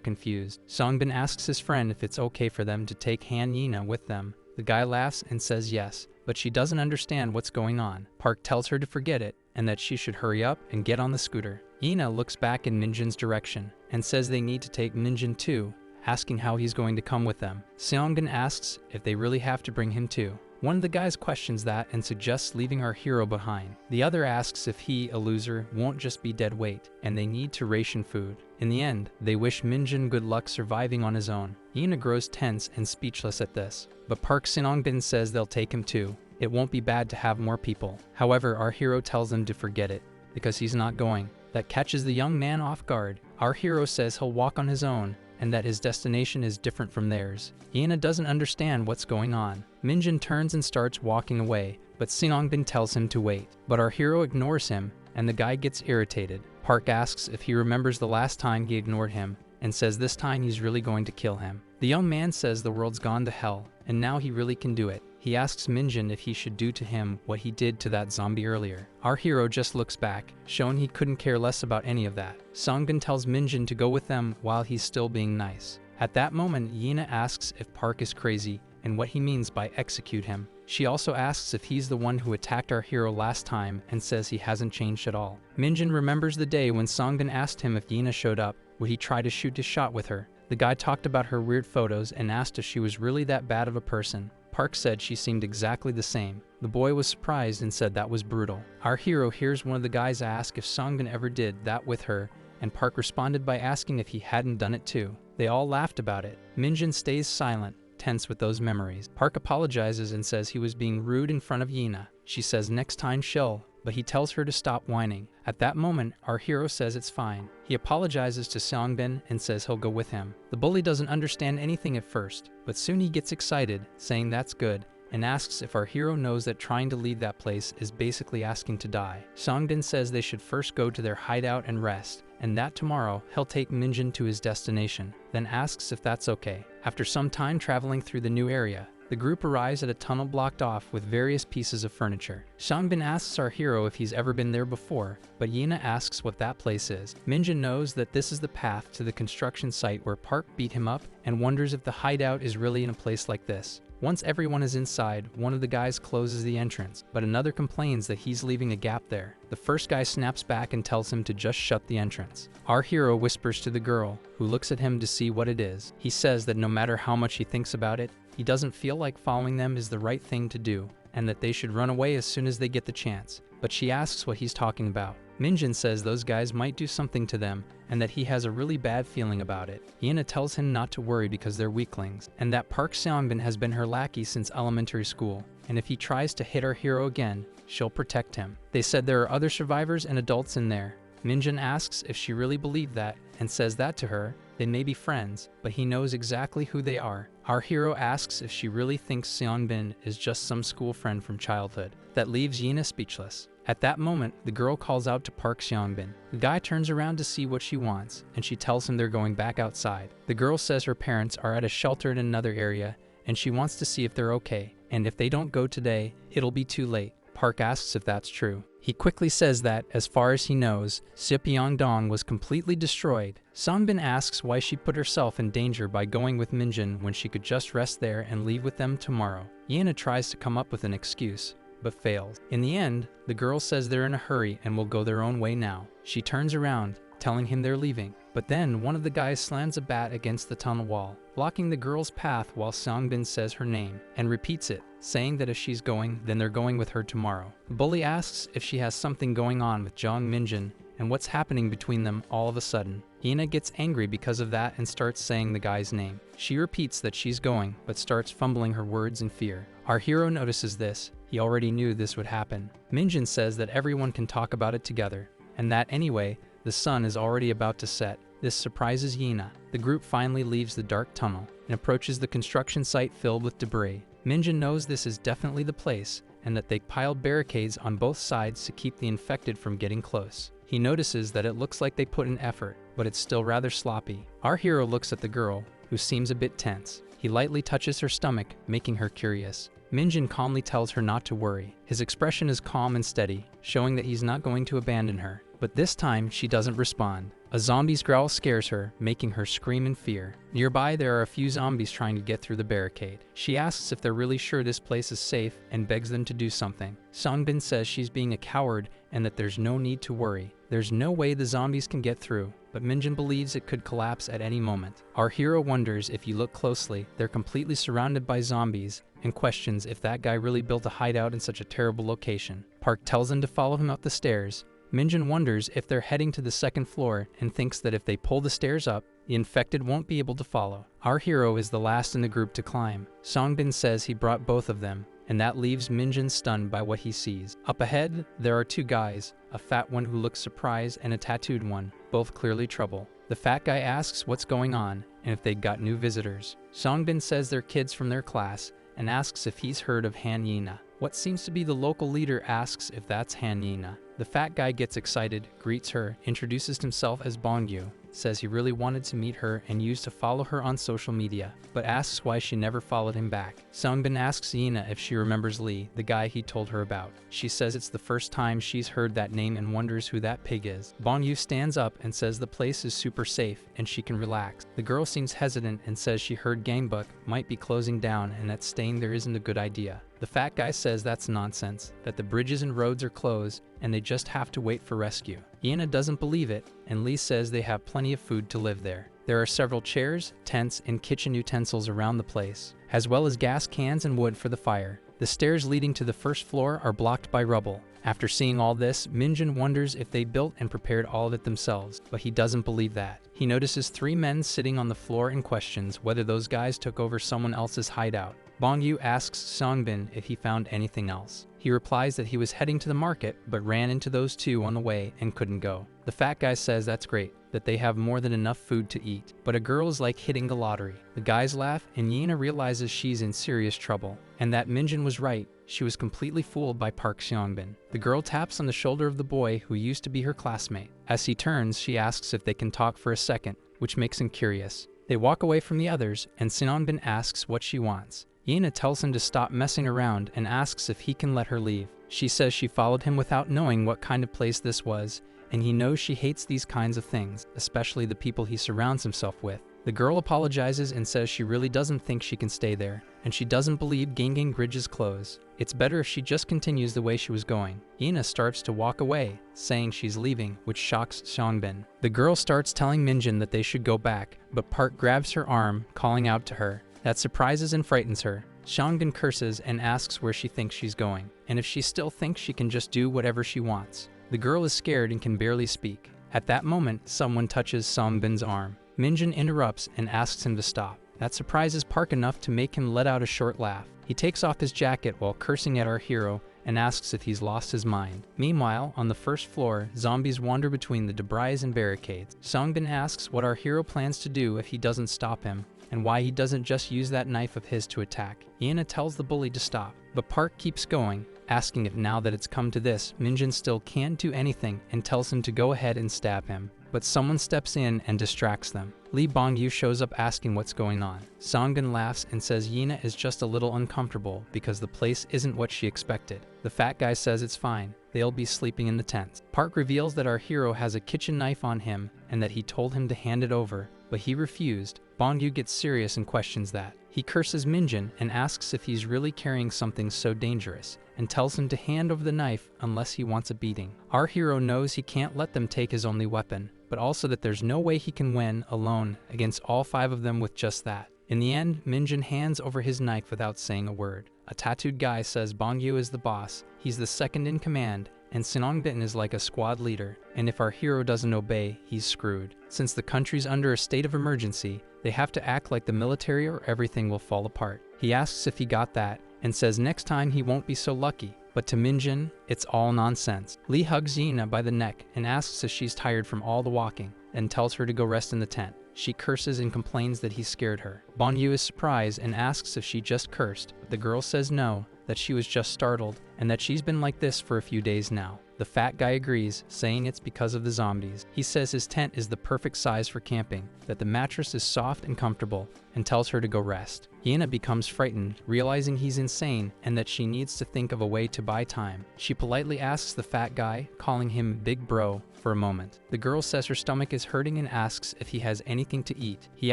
confused. Seongbin asks his friend if it's okay for them to take Hanina with them. The guy laughs and says yes, but she doesn't understand what's going on. Park tells her to forget it, and that she should hurry up and get on the scooter. Ina looks back in Minjin's direction, and says they need to take Minjin too, asking how he's going to come with them. Seongbin asks if they really have to bring him too. One of the guys questions that and suggests leaving our hero behind. The other asks if he, a loser, won't just be dead weight, and they need to ration food. In the end, they wish Minjin good luck surviving on his own. Ina grows tense and speechless at this, but Park Seongbin says they'll take him too. It won't be bad to have more people. However, our hero tells them to forget it, because he's not going. That catches the young man off guard. Our hero says he'll walk on his own, and that his destination is different from theirs. Ina doesn't understand what's going on. Minjin turns and starts walking away, but Seongbin tells him to wait. But our hero ignores him, and the guy gets irritated. Park asks if he remembers the last time he ignored him, and says this time he's really going to kill him. The young man says the world's gone to hell, and now he really can do it. He asks Minjin if he should do to him what he did to that zombie earlier. Our hero just looks back, showing he couldn't care less about any of that. Seongbin tells Minjin to go with them while he's still being nice. At that moment, Ina asks if Park is crazy and what he means by execute him. She also asks if he's the one who attacked our hero last time and says he hasn't changed at all. Minjin remembers the day when Seongbin asked him if Ina showed up, would he try to shoot his shot with her. The guy talked about her weird photos and asked if she was really that bad of a person. Park said she seemed exactly the same. The boy was surprised and said that was brutal. Our hero hears one of the guys ask if Seongbin ever did that with her, and Park responded by asking if he hadn't done it too. They all laughed about it. Minjin stays silent, tense with those memories. Park apologizes and says he was being rude in front of Ina. She says next time she'll, but he tells her to stop whining. At that moment, our hero says it's fine. He apologizes to Seongbin and says he'll go with him. The bully doesn't understand anything at first, but soon he gets excited, saying that's good, and asks if our hero knows that trying to leave that place is basically asking to die. Seongbin says they should first go to their hideout and rest, and that tomorrow he'll take Minjin to his destination, then asks if that's okay. After some time traveling through the new area, the group arrives at a tunnel blocked off with various pieces of furniture. Seongbin asks our hero if he's ever been there before, but Ina asks what that place is. Minjin knows that this is the path to the construction site where Park beat him up and wonders if the hideout is really in a place like this. Once everyone is inside, one of the guys closes the entrance, but another complains that he's leaving a gap there. The first guy snaps back and tells him to just shut the entrance. Our hero whispers to the girl, who looks at him to see what it is. He says that no matter how much he thinks about it, he doesn't feel like following them is the right thing to do, and that they should run away as soon as they get the chance. But she asks what he's talking about. Minjin says those guys might do something to them, and that he has a really bad feeling about it. Ina tells him not to worry because they're weaklings, and that Park Seongbin has been her lackey since elementary school, and if he tries to hit our hero again, she'll protect him. They said there are other survivors and adults in there. Minjin asks if she really believed that, and says that to her, they may be friends, but he knows exactly who they are. Our hero asks if she really thinks Seongbin is just some school friend from childhood. That leaves Ina speechless. At that moment, the girl calls out to Park Seongbin. The guy turns around to see what she wants, and she tells him they're going back outside. The girl says her parents are at a shelter in another area, and she wants to see if they're okay, and if they don't go today, it'll be too late. Park asks if that's true. He quickly says that, as far as he knows, Seopyeongdong was completely destroyed. Seongbin asks why she put herself in danger by going with Minjin when she could just rest there and leave with them tomorrow. Ina tries to come up with an excuse, but fails. In the end, the girl says they're in a hurry and will go their own way now. She turns around, telling him they're leaving. But then one of the guys slams a bat against the tunnel wall, blocking the girl's path while Songbin says her name and repeats it, saying that if she's going, then they're going with her tomorrow. The bully asks if she has something going on with Jung Minjin and what's happening between them all of a sudden. Ina gets angry because of that and starts saying the guy's name. She repeats that she's going, but starts fumbling her words in fear. Our hero notices this. He already knew this would happen. Minjin says that everyone can talk about it together, and that anyway, the sun is already about to set. This surprises Yina. The group finally leaves the dark tunnel and approaches the construction site filled with debris. Minjin knows this is definitely the place and that they piled barricades on both sides to keep the infected from getting close. He notices that it looks like they put in effort, but it's still rather sloppy. Our hero looks at the girl, who seems a bit tense. He lightly touches her stomach, making her curious. Minjin calmly tells her not to worry. His expression is calm and steady, showing that he's not going to abandon her. But this time, she doesn't respond. A zombie's growl scares her, making her scream in fear. Nearby, there are a few zombies trying to get through the barricade. She asks if they're really sure this place is safe and begs them to do something. Songbin says she's being a coward and that there's no need to worry. There's no way the zombies can get through, but Minjin believes it could collapse at any moment. Our hero wonders if you look closely, they're completely surrounded by zombies and questions if that guy really built a hideout in such a terrible location. Park tells him to follow him up the stairs. Minjin wonders if they're heading to the second floor and thinks that if they pull the stairs up, the infected won't be able to follow. Our hero is the last in the group to climb. Songbin says he brought both of them, and that leaves Minjin stunned by what he sees. Up ahead, there are two guys, a fat one who looks surprised and a tattooed one, both clearly trouble. The fat guy asks what's going on and if they got new visitors. Songbin says they're kids from their class and asks if he's heard of Hanina. What seems to be the local leader asks if that's Hanina. The fat guy gets excited, greets her, introduces himself as Bongyu, says he really wanted to meet her and used to follow her on social media, but asks why she never followed him back. Songbin asks Yina if she remembers Lee, the guy he told her about. She says it's the first time she's heard that name and wonders who that pig is. Bongyu stands up and says the place is super safe and she can relax. The girl seems hesitant and says she heard Gangbuk might be closing down and that staying there isn't a good idea. The fat guy says that's nonsense, that the bridges and roads are closed and they just have to wait for rescue. Yina doesn't believe it, and Lee says they have plenty of food to live there. There are several chairs, tents, and kitchen utensils around the place, as well as gas cans and wood for the fire. The stairs leading to the first floor are blocked by rubble. After seeing all this, Minjin wonders if they built and prepared all of it themselves, but he doesn't believe that. He notices three men sitting on the floor and questions whether those guys took over someone else's hideout. Bongyu asks Songbin if he found anything else. He replies that he was heading to the market, but ran into those two on the way and couldn't go. The fat guy says that's great, that they have more than enough food to eat, but a girl is like hitting the lottery. The guys laugh, and Yina realizes she's in serious trouble, and that Minjin was right. She was completely fooled by Park Seongbin. The girl taps on the shoulder of the boy who used to be her classmate. As he turns, she asks if they can talk for a second, which makes him curious. They walk away from the others, and Seongbin asks what she wants. Yina tells him to stop messing around and asks if he can let her leave. She says she followed him without knowing what kind of place this was, and he knows she hates these kinds of things, especially the people he surrounds himself with. The girl apologizes and says she really doesn't think she can stay there, and she doesn't believe Gangang Bridge is closed. It's better if she just continues the way she was going. Yina starts to walk away, saying she's leaving, which shocks Songbin. The girl starts telling Minjin that they should go back, but Park grabs her arm, calling out to her. That surprises and frightens her. Songbin curses and asks where she thinks she's going, and if she still thinks she can just do whatever she wants. The girl is scared and can barely speak. At that moment, someone touches Songbin's arm. Minjin interrupts and asks him to stop. That surprises Park enough to make him let out a short laugh. He takes off his jacket while cursing at our hero and asks if he's lost his mind. Meanwhile, on the first floor, zombies wander between the debris and barricades. Songbin asks what our hero plans to do if he doesn't stop him, and why he doesn't just use that knife of his to attack. Yina tells the bully to stop, but Park keeps going, asking if now that it's come to this, Minjin still can't do anything and tells him to go ahead and stab him. But someone steps in and distracts them. Lee Bongyu shows up asking what's going on. Songbin laughs and says Yina is just a little uncomfortable because the place isn't what she expected. The fat guy says it's fine, they'll be sleeping in the tents. Park reveals that our hero has a kitchen knife on him and that he told him to hand it over, but he refused. Bongyu gets serious and questions that. He curses Minjin and asks if he's really carrying something so dangerous, and tells him to hand over the knife unless he wants a beating. Our hero knows he can't let them take his only weapon, but also that there's no way he can win alone against all 5 of them with just that. In the end, Minjin hands over his knife without saying a word. A tattooed guy says Bongyu is the boss, he's the second in command, and Sinongbin is like a squad leader, and if our hero doesn't obey, he's screwed. Since the country's under a state of emergency, they have to act like the military or everything will fall apart. He asks if he got that, and says next time he won't be so lucky. But to Minjin, it's all nonsense. Lee hugs Yina by the neck and asks if she's tired from all the walking, and tells her to go rest in the tent. She curses and complains that he scared her. Bongyu is surprised and asks if she just cursed, but the girl says no, that she was just startled, and that she's been like this for a few days now. The fat guy agrees, saying it's because of the zombies. He says his tent is the perfect size for camping, that the mattress is soft and comfortable, and tells her to go rest. Yina becomes frightened, realizing he's insane and that she needs to think of a way to buy time. She politely asks the fat guy, calling him Big Bro, for a moment. The girl says her stomach is hurting and asks if he has anything to eat. He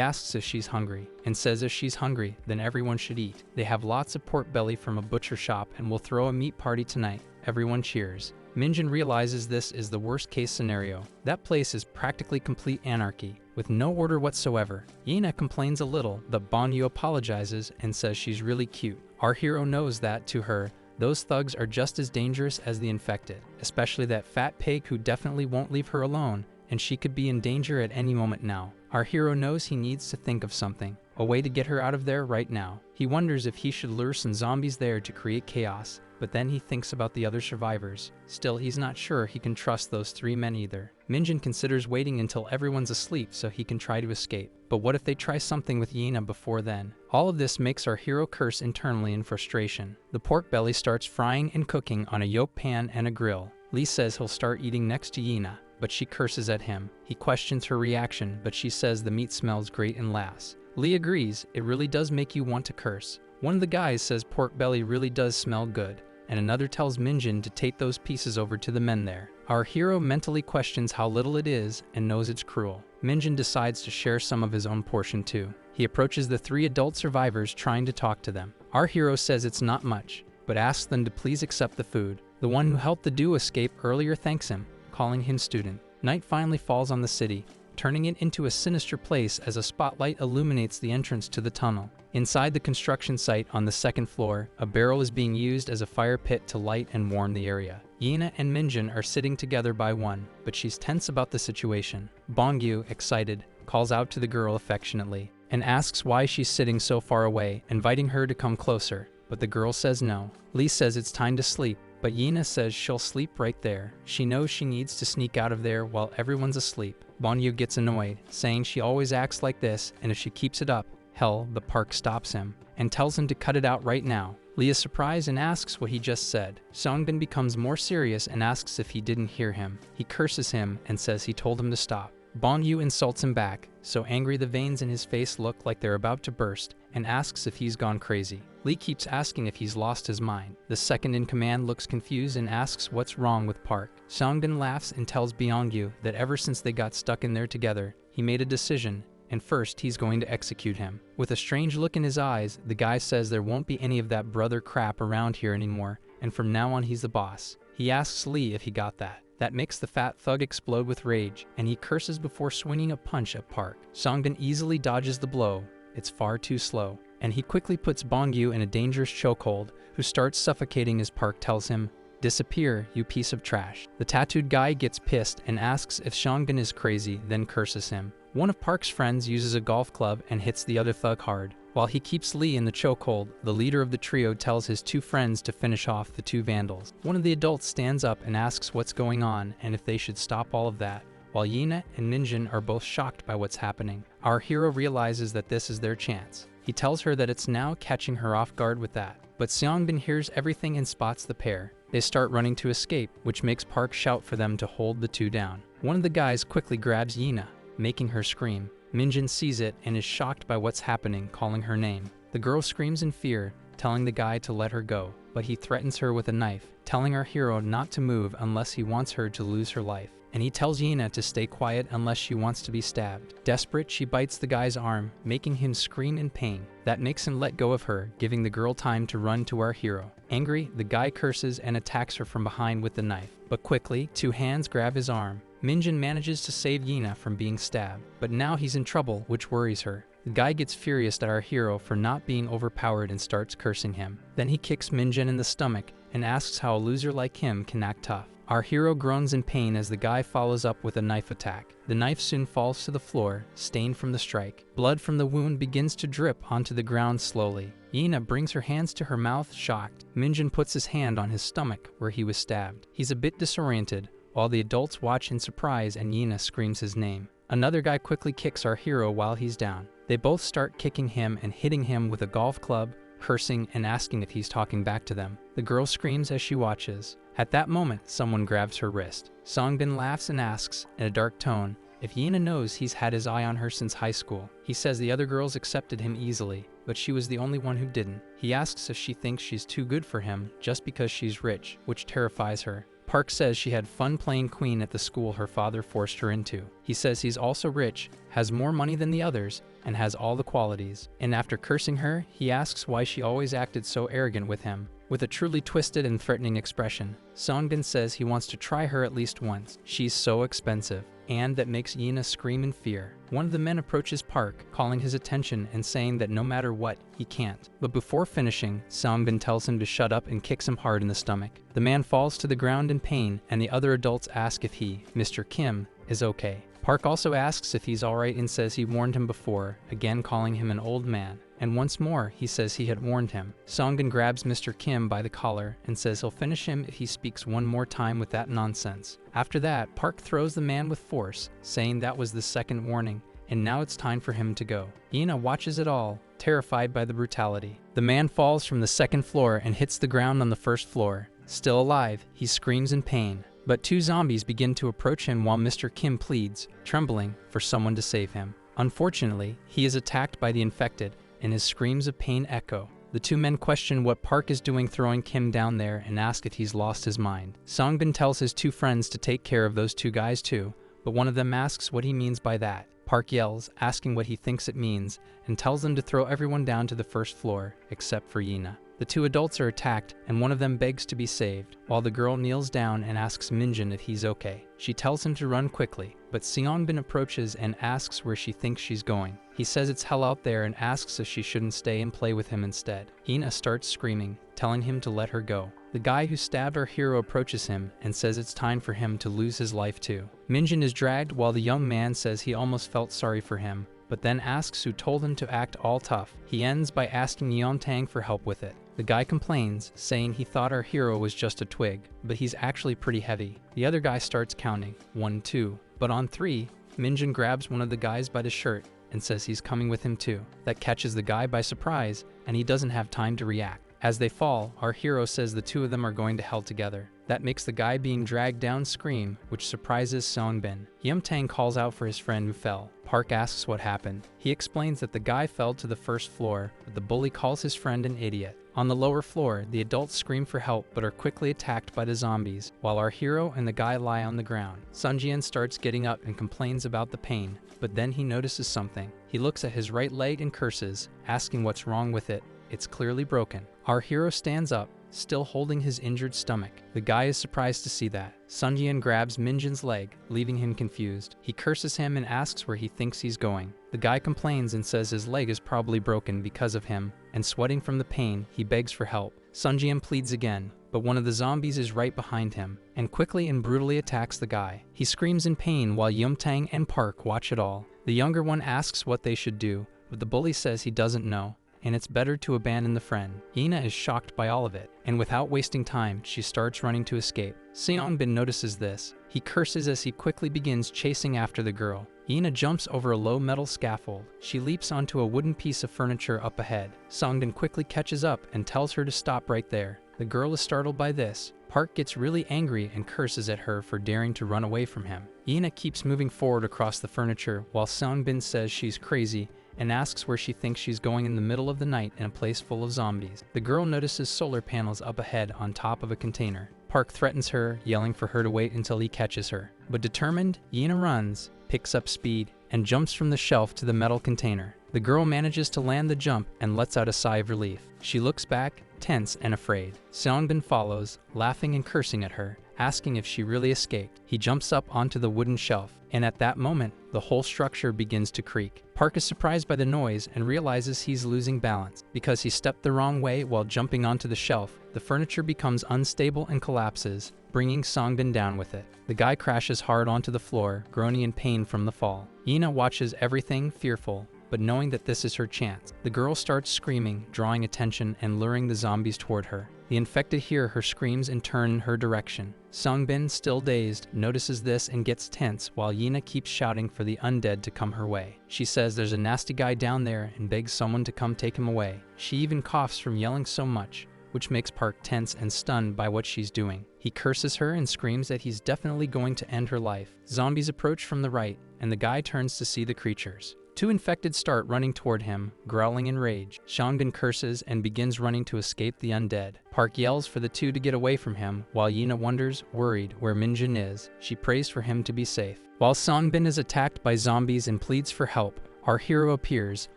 asks if she's hungry, and says if she's hungry, then everyone should eat. They have lots of pork belly from a butcher shop and will throw a meat party tonight. Everyone cheers. Minjin realizes this is the worst case scenario. That place is practically complete anarchy, with no order whatsoever. Yina complains a little, but Bongyu apologizes and says she's really cute. Our hero knows that, to her, those thugs are just as dangerous as the infected, especially that fat pig who definitely won't leave her alone, and she could be in danger at any moment now. Our hero knows he needs to think of something, a way to get her out of there right now. He wonders if he should lure some zombies there to create chaos, but then he thinks about the other survivors. Still, he's not sure he can trust those 3 men either. Minjin considers waiting until everyone's asleep so he can try to escape. But what if they try something with Yina before then? All of this makes our hero curse internally in frustration. The pork belly starts frying and cooking on a yoke pan and a grill. Lee says he'll start eating next to Yina, but she curses at him. He questions her reaction, but she says the meat smells great and lasts. Lee agrees, it really does make you want to curse. One of the guys says pork belly really does smell good, and another tells Minjin to take those pieces over to the men there. Our hero mentally questions how little it is and knows it's cruel. Minjin decides to share some of his own portion too. He approaches the 3 adult survivors trying to talk to them. Our hero says it's not much, but asks them to please accept the food. The one who helped the duo escape earlier thanks him, calling him student. Night finally falls on the city, turning it into a sinister place as a spotlight illuminates the entrance to the tunnel. Inside the construction site on the 2nd floor, a barrel is being used as a fire pit to light and warm the area. Yina and Minjin are sitting together by one, but she's tense about the situation. Bongyu, excited, calls out to the girl affectionately and asks why she's sitting so far away, inviting her to come closer, but the girl says no. Lee says it's time to sleep, but Yina says she'll sleep right there. She knows she needs to sneak out of there while everyone's asleep. Bongyu gets annoyed, saying she always acts like this, and if she keeps it up, hell, the park stops him, and tells him to cut it out right now. Lee is surprised and asks what he just said. Songbin becomes more serious and asks if he didn't hear him. He curses him and says he told him to stop. Bongyu insults him back, so angry the veins in his face look like they're about to burst, and asks if he's gone crazy. Lee keeps asking if he's lost his mind. The second in command looks confused and asks what's wrong with Park. Songbin laughs and tells Byongyu that ever since they got stuck in there together, he made a decision, and first he's going to execute him. With a strange look in his eyes, the guy says there won't be any of that brother crap around here anymore, and from now on he's the boss. He asks Lee if he got that. That makes the fat thug explode with rage, and he curses before swinging a punch at Park. Songbin easily dodges the blow. It's far too slow, and he quickly puts Bongyu in a dangerous chokehold, who starts suffocating as Park tells him, "Disappear, you piece of trash." The tattooed guy gets pissed and asks if Songbin is crazy, then curses him. One of Park's friends uses a golf club and hits the other thug hard. While he keeps Lee in the chokehold, the leader of the trio tells his 2 friends to finish off the 2 vandals. One of the adults stands up and asks what's going on and if they should stop all of that, while Yina and Minjin are both shocked by what's happening. Our hero realizes that this is their chance. He tells her that it's now catching her off guard with that. But Seongbin hears everything and spots the pair. They start running to escape, which makes Park shout for them to hold the 2 down. One of the guys quickly grabs Yina, making her scream. Minjin sees it and is shocked by what's happening, calling her name. The girl screams in fear, telling the guy to let her go, but he threatens her with a knife, telling our hero not to move unless he wants her to lose her life. And he tells Yina to stay quiet unless she wants to be stabbed. Desperate, she bites the guy's arm, making him scream in pain. That makes him let go of her, giving the girl time to run to our hero. Angry, the guy curses and attacks her from behind with the knife. But quickly, 2 hands grab his arm, Minjin manages to save Yina from being stabbed, but now he's in trouble, which worries her. The guy gets furious at our hero for not being overpowered and starts cursing him. Then he kicks Minjin in the stomach and asks how a loser like him can act tough. Our hero groans in pain as the guy follows up with a knife attack. The knife soon falls to the floor, stained from the strike. Blood from the wound begins to drip onto the ground slowly. Yina brings her hands to her mouth, shocked. Minjin puts his hand on his stomach where he was stabbed. He's a bit disoriented, while the adults watch in surprise and Yina screams his name. Another guy quickly kicks our hero while he's down. They both start kicking him and hitting him with a golf club, cursing and asking if he's talking back to them. The girl screams as she watches. At that moment, someone grabs her wrist. Songbin laughs and asks, in a dark tone, if Yina knows he's had his eye on her since high school. He says the other girls accepted him easily, but she was the only one who didn't. He asks if she thinks she's too good for him just because she's rich, which terrifies her. Park says she had fun playing queen at the school her father forced her into. He says he's also rich, has more money than the others, and has all the qualities. And after cursing her, he asks why she always acted so arrogant with him. With a truly twisted and threatening expression, Songbin says he wants to try her at least once. She's so expensive, and that makes Yina scream in fear. One of the men approaches Park, calling his attention and saying that no matter what, he can't. But before finishing, Songbin tells him to shut up and kicks him hard in the stomach. The man falls to the ground in pain, and the other adults ask if he, Mr. Kim, is okay. Park also asks if he's alright and says he warned him before, again calling him an old man. And once more, he says he had warned him. Songbin grabs Mr. Kim by the collar and says he'll finish him if he speaks one more time with that nonsense. After that, Park throws the man with force, saying that was the second warning, and now it's time for him to go. Yina watches it all, terrified by the brutality. The man falls from the second floor and hits the ground on the first floor. Still alive, he screams in pain. But two zombies begin to approach him while Mr. Kim pleads, trembling, for someone to save him. Unfortunately, he is attacked by the infected, and his screams of pain echo. The two men question what Park is doing throwing Kim down there and ask if he's lost his mind. Songbin tells his two friends to take care of those two guys too, but one of them asks what he means by that. Park yells, asking what he thinks it means, and tells them to throw everyone down to the first floor, except for Yina. The two adults are attacked, and one of them begs to be saved, while the girl kneels down and asks Minjin if he's okay. She tells him to run quickly, but Seongbin approaches and asks where she thinks she's going. He says it's hell out there and asks if she shouldn't stay and play with him instead. Yina starts screaming, telling him to let her go. The guy who stabbed our hero approaches him and says it's time for him to lose his life too. Minjin is dragged while the young man says he almost felt sorry for him, but then asks who told him to act all tough. He ends by asking Yeontang for help with it. The guy complains, saying he thought our hero was just a twig, but he's actually pretty heavy. The other guy starts counting, 1, 2, but on 3, Minjin grabs one of the guys by the shirt and says he's coming with him too. That catches the guy by surprise, and he doesn't have time to react. As they fall, our hero says the two of them are going to hell together. That makes the guy being dragged down scream, which surprises Songbin. Yeomtang calls out for his friend who fell. Park asks what happened. He explains that the guy fell to the first floor, but the bully calls his friend an idiot. On the lower floor, the adults scream for help but are quickly attacked by the zombies, while our hero and the guy lie on the ground. Sunjian starts getting up and complains about the pain, but then he notices something. He looks at his right leg and curses, asking what's wrong with it. It's clearly broken. Our hero stands up, still holding his injured stomach. The guy is surprised to see that. Sunjian grabs Minjin's leg, leaving him confused. He curses him and asks where he thinks he's going. The guy complains and says his leg is probably broken because of him, and sweating from the pain, he begs for help. Sunjian pleads again, but one of the zombies is right behind him, and quickly and brutally attacks the guy. He screams in pain while Yeomtang and Park watch it all. The younger one asks what they should do, but the bully says he doesn't know, and it's better to abandon the friend. Yina is shocked by all of it, and without wasting time, she starts running to escape. Seongbin notices this. He curses as he quickly begins chasing after the girl. Yina jumps over a low metal scaffold. She leaps onto a wooden piece of furniture up ahead. Songdin quickly catches up and tells her to stop right there. The girl is startled by this. Park gets really angry and curses at her for daring to run away from him. Yina keeps moving forward across the furniture while Songbin says she's crazy and asks where she thinks she's going in the middle of the night in a place full of zombies. The girl notices solar panels up ahead on top of a container. Park threatens her, yelling for her to wait until he catches her. But determined, Yina runs, picks up speed, and jumps from the shelf to the metal container. The girl manages to land the jump and lets out a sigh of relief. She looks back, tense and afraid. Seongbin follows, laughing and cursing at her, asking if she really escaped. He jumps up onto the wooden shelf, and at that moment, the whole structure begins to creak. Park is surprised by the noise and realizes he's losing balance. Because he stepped the wrong way while jumping onto the shelf, the furniture becomes unstable and collapses, bringing Songbin down with it. The guy crashes hard onto the floor, groaning in pain from the fall. Ina watches everything, fearful, but knowing that this is her chance. The girl starts screaming, drawing attention and luring the zombies toward her. The infected hear her screams and turn in her direction. Songbin, still dazed, notices this and gets tense while Yina keeps shouting for the undead to come her way. She says there's a nasty guy down there and begs someone to come take him away. She even coughs from yelling so much, which makes Park tense and stunned by what she's doing. He curses her and screams that he's definitely going to end her life. Zombies approach from the right, and the guy turns to see the creatures. Two infected start running toward him, growling in rage. Songbin curses and begins running to escape the undead. Park yells for the two to get away from him, while Yina wonders, worried, where Minjin is. She prays for him to be safe. While Songbin is attacked by zombies and pleads for help, our hero appears,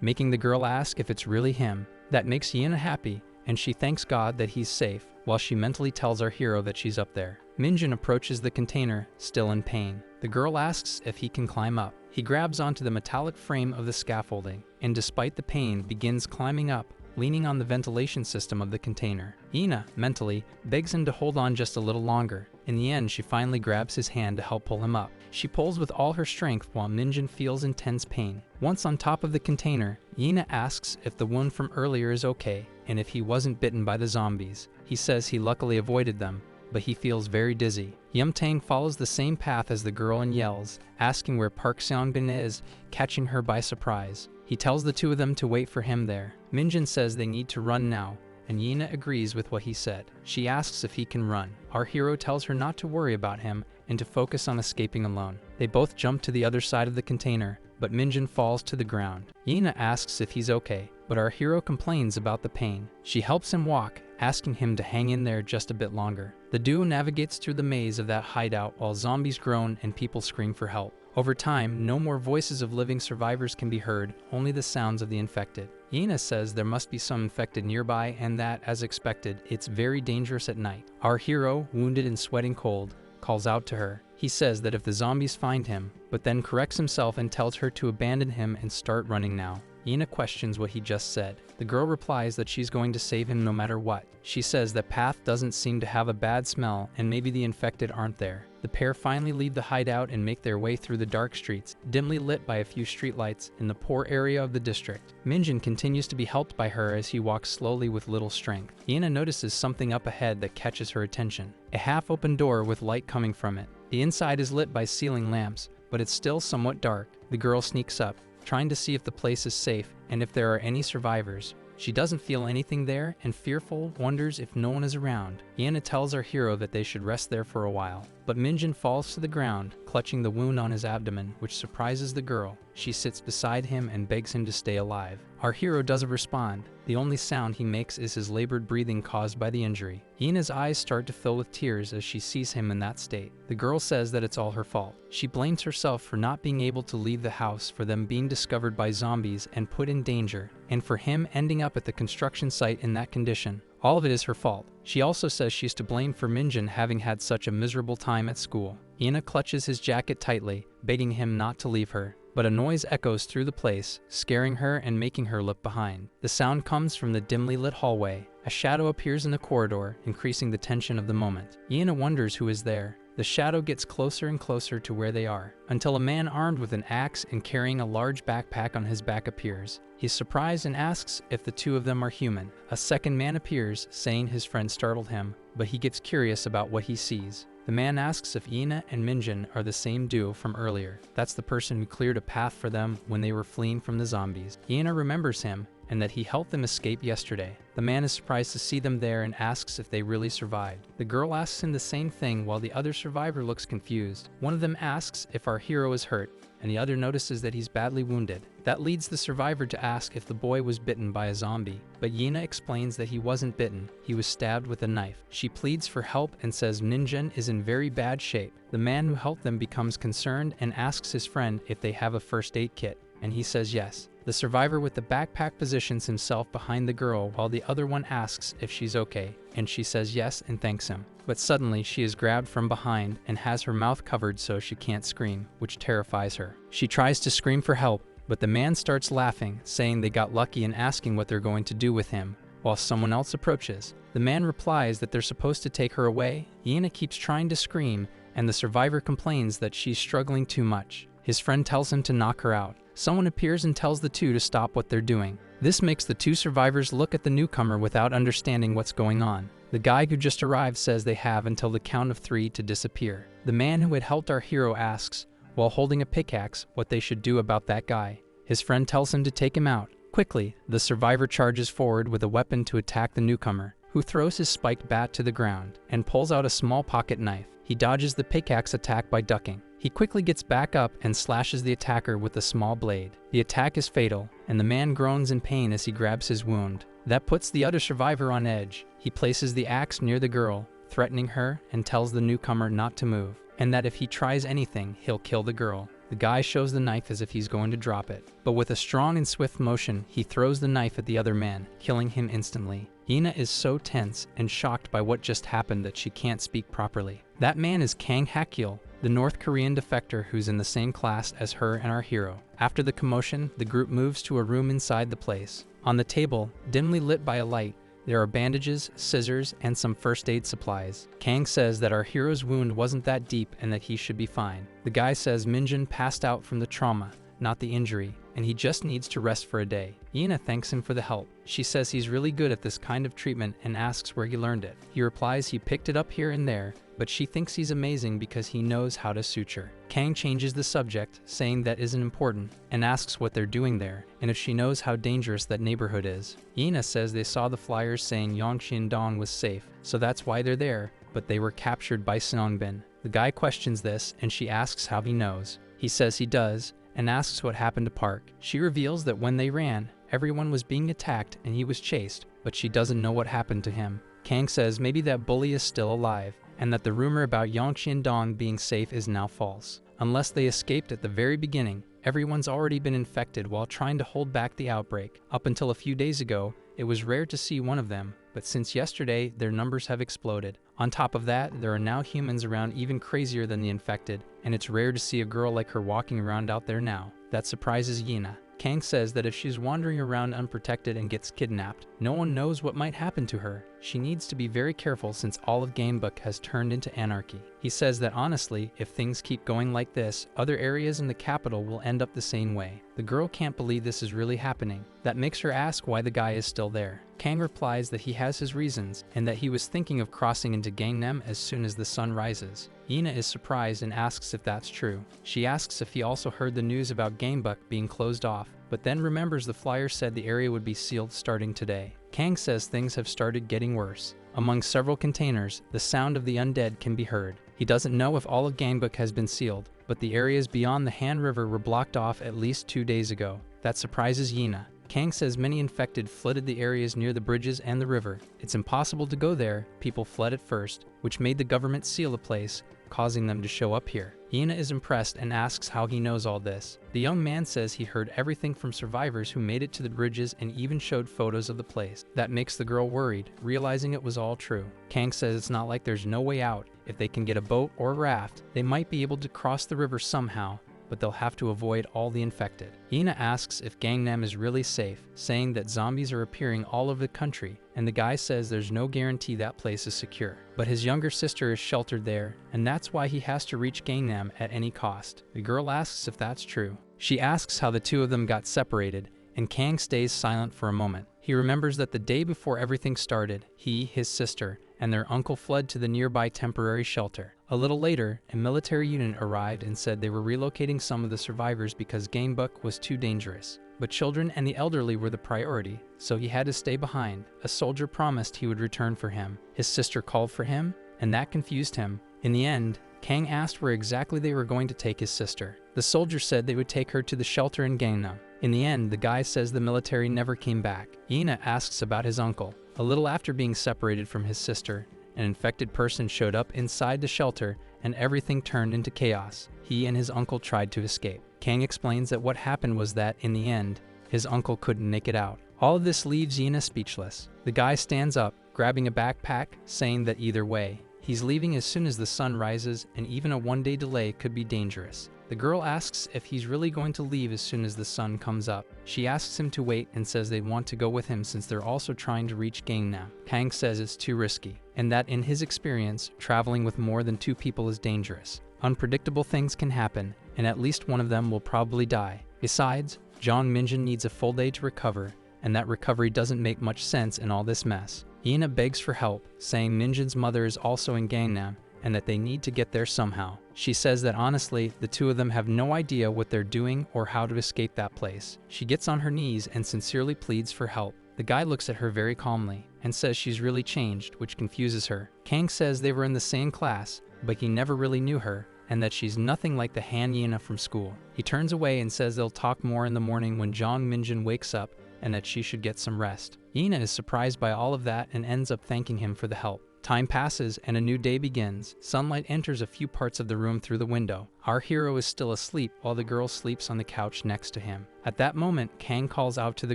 making the girl ask if it's really him. That makes Yina happy, and she thanks God that he's safe, while she mentally tells our hero that she's up there. Minjin approaches the container, still in pain. The girl asks if he can climb up. He grabs onto the metallic frame of the scaffolding, and despite the pain, begins climbing up, leaning on the ventilation system of the container. Ina, mentally, begs him to hold on just a little longer. In the end, she finally grabs his hand to help pull him up. She pulls with all her strength while Minjin feels intense pain. Once on top of the container, Ina asks if the wound from earlier is okay, and if he wasn't bitten by the zombies. He says he luckily avoided them, but he feels very dizzy. Yumtang follows the same path as the girl and yells, asking where Park Seongbin is, catching her by surprise. He tells the two of them to wait for him there. Minjin says they need to run now, and Yina agrees with what he said. She asks if he can run. Our hero tells her not to worry about him and to focus on escaping alone. They both jump to the other side of the container, but Minjin falls to the ground. Yina asks if he's okay, but our hero complains about the pain. She helps him walk, asking him to hang in there just a bit longer. The duo navigates through the maze of that hideout while zombies groan and people scream for help. Over time, no more voices of living survivors can be heard, only the sounds of the infected. Yina says there must be some infected nearby and that, as expected, it's very dangerous at night. Our hero, wounded and sweating cold, calls out to her. He says that if the zombies find him, but then corrects himself and tells her to abandon him and start running now. Yina questions what he just said. The girl replies that she's going to save him no matter what. She says the path doesn't seem to have a bad smell and maybe the infected aren't there. The pair finally leave the hideout and make their way through the dark streets, dimly lit by a few streetlights in the poor area of the district. Minjin continues to be helped by her as he walks slowly with little strength. Yina notices something up ahead that catches her attention. A half-open door with light coming from it. The inside is lit by ceiling lamps, but it's still somewhat dark. The girl sneaks up, trying to see if the place is safe and if there are any survivors. She doesn't feel anything there and, fearful, wonders if no one is around. Yina tells our hero that they should rest there for a while, but Minjin falls to the ground, clutching the wound on his abdomen, which surprises the girl. She sits beside him and begs him to stay alive. Our hero doesn't respond. The only sound he makes is his labored breathing caused by the injury. Yina's eyes start to fill with tears as she sees him in that state. The girl says that it's all her fault. She blames herself for not being able to leave the house, for them being discovered by zombies and put in danger, and for him ending up at the construction site in that condition. All of it is her fault. She also says she's to blame for Minjin having had such a miserable time at school. Yina clutches his jacket tightly, begging him not to leave her. But a noise echoes through the place, scaring her and making her look behind. The sound comes from the dimly lit hallway. A shadow appears in the corridor, increasing the tension of the moment. Yina wonders who is there. The shadow gets closer and closer to where they are, until a man armed with an axe and carrying a large backpack on his back appears. He's surprised and asks if the two of them are human. A second man appears, saying his friend startled him, but he gets curious about what he sees. The man asks if Yina and Minjin are the same duo from earlier. That's the person who cleared a path for them when they were fleeing from the zombies. Yina remembers him and that he helped them escape yesterday. The man is surprised to see them there and asks if they really survived. The girl asks him the same thing while the other survivor looks confused. One of them asks if our hero is hurt, and the other notices that he's badly wounded. That leads the survivor to ask if the boy was bitten by a zombie, but Yina explains that he wasn't bitten, he was stabbed with a knife. She pleads for help and says Minjin is in very bad shape. The man who helped them becomes concerned and asks his friend if they have a first aid kit, and he says yes. The survivor with the backpack positions himself behind the girl while the other one asks if she's okay, and she says yes and thanks him. But suddenly she is grabbed from behind and has her mouth covered so she can't scream, which terrifies her. She tries to scream for help, but the man starts laughing, saying they got lucky and asking what they're going to do with him, while someone else approaches. The man replies that they're supposed to take her away. Iina keeps trying to scream, and the survivor complains that she's struggling too much. His friend tells him to knock her out. Someone appears and tells the two to stop what they're doing. This makes the two survivors look at the newcomer without understanding what's going on. The guy who just arrived says they have until the count of 3 to disappear. The man who had helped our hero asks, while holding a pickaxe, what they should do about that guy. His friend tells him to take him out. Quickly, the survivor charges forward with a weapon to attack the newcomer, who throws his spiked bat to the ground and pulls out a small pocket knife. He dodges the pickaxe attack by ducking. He quickly gets back up and slashes the attacker with a small blade. The attack is fatal, and the man groans in pain as he grabs his wound. That puts the other survivor on edge. He places the axe near the girl, threatening her, and tells the newcomer not to move, and that if he tries anything, he'll kill the girl. The guy shows the knife as if he's going to drop it, but with a strong and swift motion, he throws the knife at the other man, killing him instantly. Iina is so tense and shocked by what just happened that she can't speak properly. That man is Kang Hakyul, the North Korean defector who's in the same class as her and our hero. After the commotion, the group moves to a room inside the place. On the table, dimly lit by a light, there are bandages, scissors, and some first aid supplies. Kang says that our hero's wound wasn't that deep and that he should be fine. The guy says Minjin passed out from the trauma, not the injury, and he just needs to rest for a day. Iina thanks him for the help. She says he's really good at this kind of treatment and asks where he learned it. He replies he picked it up here and there, but she thinks he's amazing because he knows how to suture. Kang changes the subject, saying that isn't important, and asks what they're doing there, and if she knows how dangerous that neighborhood is. Iina says they saw the flyers saying Yongxin-dong was safe, so that's why they're there, but they were captured by Seongbin. The guy questions this, and she asks how he knows. He says he does, and asks what happened to Park. She reveals that when they ran, everyone was being attacked and he was chased, but she doesn't know what happened to him. Kang says maybe that bully is still alive, and that the rumor about Yongxin-dong being safe is now false. Unless they escaped at the very beginning, everyone's already been infected while trying to hold back the outbreak. Up until a few days ago, it was rare to see one of them, but since yesterday, their numbers have exploded. On top of that, there are now humans around even crazier than the infected, and it's rare to see a girl like her walking around out there now. That surprises Iina. Kang says that if she's wandering around unprotected and gets kidnapped, no one knows what might happen to her. She needs to be very careful since all of Gamebook has turned into anarchy. He says that honestly, if things keep going like this, other areas in the capital will end up the same way. The girl can't believe this is really happening. That makes her ask why the guy is still there. Kang replies that he has his reasons, and that he was thinking of crossing into Gangnam as soon as the sun rises. Iina is surprised and asks if that's true. She asks if he also heard the news about Gamebook being closed off, but then remembers the flyer said the area would be sealed starting today. Kang says things have started getting worse. Among several containers, the sound of the undead can be heard. He doesn't know if all of Gamebook has been sealed, but the areas beyond the Han River were blocked off at least 2 days ago. That surprises Iina. Kang says many infected flooded the areas near the bridges and the river. It's impossible to go there, people fled at first, which made the government seal the place, causing them to show up here. Iina is impressed and asks how he knows all this. The young man says he heard everything from survivors who made it to the bridges and even showed photos of the place. That makes the girl worried, realizing it was all true. Kang says it's not like there's no way out. If they can get a boat or a raft, they might be able to cross the river somehow, but they'll have to avoid all the infected. Iina asks if Gangnam is really safe, saying that zombies are appearing all over the country, and the guy says there's no guarantee that place is secure. But his younger sister is sheltered there, and that's why he has to reach Gangnam at any cost. The girl asks if that's true. She asks how the two of them got separated, and Kang stays silent for a moment. He remembers that the day before everything started, he, his sister, and their uncle fled to the nearby temporary shelter. A little later, a military unit arrived and said they were relocating some of the survivors because Gamebook was too dangerous. But children and the elderly were the priority, so he had to stay behind. A soldier promised he would return for him. His sister called for him, and that confused him. In the end, Kang asked where exactly they were going to take his sister. The soldier said they would take her to the shelter in Gangnam. In the end, the guy says the military never came back. Iina asks about his uncle. A little after being separated from his sister, an infected person showed up inside the shelter and everything turned into chaos. He and his uncle tried to escape. Kang explains that what happened was that, in the end, his uncle couldn't make it out. All of this leaves Yina speechless. The guy stands up, grabbing a backpack, saying that either way, he's leaving as soon as the sun rises, and even a one-day delay could be dangerous. The girl asks if he's really going to leave as soon as the sun comes up. She asks him to wait and says they want to go with him since they're also trying to reach Gangnam. Kang says it's too risky, and that in his experience, traveling with more than 2 people is dangerous. Unpredictable things can happen, and at least one of them will probably die. Besides, Jong Minjin needs a full day to recover, and that recovery doesn't make much sense in all this mess. Yina begs for help, saying Minjin's mother is also in Gangnam, and that they need to get there somehow. She says that honestly, the 2 of them have no idea what they're doing or how to escape that place. She gets on her knees and sincerely pleads for help. The guy looks at her very calmly and says she's really changed, which confuses her. Kang says they were in the same class, but he never really knew her, and that she's nothing like the Hanina from school. He turns away and says they'll talk more in the morning when Jong Minjin wakes up, and that she should get some rest. Yina is surprised by all of that and ends up thanking him for the help. Time passes and a new day begins. Sunlight enters a few parts of the room through the window. Our hero is still asleep while the girl sleeps on the couch next to him. At that moment, Kang calls out to the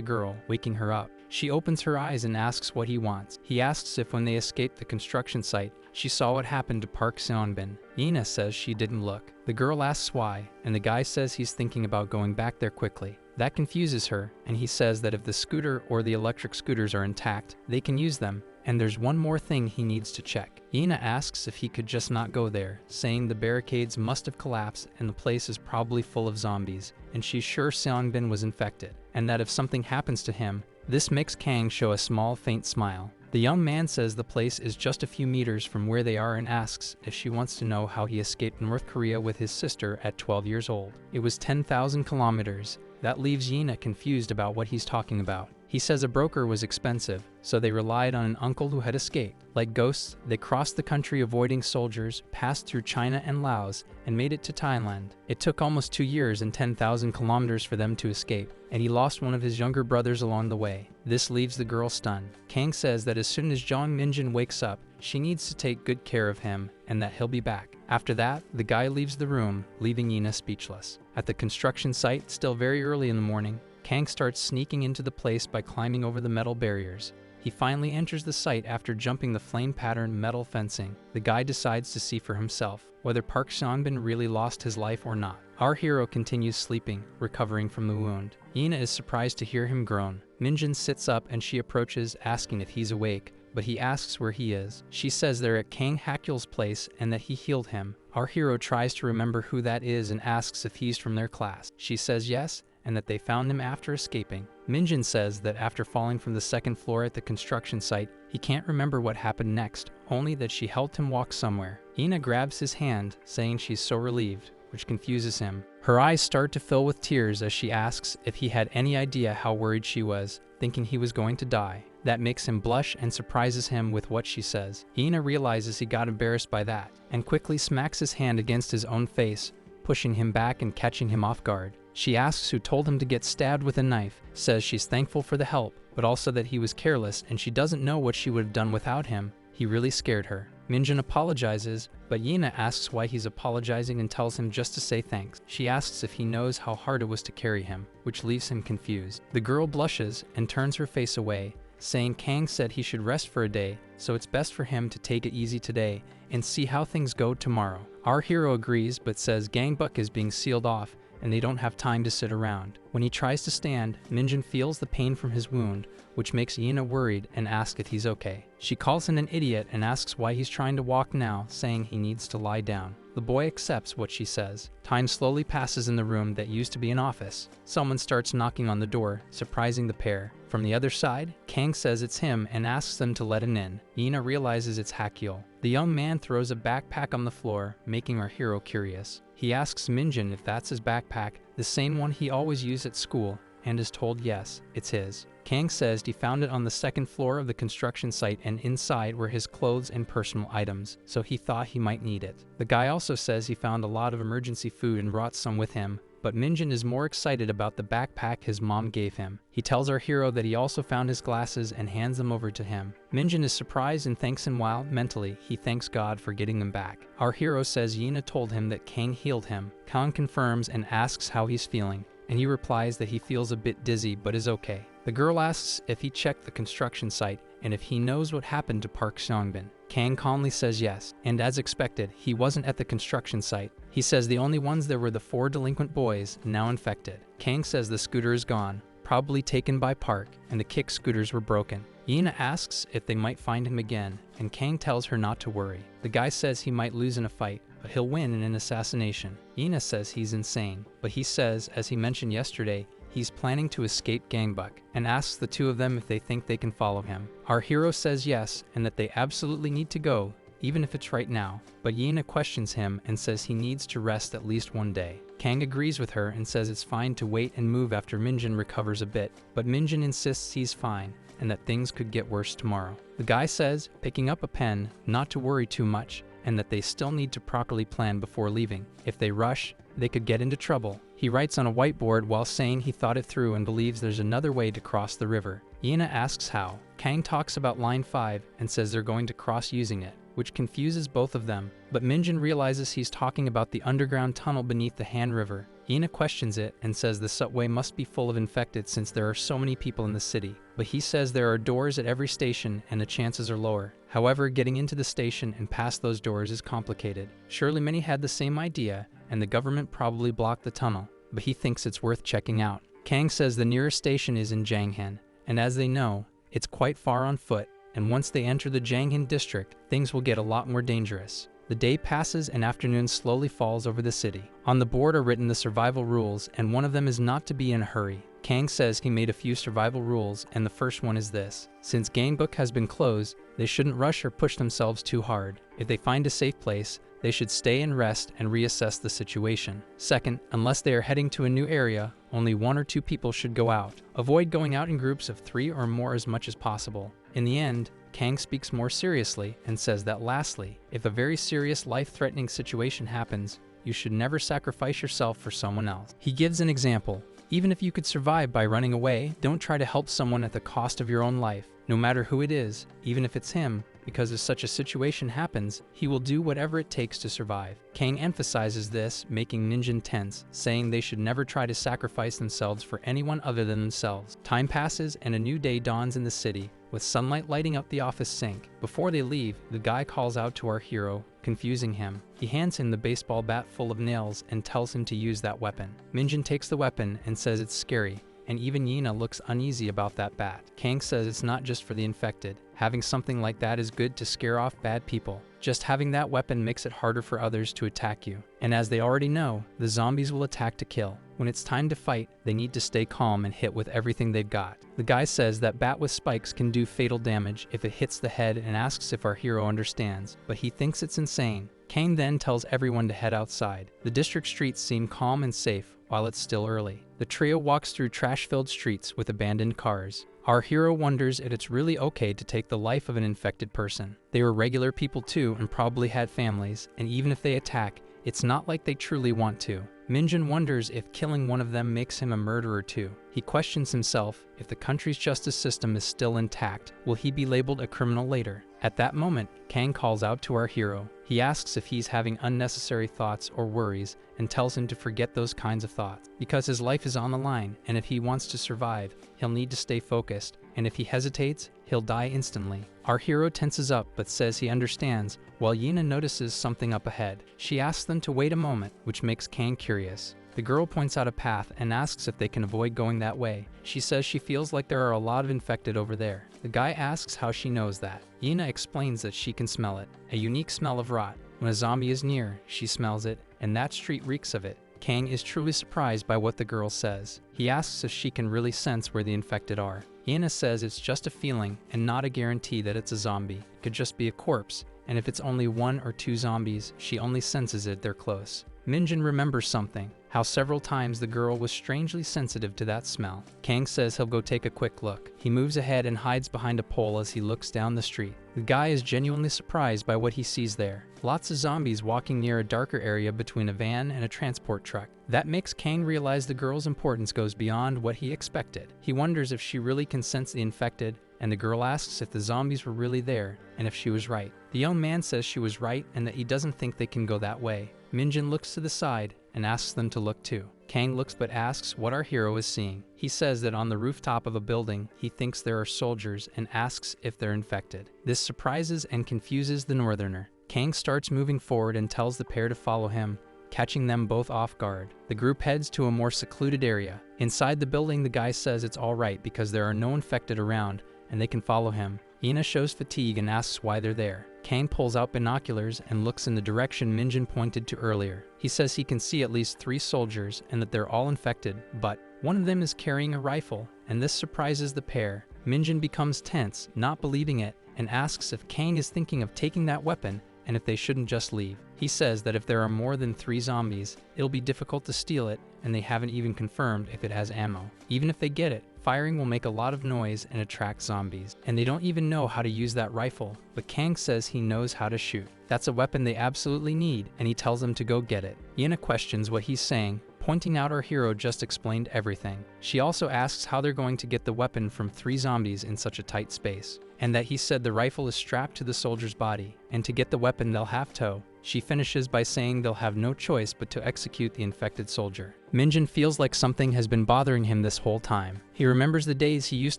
girl, waking her up. She opens her eyes and asks what he wants. He asks if when they escaped the construction site, she saw what happened to Park Seonbin. Yina says she didn't look. The girl asks why, and the guy says he's thinking about going back there quickly. That confuses her, and he says that if the scooter or the electric scooters are intact, they can use them, and there's one more thing he needs to check. Yina asks if he could just not go there, saying the barricades must have collapsed and the place is probably full of zombies, and she's sure Seongbin was infected, and that if something happens to him, this makes Kang show a small, faint smile. The young man says the place is just a few meters from where they are and asks if she wants to know how he escaped North Korea with his sister at 12 years old. It was 10,000 kilometers. That leaves Yina confused about what he's talking about. He says a broker was expensive, so they relied on an uncle who had escaped. Like ghosts, they crossed the country avoiding soldiers, passed through China and Laos, and made it to Thailand. It took almost 2 years and 10,000 kilometers for them to escape, and he lost one of his younger brothers along the way. This leaves the girl stunned. Kang says that as soon as Jong Minjin wakes up, she needs to take good care of him, and that he'll be back. After that, the guy leaves the room, leaving Yina speechless. At the construction site, still very early in the morning, Kang starts sneaking into the place by climbing over the metal barriers. He finally enters the site after jumping the flame-patterned metal fencing. The guy decides to see for himself whether Park Seonbin really lost his life or not. Our hero continues sleeping, recovering from the wound. Yina is surprised to hear him groan. Minjin sits up and she approaches, asking if he's awake, but he asks where he is. She says they're at Kang Hakyul's place and that he healed him. Our hero tries to remember who that is and asks if he's from their class. She says yes, and that they found him after escaping. Minjin says that after falling from the 2nd floor at the construction site, he can't remember what happened next, only that she helped him walk somewhere. Yina grabs his hand, saying she's so relieved, which confuses him. Her eyes start to fill with tears as she asks if he had any idea how worried she was, thinking he was going to die. That makes him blush and surprises him with what she says. Yina realizes he got embarrassed by that, and quickly smacks his hand against his own face, pushing him back and catching him off guard. She asks who told him to get stabbed with a knife, says she's thankful for the help, but also that he was careless and she doesn't know what she would have done without him. He really scared her. Minjin apologizes, but Yina asks why he's apologizing and tells him just to say thanks. She asks if he knows how hard it was to carry him, which leaves him confused. The girl blushes and turns her face away, saying Kang said he should rest for a day, so it's best for him to take it easy today and see how things go tomorrow. Our hero agrees but says Gangbuk is being sealed off and they don't have time to sit around. When he tries to stand, Minjin feels the pain from his wound, which makes Yina worried and asks if he's okay. She calls him an idiot and asks why he's trying to walk now, saying he needs to lie down. The boy accepts what she says. Time slowly passes in the room that used to be an office. Someone starts knocking on the door, surprising the pair. From the other side, Kang says it's him and asks them to let him in. Yina realizes it's Hakyul. The young man throws a backpack on the floor, making our hero curious. He asks Minjin if that's his backpack, the same one he always used at school, and is told yes, it's his. Kang says he found it on the 2nd floor of the construction site and inside were his clothes and personal items, so he thought he might need it. The guy also says he found a lot of emergency food and brought some with him, but Minjin is more excited about the backpack his mom gave him. He tells our hero that he also found his glasses and hands them over to him. Minjin is surprised and thanks him while, mentally, he thanks God for getting them back. Our hero says Yina told him that Kang healed him. Kang confirms and asks how he's feeling. and he replies that he feels a bit dizzy but is okay. The girl asks if he checked the construction site and if he knows what happened to Park Seongbin. Kang calmly says yes, and as expected, he wasn't at the construction site. He says the only ones there were the 4 delinquent boys, now infected. Kang says the scooter is gone, probably taken by Park, and the kick scooters were broken. Yina asks if they might find him again, and Kang tells her not to worry. The guy says he might lose in a fight, but he'll win in an assassination. Yina says he's insane, but he says, as he mentioned yesterday, he's planning to escape Gangbuk, and asks the 2 of them if they think they can follow him. Our hero says yes, and that they absolutely need to go, even if it's right now, but Yina questions him and says he needs to rest at least one day. Kang agrees with her and says it's fine to wait and move after Minjin recovers a bit, but Minjin insists he's fine, and that things could get worse tomorrow. The guy says, picking up a pen, not to worry too much, and that they still need to properly plan before leaving. If they rush, they could get into trouble. He writes on a whiteboard while saying he thought it through and believes there's another way to cross the river. Yina asks how. Kang talks about line 5 and says they're going to cross using it, which confuses both of them, but Minjin realizes he's talking about the underground tunnel beneath the Han River. Yina questions it and says the subway must be full of infected since there are so many people in the city, but he says there are doors at every station and the chances are lower. However, getting into the station and past those doors is complicated. Surely many had the same idea, and the government probably blocked the tunnel, but he thinks it's worth checking out. Kang says the nearest station is in Janghan, and as they know, it's quite far on foot, and once they enter the Janghan district, things will get a lot more dangerous. The day passes and afternoon slowly falls over the city. On the board are written the survival rules, and one of them is not to be in a hurry. Kang says he made a few survival rules, and the first one is this. Since Gangbuk has been closed, they shouldn't rush or push themselves too hard. If they find a safe place, they should stay and rest and reassess the situation. Second, unless they are heading to a new area, only 1 or 2 people should go out. Avoid going out in groups of 3 or more as much as possible. In the end, Kang speaks more seriously and says that lastly, if a very serious life-threatening situation happens, you should never sacrifice yourself for someone else. He gives an example. Even if you could survive by running away, don't try to help someone at the cost of your own life, no matter who it is, even if it's him, because if such a situation happens, he will do whatever it takes to survive. Kang emphasizes this, making Minjin tense, saying they should never try to sacrifice themselves for anyone other than themselves. Time passes and a new day dawns in the city, with sunlight lighting up the office sink. Before they leave, the guy calls out to our hero, confusing him. He hands him the baseball bat full of nails and tells him to use that weapon. Minjin takes the weapon and says it's scary, and even Yina looks uneasy about that bat. Kang says it's not just for the infected. Having something like that is good to scare off bad people. Just having that weapon makes it harder for others to attack you. And as they already know, the zombies will attack to kill. When it's time to fight, they need to stay calm and hit with everything they've got. The guy says that bat with spikes can do fatal damage if it hits the head and asks if our hero understands, but he thinks it's insane. Kang then tells everyone to head outside. The district streets seem calm and safe while it's still early. The trio walks through trash-filled streets with abandoned cars. Our hero wonders if it's really okay to take the life of an infected person. They were regular people too and probably had families, and even if they attack, it's not like they truly want to. Minjin wonders if killing one of them makes him a murderer too. He questions himself, if the country's justice system is still intact, will he be labeled a criminal later? At that moment, Kang calls out to our hero. He asks if he's having unnecessary thoughts or worries and tells him to forget those kinds of thoughts, because his life is on the line, and if he wants to survive, he'll need to stay focused, and if he hesitates, he'll die instantly. Our hero tenses up but says he understands, while Yina notices something up ahead. She asks them to wait a moment, which makes Kang curious. The girl points out a path and asks if they can avoid going that way. She says she feels like there are a lot of infected over there. The guy asks how she knows that. Yina explains that she can smell it, a unique smell of rot. When a zombie is near, she smells it, and that street reeks of it. Kang is truly surprised by what the girl says. He asks if she can really sense where the infected are. Yina says it's just a feeling and not a guarantee that it's a zombie. It could just be a corpse, and if it's only 1 or 2 zombies, she only senses it they're close. Minjin remembers something, how several times the girl was strangely sensitive to that smell. Kang says he'll go take a quick look. He moves ahead and hides behind a pole as he looks down the street. The guy is genuinely surprised by what he sees there. Lots of zombies walking near a darker area between a van and a transport truck. That makes Kang realize the girl's importance goes beyond what he expected. He wonders if she really can sense the infected, and the girl asks if the zombies were really there and if she was right. The young man says she was right and that he doesn't think they can go that way. Minjin looks to the side and asks them to look too. Kang looks but asks what our hero is seeing. He says that on the rooftop of a building, he thinks there are soldiers and asks if they're infected. This surprises and confuses the northerner. Kang starts moving forward and tells the pair to follow him, catching them both off guard. The group heads to a more secluded area. Inside the building, the guy says it's all right because there are no infected around and they can follow him. Ina shows fatigue and asks why they're there. Kang pulls out binoculars and looks in the direction Minjin pointed to earlier. He says he can see at least 3 soldiers and that they're all infected, but one of them is carrying a rifle, and this surprises the pair. Minjin becomes tense, not believing it, and asks if Kang is thinking of taking that weapon and if they shouldn't just leave. He says that if there are more than 3 zombies, it'll be difficult to steal it, and they haven't even confirmed if it has ammo. Even if they get it, firing will make a lot of noise and attract zombies, and they don't even know how to use that rifle, but Kang says he knows how to shoot. That's a weapon they absolutely need, and he tells them to go get it. Yena questions what he's saying, pointing out our hero just explained everything. She also asks how they're going to get the weapon from 3 zombies in such a tight space, and that he said the rifle is strapped to the soldier's body, and to get the weapon they'll have to. She finishes by saying they'll have no choice but to execute the infected soldier. Minjin feels like something has been bothering him this whole time. He remembers the days he used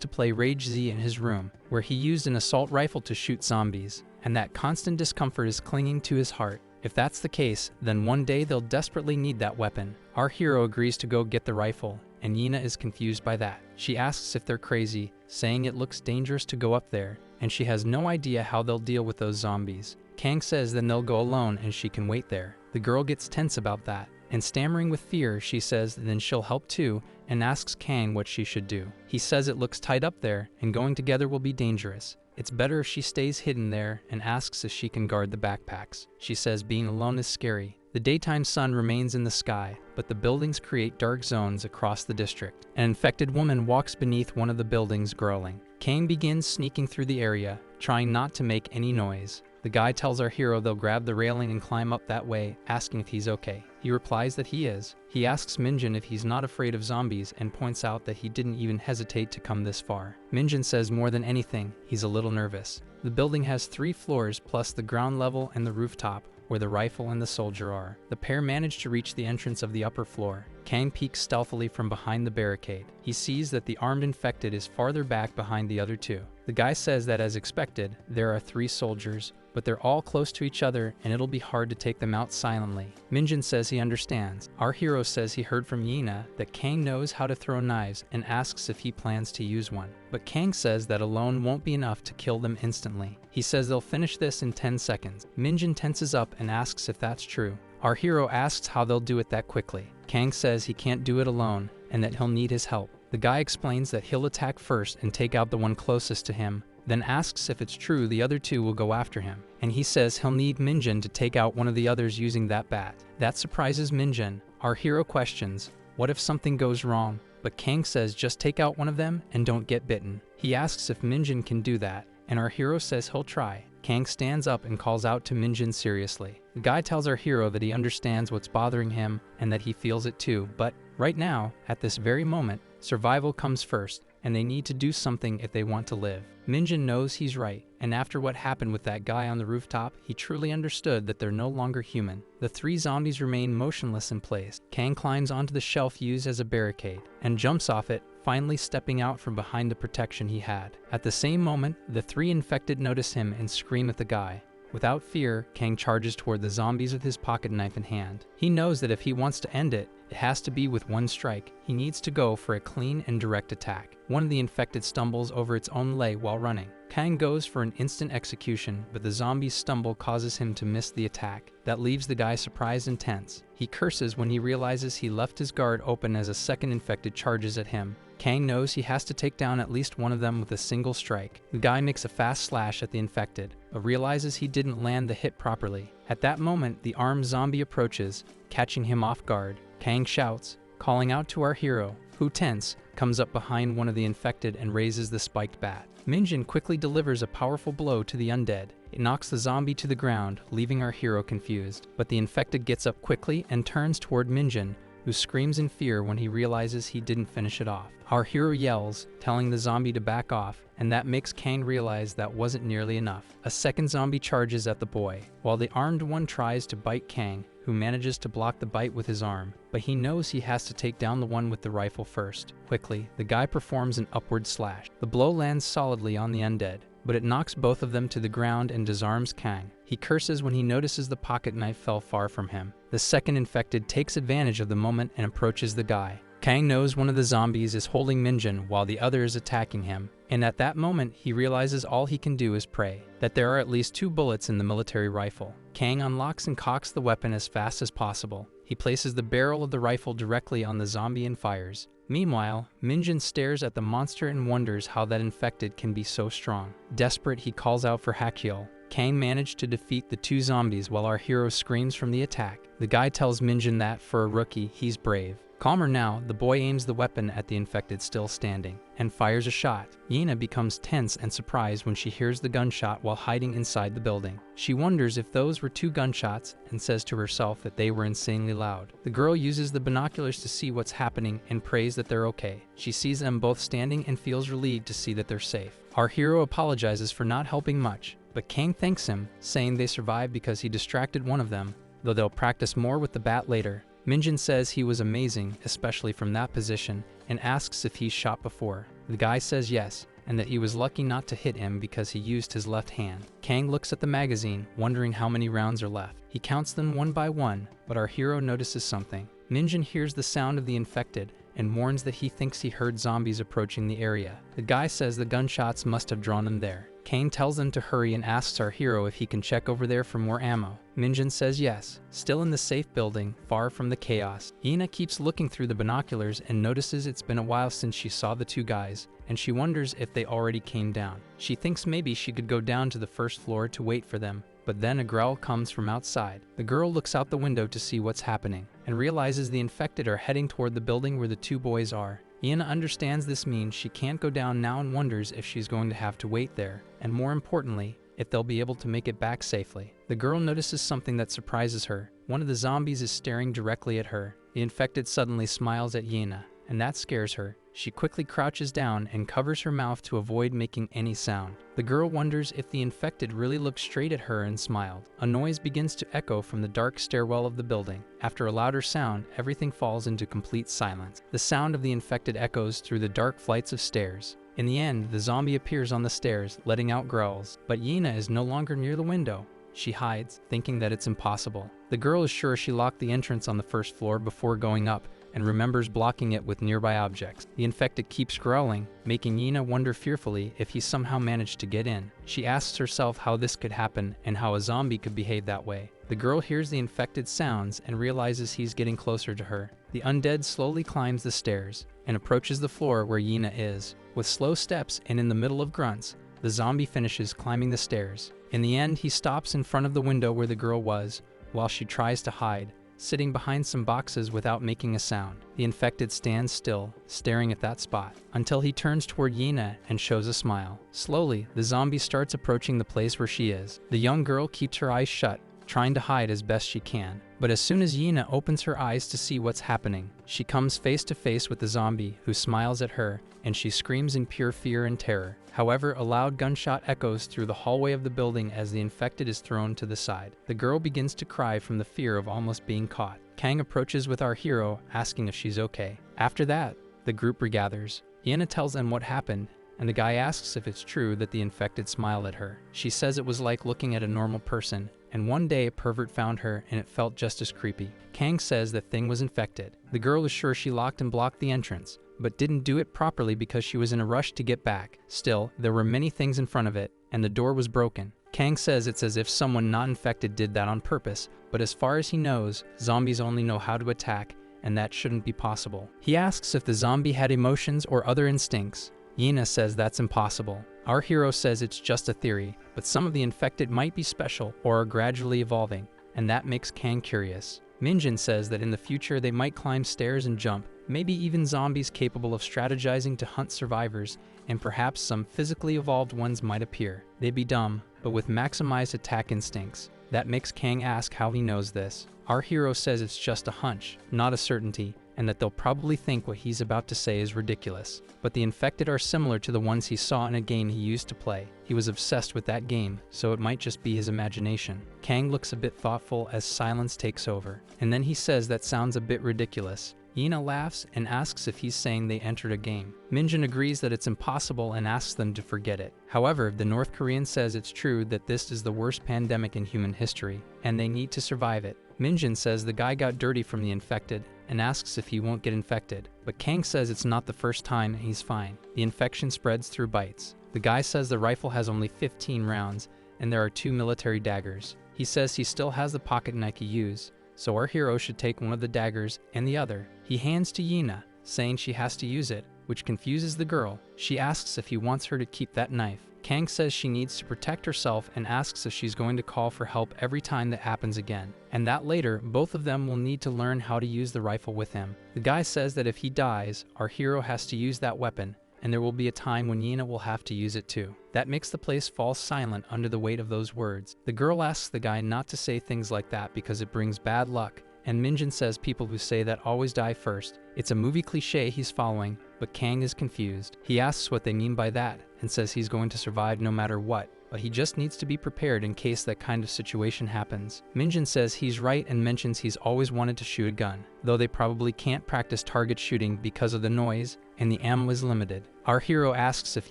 to play Rage Z in his room, where he used an assault rifle to shoot zombies, and that constant discomfort is clinging to his heart. If that's the case, then one day they'll desperately need that weapon. Our hero agrees to go get the rifle, and Yena is confused by that. She asks if they're crazy, saying it looks dangerous to go up there, and she has no idea how they'll deal with those zombies. Kang says then they'll go alone and she can wait there. The girl gets tense about that, and stammering with fear, she says then she'll help too, and asks Kang what she should do. He says it looks tight up there, and going together will be dangerous. It's better if she stays hidden there, and asks if she can guard the backpacks. She says being alone is scary. The daytime sun remains in the sky, but the buildings create dark zones across the district. An infected woman walks beneath one of the buildings growling. Kang begins sneaking through the area, trying not to make any noise. The guy tells our hero they'll grab the railing and climb up that way, asking if he's okay. He replies that he is. He asks Minjin if he's not afraid of zombies and points out that he didn't even hesitate to come this far. Minjin says more than anything, he's a little nervous. The building has 3 floors plus the ground level and the rooftop, where the rifle and the soldier are. The pair manage to reach the entrance of the upper floor. Kang peeks stealthily from behind the barricade. He sees that the armed infected is farther back behind the other 2. The guy says that as expected, there are 3 soldiers, but they're all close to each other and it'll be hard to take them out silently. Minjin says he understands. Our hero says he heard from Yena that Kang knows how to throw knives and asks if he plans to use one. But Kang says that alone won't be enough to kill them instantly. He says they'll finish this in 10 seconds. Minjin tenses up and asks if that's true. Our hero asks how they'll do it that quickly. Kang says he can't do it alone and that he'll need his help. The guy explains that he'll attack first and take out the one closest to him, then asks if it's true the other 2 will go after him, and he says he'll need Minjin to take out one of the others using that bat. That surprises Minjin. Our hero questions, what if something goes wrong? But Kang says just take out one of them and don't get bitten. He asks if Minjin can do that, and our hero says he'll try. Kang stands up and calls out to Minjin seriously. The guy tells our hero that he understands what's bothering him and that he feels it too, but right now, at this very moment, survival comes first, and they need to do something if they want to live. Minjin knows he's right, and after what happened with that guy on the rooftop, he truly understood that they're no longer human. The 3 zombies remain motionless in place. Kang climbs onto the shelf used as a barricade, and jumps off it, finally stepping out from behind the protection he had. At the same moment, the 3 infected notice him and scream at the guy. Without fear, Kang charges toward the zombies with his pocket knife in hand. He knows that if he wants to end it, it has to be with one strike. He needs to go for a clean and direct attack. One of the infected stumbles over its own leg while running. Kang goes for an instant execution, but the zombie's stumble causes him to miss the attack. That leaves the guy surprised and tense. He curses when he realizes he left his guard open as a second infected charges at him. Kang knows he has to take down at least one of them with a single strike. The guy makes a fast slash at the infected, but realizes he didn't land the hit properly. At that moment, the armed zombie approaches, catching him off guard. Kang shouts, calling out to our hero, who, tense, comes up behind one of the infected and raises the spiked bat. Minjin quickly delivers a powerful blow to the undead. It knocks the zombie to the ground, leaving our hero confused. But the infected gets up quickly and turns toward Minjin, who screams in fear when he realizes he didn't finish it off. Our hero yells, telling the zombie to back off, and that makes Kang realize that wasn't nearly enough. A second zombie charges at the boy, while the armed one tries to bite Kang, who who manages to block the bite with his arm, but he knows he has to take down the one with the rifle first. Quickly, the guy performs an upward slash. The blow lands solidly on the undead, but it knocks both of them to the ground and disarms Kang. He curses when he notices the pocket knife fell far from him. The second infected takes advantage of the moment and approaches the guy. Kang knows one of the zombies is holding Minjin while the other is attacking him, and at that moment he realizes all he can do is pray, that there are at least 2 bullets in the military rifle. Kang unlocks and cocks the weapon as fast as possible. He places the barrel of the rifle directly on the zombie and fires. Meanwhile, Minjin stares at the monster and wonders how that infected can be so strong. Desperate, he calls out for Hakiel. Kang managed to defeat the 2 zombies while our hero screams from the attack. The guy tells Minjin that, for a rookie, he's brave. Calmer now, the boy aims the weapon at the infected still standing, and fires a shot. Yena becomes tense and surprised when she hears the gunshot while hiding inside the building. She wonders if those were 2 gunshots and says to herself that they were insanely loud. The girl uses the binoculars to see what's happening and prays that they're okay. She sees them both standing and feels relieved to see that they're safe. Our hero apologizes for not helping much, but Kang thanks him, saying they survived because he distracted one of them, though they'll practice more with the bat later. Minjin says he was amazing, especially from that position, and asks if he's shot before. The guy says yes, and that he was lucky not to hit him because he used his left hand. Kang looks at the magazine, wondering how many rounds are left. He counts them one by one, but our hero notices something. Minjin hears the sound of the infected and warns that he thinks he heard zombies approaching the area. The guy says the gunshots must have drawn them there. Kang tells them to hurry and asks our hero if he can check over there for more ammo. Minjin says yes, still in the safe building, far from the chaos. Yena keeps looking through the binoculars and notices it's been a while since she saw the 2 guys, and she wonders if they already came down. She thinks maybe she could go down to the first floor to wait for them, but then a growl comes from outside. The girl looks out the window to see what's happening, and realizes the infected are heading toward the building where the 2 boys are. Yena understands this means she can't go down now and wonders if she's going to have to wait there, and more importantly, if they'll be able to make it back safely. The girl notices something that surprises her. One of the zombies is staring directly at her. The infected suddenly smiles at Yena, and that scares her. She quickly crouches down and covers her mouth to avoid making any sound. The girl wonders if the infected really looked straight at her and smiled. A noise begins to echo from the dark stairwell of the building. After a louder sound, everything falls into complete silence. The sound of the infected echoes through the dark flights of stairs. In the end, the zombie appears on the stairs, letting out growls. But Yena is no longer near the window. She hides, thinking that it's impossible. The girl is sure she locked the entrance on the first floor before going up, and remembers blocking it with nearby objects. The infected keeps growling, making Yena wonder fearfully if he somehow managed to get in. She asks herself how this could happen and how a zombie could behave that way. The girl hears the infected sounds and realizes he's getting closer to her. The undead slowly climbs the stairs and approaches the floor where Yena is. With slow steps and in the middle of grunts, the zombie finishes climbing the stairs. In the end, he stops in front of the window where the girl was, while she tries to hide, sitting behind some boxes without making a sound. The infected stands still, staring at that spot, until he turns toward Yena and shows a smile. Slowly, the zombie starts approaching the place where she is. The young girl keeps her eyes shut, trying to hide as best she can. But as soon as Yena opens her eyes to see what's happening, she comes face to face with the zombie, who smiles at her, and she screams in pure fear and terror. However, a loud gunshot echoes through the hallway of the building as the infected is thrown to the side. The girl begins to cry from the fear of almost being caught. Kang approaches with our hero, asking if she's okay. After that, the group regathers. Yena tells them what happened, and the guy asks if it's true that the infected smiled at her. She says it was like looking at a normal person, and one day a pervert found her and it felt just as creepy. Kang says the thing was infected. The girl is sure she locked and blocked the entrance, but didn't do it properly because she was in a rush to get back. Still, there were many things in front of it, and the door was broken. Kang says it's as if someone not infected did that on purpose, but as far as he knows, zombies only know how to attack, and that shouldn't be possible. He asks if the zombie had emotions or other instincts. Yena says that's impossible. Our hero says it's just a theory, but some of the infected might be special or are gradually evolving, and that makes Kang curious. Minjin says that in the future they might climb stairs and jump, maybe even zombies capable of strategizing to hunt survivors, and perhaps some physically evolved ones might appear. They'd be dumb, but with maximized attack instincts. That makes Kang ask how he knows this. Our hero says it's just a hunch, not a certainty, and that they'll probably think what he's about to say is ridiculous. But the infected are similar to the ones he saw in a game he used to play. He was obsessed with that game, so it might just be his imagination. Kang looks a bit thoughtful as silence takes over, and then he says that sounds a bit ridiculous. Yina laughs and asks if he's saying they entered a game. Minjin agrees that it's impossible and asks them to forget it. However, the North Korean says it's true that this is the worst pandemic in human history, and they need to survive it. Minjin says the guy got dirty from the infected and asks if he won't get infected, but Kang says it's not the first time and he's fine. The infection spreads through bites. The guy says the rifle has only 15 rounds and there are 2 military daggers. He says he still has the pocket knife he used, so our hero should take one of the daggers and the other. He hands to Yina, saying she has to use it, which confuses the girl. She asks if he wants her to keep that knife. Kang says she needs to protect herself and asks if she's going to call for help every time that happens again, and that later, both of them will need to learn how to use the rifle with him. The guy says that if he dies, our hero has to use that weapon, and there will be a time when Yina will have to use it too. That makes the place fall silent under the weight of those words. The girl asks the guy not to say things like that because it brings bad luck, and Minjin says people who say that always die first. It's a movie cliche he's following, but Kang is confused. He asks what they mean by that, and says he's going to survive no matter what, but he just needs to be prepared in case that kind of situation happens. Minjin says he's right and mentions he's always wanted to shoot a gun, though they probably can't practice target shooting because of the noise, and the ammo is limited. Our hero asks if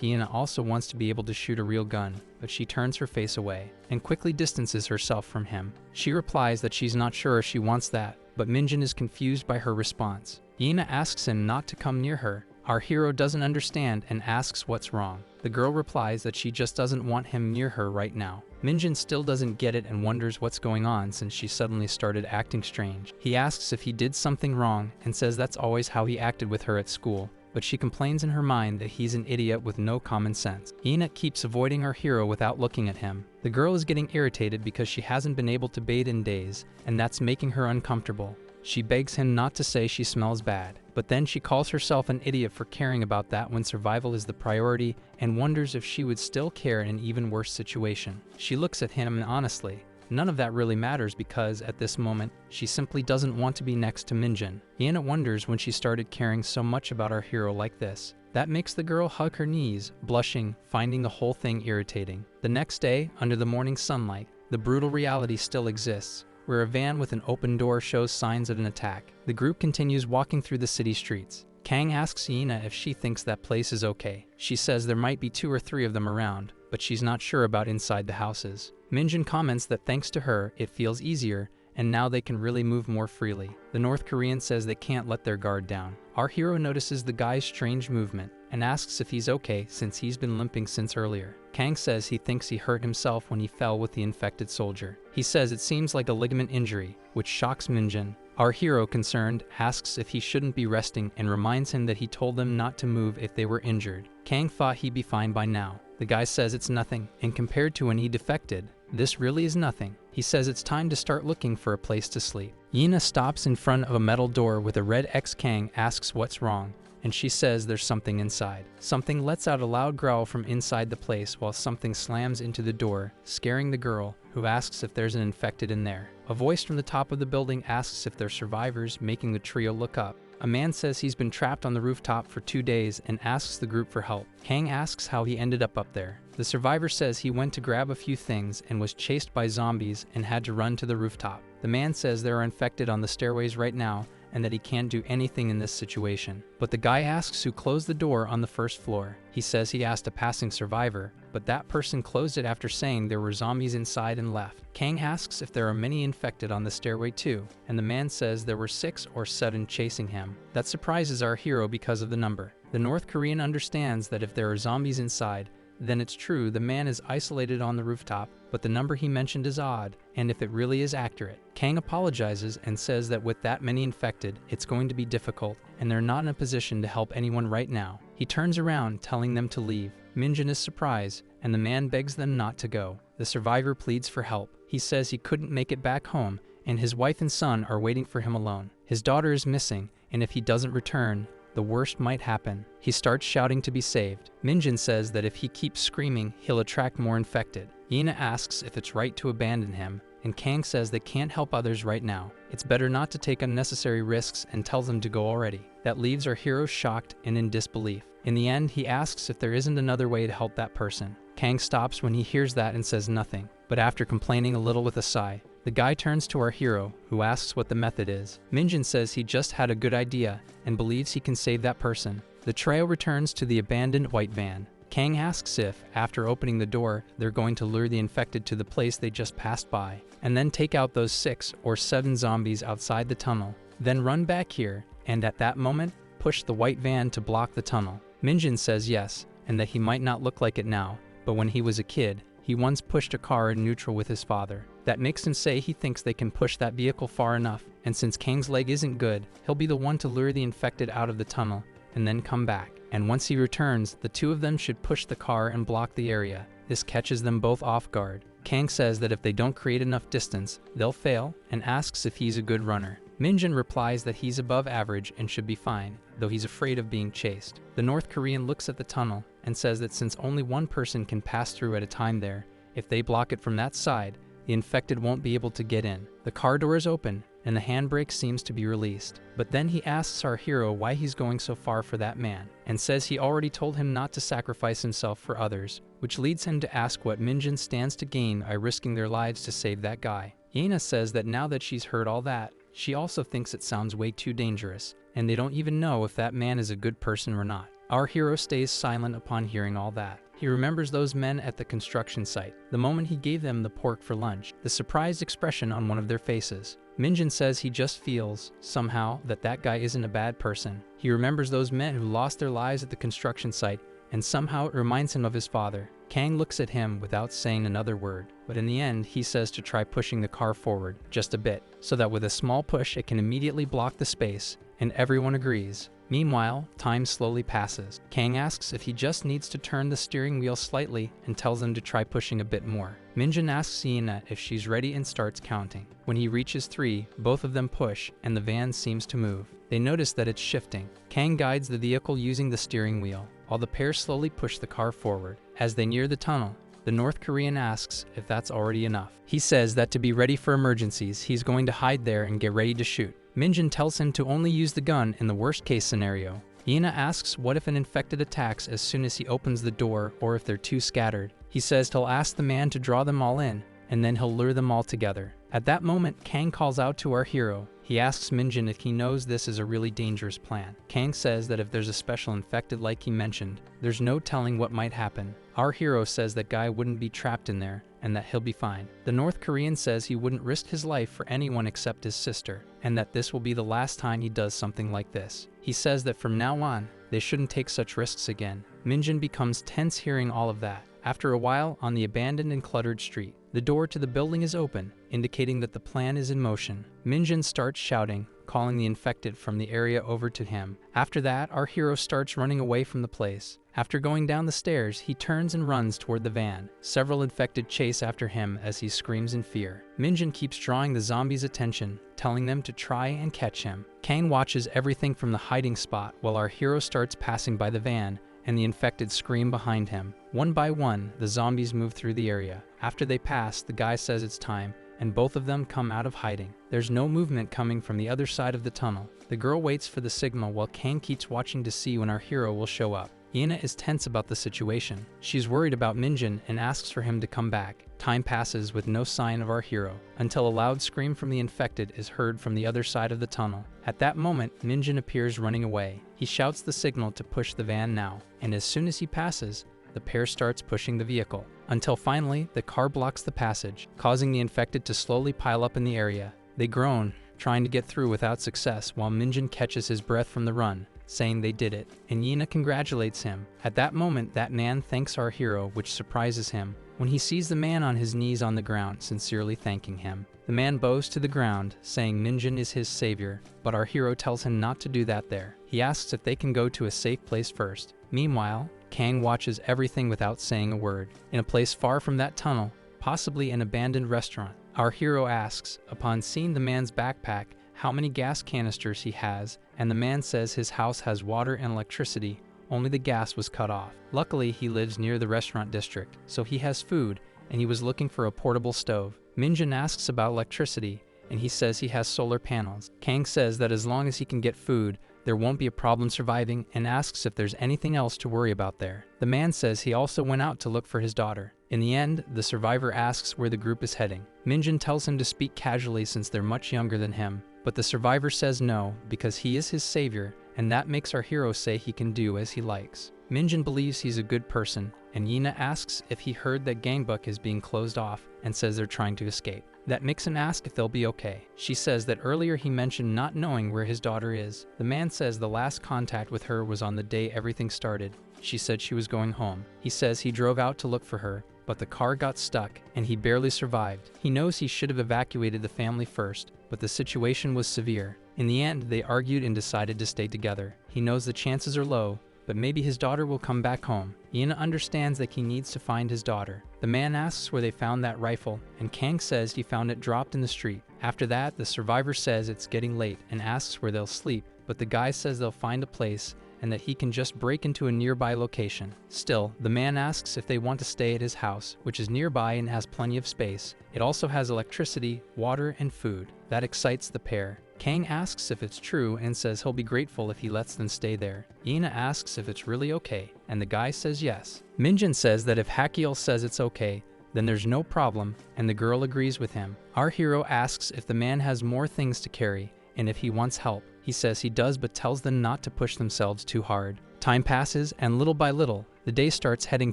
Yina also wants to be able to shoot a real gun, but she turns her face away and quickly distances herself from him. She replies that she's not sure if she wants that, but Minjin is confused by her response. Yina asks him not to come near her. Our hero doesn't understand and asks what's wrong. The girl replies that she just doesn't want him near her right now. Minjin still doesn't get it and wonders what's going on since she suddenly started acting strange. He asks if he did something wrong and says that's always how he acted with her at school, but she complains in her mind that he's an idiot with no common sense. Yina keeps avoiding our hero without looking at him. The girl is getting irritated because she hasn't been able to bathe in days, and that's making her uncomfortable. She begs him not to say she smells bad, but then she calls herself an idiot for caring about that when survival is the priority and wonders if she would still care in an even worse situation. She looks at him and honestly, none of that really matters because, at this moment, she simply doesn't want to be next to Minjin. Yina wonders when she started caring so much about our hero like this. That makes the girl hug her knees, blushing, finding the whole thing irritating. The next day, under the morning sunlight, the brutal reality still exists, where a van with an open door shows signs of an attack. The group continues walking through the city streets. Kang asks Yina if she thinks that place is okay. She says there might be 2 or 3 of them around, but she's not sure about inside the houses. Minjin comments that thanks to her, it feels easier, and now they can really move more freely. The North Korean says they can't let their guard down. Our hero notices the guy's strange movement and asks if he's okay since he's been limping since earlier. Kang says he thinks he hurt himself when he fell with the infected soldier. He says it seems like a ligament injury, which shocks Minjin. Our hero, concerned, asks if he shouldn't be resting and reminds him that he told them not to move if they were injured. Kang thought he'd be fine by now. The guy says it's nothing, and compared to when he defected, this really is nothing. He says it's time to start looking for a place to sleep. Yina stops in front of a metal door with a red X. Kang asks what's wrong, and she says there's something inside. Something lets out a loud growl from inside the place while something slams into the door, scaring the girl, who asks if there's an infected in there. A voice from the top of the building asks if they're survivors, making the trio look up. A man says he's been trapped on the rooftop for 2 days and asks the group for help. Kang asks how he ended up there. The survivor says he went to grab a few things and was chased by zombies and had to run to the rooftop. The man says there are infected on the stairways right now and that he can't do anything in this situation. But the guy asks who closed the door on the first floor. He says he asked a passing survivor, but that person closed it after saying there were zombies inside and left. Kang asks if there are many infected on the stairway too, and the man says there were 6 or 7 chasing him. That surprises our hero because of the number. The North Korean understands that if there are zombies inside, then it's true the man is isolated on the rooftop, but the number he mentioned is odd, and if it really is accurate. Kang apologizes and says that with that many infected, it's going to be difficult, and they're not in a position to help anyone right now. He turns around, telling them to leave. Minjin is surprised, and the man begs them not to go. The survivor pleads for help. He says he couldn't make it back home, and his wife and son are waiting for him alone. His daughter is missing, and if he doesn't return, the worst might happen. He starts shouting to be saved. Minjin says that if he keeps screaming, he'll attract more infected. Yina asks if it's right to abandon him, and Kang says they can't help others right now. It's better not to take unnecessary risks and tells them to go already. That leaves our hero shocked and in disbelief. In the end, he asks if there isn't another way to help that person. Kang stops when he hears that and says nothing, but after complaining a little with a sigh, the guy turns to our hero, who asks what the method is. Minjin says he just had a good idea and believes he can save that person. The trio returns to the abandoned white van. Kang asks if, after opening the door, they're going to lure the infected to the place they just passed by, and then take out those 6 or 7 zombies outside the tunnel, then run back here, and at that moment, push the white van to block the tunnel. Minjin says yes, and that he might not look like it now, but when he was a kid, he once pushed a car in neutral with his father. That makes him say he thinks they can push that vehicle far enough, and since Kang's leg isn't good, he'll be the one to lure the infected out of the tunnel, and then come back. And once he returns, the 2 of them should push the car and block the area. This catches them both off guard. Kang says that if they don't create enough distance, they'll fail, and asks if he's a good runner. Minjin replies that he's above average and should be fine, though he's afraid of being chased. The North Korean looks at the tunnel and says that since only one person can pass through at a time there, if they block it from that side, the infected won't be able to get in. The car doors open, and the handbrake seems to be released. But then he asks our hero why he's going so far for that man, and says he already told him not to sacrifice himself for others, which leads him to ask what Minjin stands to gain by risking their lives to save that guy. Yena says that now that she's heard all that, she also thinks it sounds way too dangerous, and they don't even know if that man is a good person or not. Our hero stays silent upon hearing all that. He remembers those men at the construction site, the moment he gave them the pork for lunch, the surprised expression on one of their faces. Minjin says he just feels, somehow, that that guy isn't a bad person. He remembers those men who lost their lives at the construction site, and somehow it reminds him of his father. Kang looks at him without saying another word, but in the end, he says to try pushing the car forward, just a bit, so that with a small push it can immediately block the space, and everyone agrees. Meanwhile, time slowly passes. Kang asks if he just needs to turn the steering wheel slightly and tells him to try pushing a bit more. Minjin asks Yena if she's ready and starts counting. When he reaches 3, both of them push, and the van seems to move. They notice that it's shifting. Kang guides the vehicle using the steering wheel, while the pair slowly push the car forward. As they near the tunnel, the North Korean asks if that's already enough. He says that to be ready for emergencies, he's going to hide there and get ready to shoot. Minjin tells him to only use the gun in the worst-case scenario. Yena asks what if an infected attacks as soon as he opens the door or if they're too scattered. He says he'll ask the man to draw them all in, and then he'll lure them all together. At that moment, Kang calls out to our hero. He asks Minjin if he knows this is a really dangerous plan. Kang says that if there's a special infected like he mentioned, there's no telling what might happen. Our hero says that guy wouldn't be trapped in there, and that he'll be fine. The North Korean says he wouldn't risk his life for anyone except his sister, and that this will be the last time he does something like this. He says that from now on, they shouldn't take such risks again. Minjin becomes tense hearing all of that. After a while, on the abandoned and cluttered street, the door to the building is open, indicating that the plan is in motion. Minjin starts shouting, calling the infected from the area over to him. After that, our hero starts running away from the place. After going down the stairs, he turns and runs toward the van. Several infected chase after him as he screams in fear. Minjin keeps drawing the zombies' attention, telling them to try and catch him. Kang watches everything from the hiding spot while our hero starts passing by the van, and the infected scream behind him. One by one, the zombies move through the area. After they pass, the guy says it's time, and both of them come out of hiding. There's no movement coming from the other side of the tunnel. The girl waits for the signal while Kang keeps watching to see when our hero will show up. Yena is tense about the situation. She's worried about Minjin and asks for him to come back. Time passes with no sign of our hero, until a loud scream from the infected is heard from the other side of the tunnel. At that moment, Minjin appears running away. He shouts the signal to push the van now, and as soon as he passes, the pair starts pushing the vehicle, until finally, the car blocks the passage, causing the infected to slowly pile up in the area. They groan, trying to get through without success, while Minjin catches his breath from the run, saying they did it, and Yena congratulates him. At that moment, that man thanks our hero, which surprises him when he sees the man on his knees on the ground, sincerely thanking him. The man bows to the ground, saying Minjin is his savior, but our hero tells him not to do that there. He asks if they can go to a safe place first. Meanwhile, Kang watches everything without saying a word. In a place far from that tunnel, possibly an abandoned restaurant, our hero asks, upon seeing the man's backpack, how many gas canisters he has, and the man says his house has water and electricity, only the gas was cut off. Luckily, he lives near the restaurant district, so he has food, and he was looking for a portable stove. Minjin asks about electricity, and he says he has solar panels. Kang says that as long as he can get food, there won't be a problem surviving, and asks if there's anything else to worry about there. The man says he also went out to look for his daughter. In the end, the survivor asks where the group is heading. Minjin tells him to speak casually since they're much younger than him, but the survivor says no because he is his savior, and that makes our hero say he can do as he likes. Minjin believes he's a good person, and Yina asks if he heard that Gangbuk is being closed off and says they're trying to escape. That makes him ask if they'll be okay. She says that earlier he mentioned not knowing where his daughter is. The man says the last contact with her was on the day everything started. She said she was going home. He says he drove out to look for her, but the car got stuck and he barely survived. He knows he should have evacuated the family first, but the situation was severe. In the end, they argued and decided to stay together. He knows the chances are low, but maybe his daughter will come back home. Yina understands that he needs to find his daughter. The man asks where they found that rifle, and Kang says he found it dropped in the street. After that, the survivor says it's getting late and asks where they'll sleep, but the guy says they'll find a place and that he can just break into a nearby location. Still, the man asks if they want to stay at his house, which is nearby and has plenty of space. It also has electricity, water, and food. That excites the pair. Kang asks if it's true and says he'll be grateful if he lets them stay there. Yina asks if it's really okay, and the guy says yes. Minjin says that if Hakiel says it's okay, then there's no problem, and the girl agrees with him. Our hero asks if the man has more things to carry, and if he wants help. He says he does, but tells them not to push themselves too hard. Time passes, and little by little, the day starts heading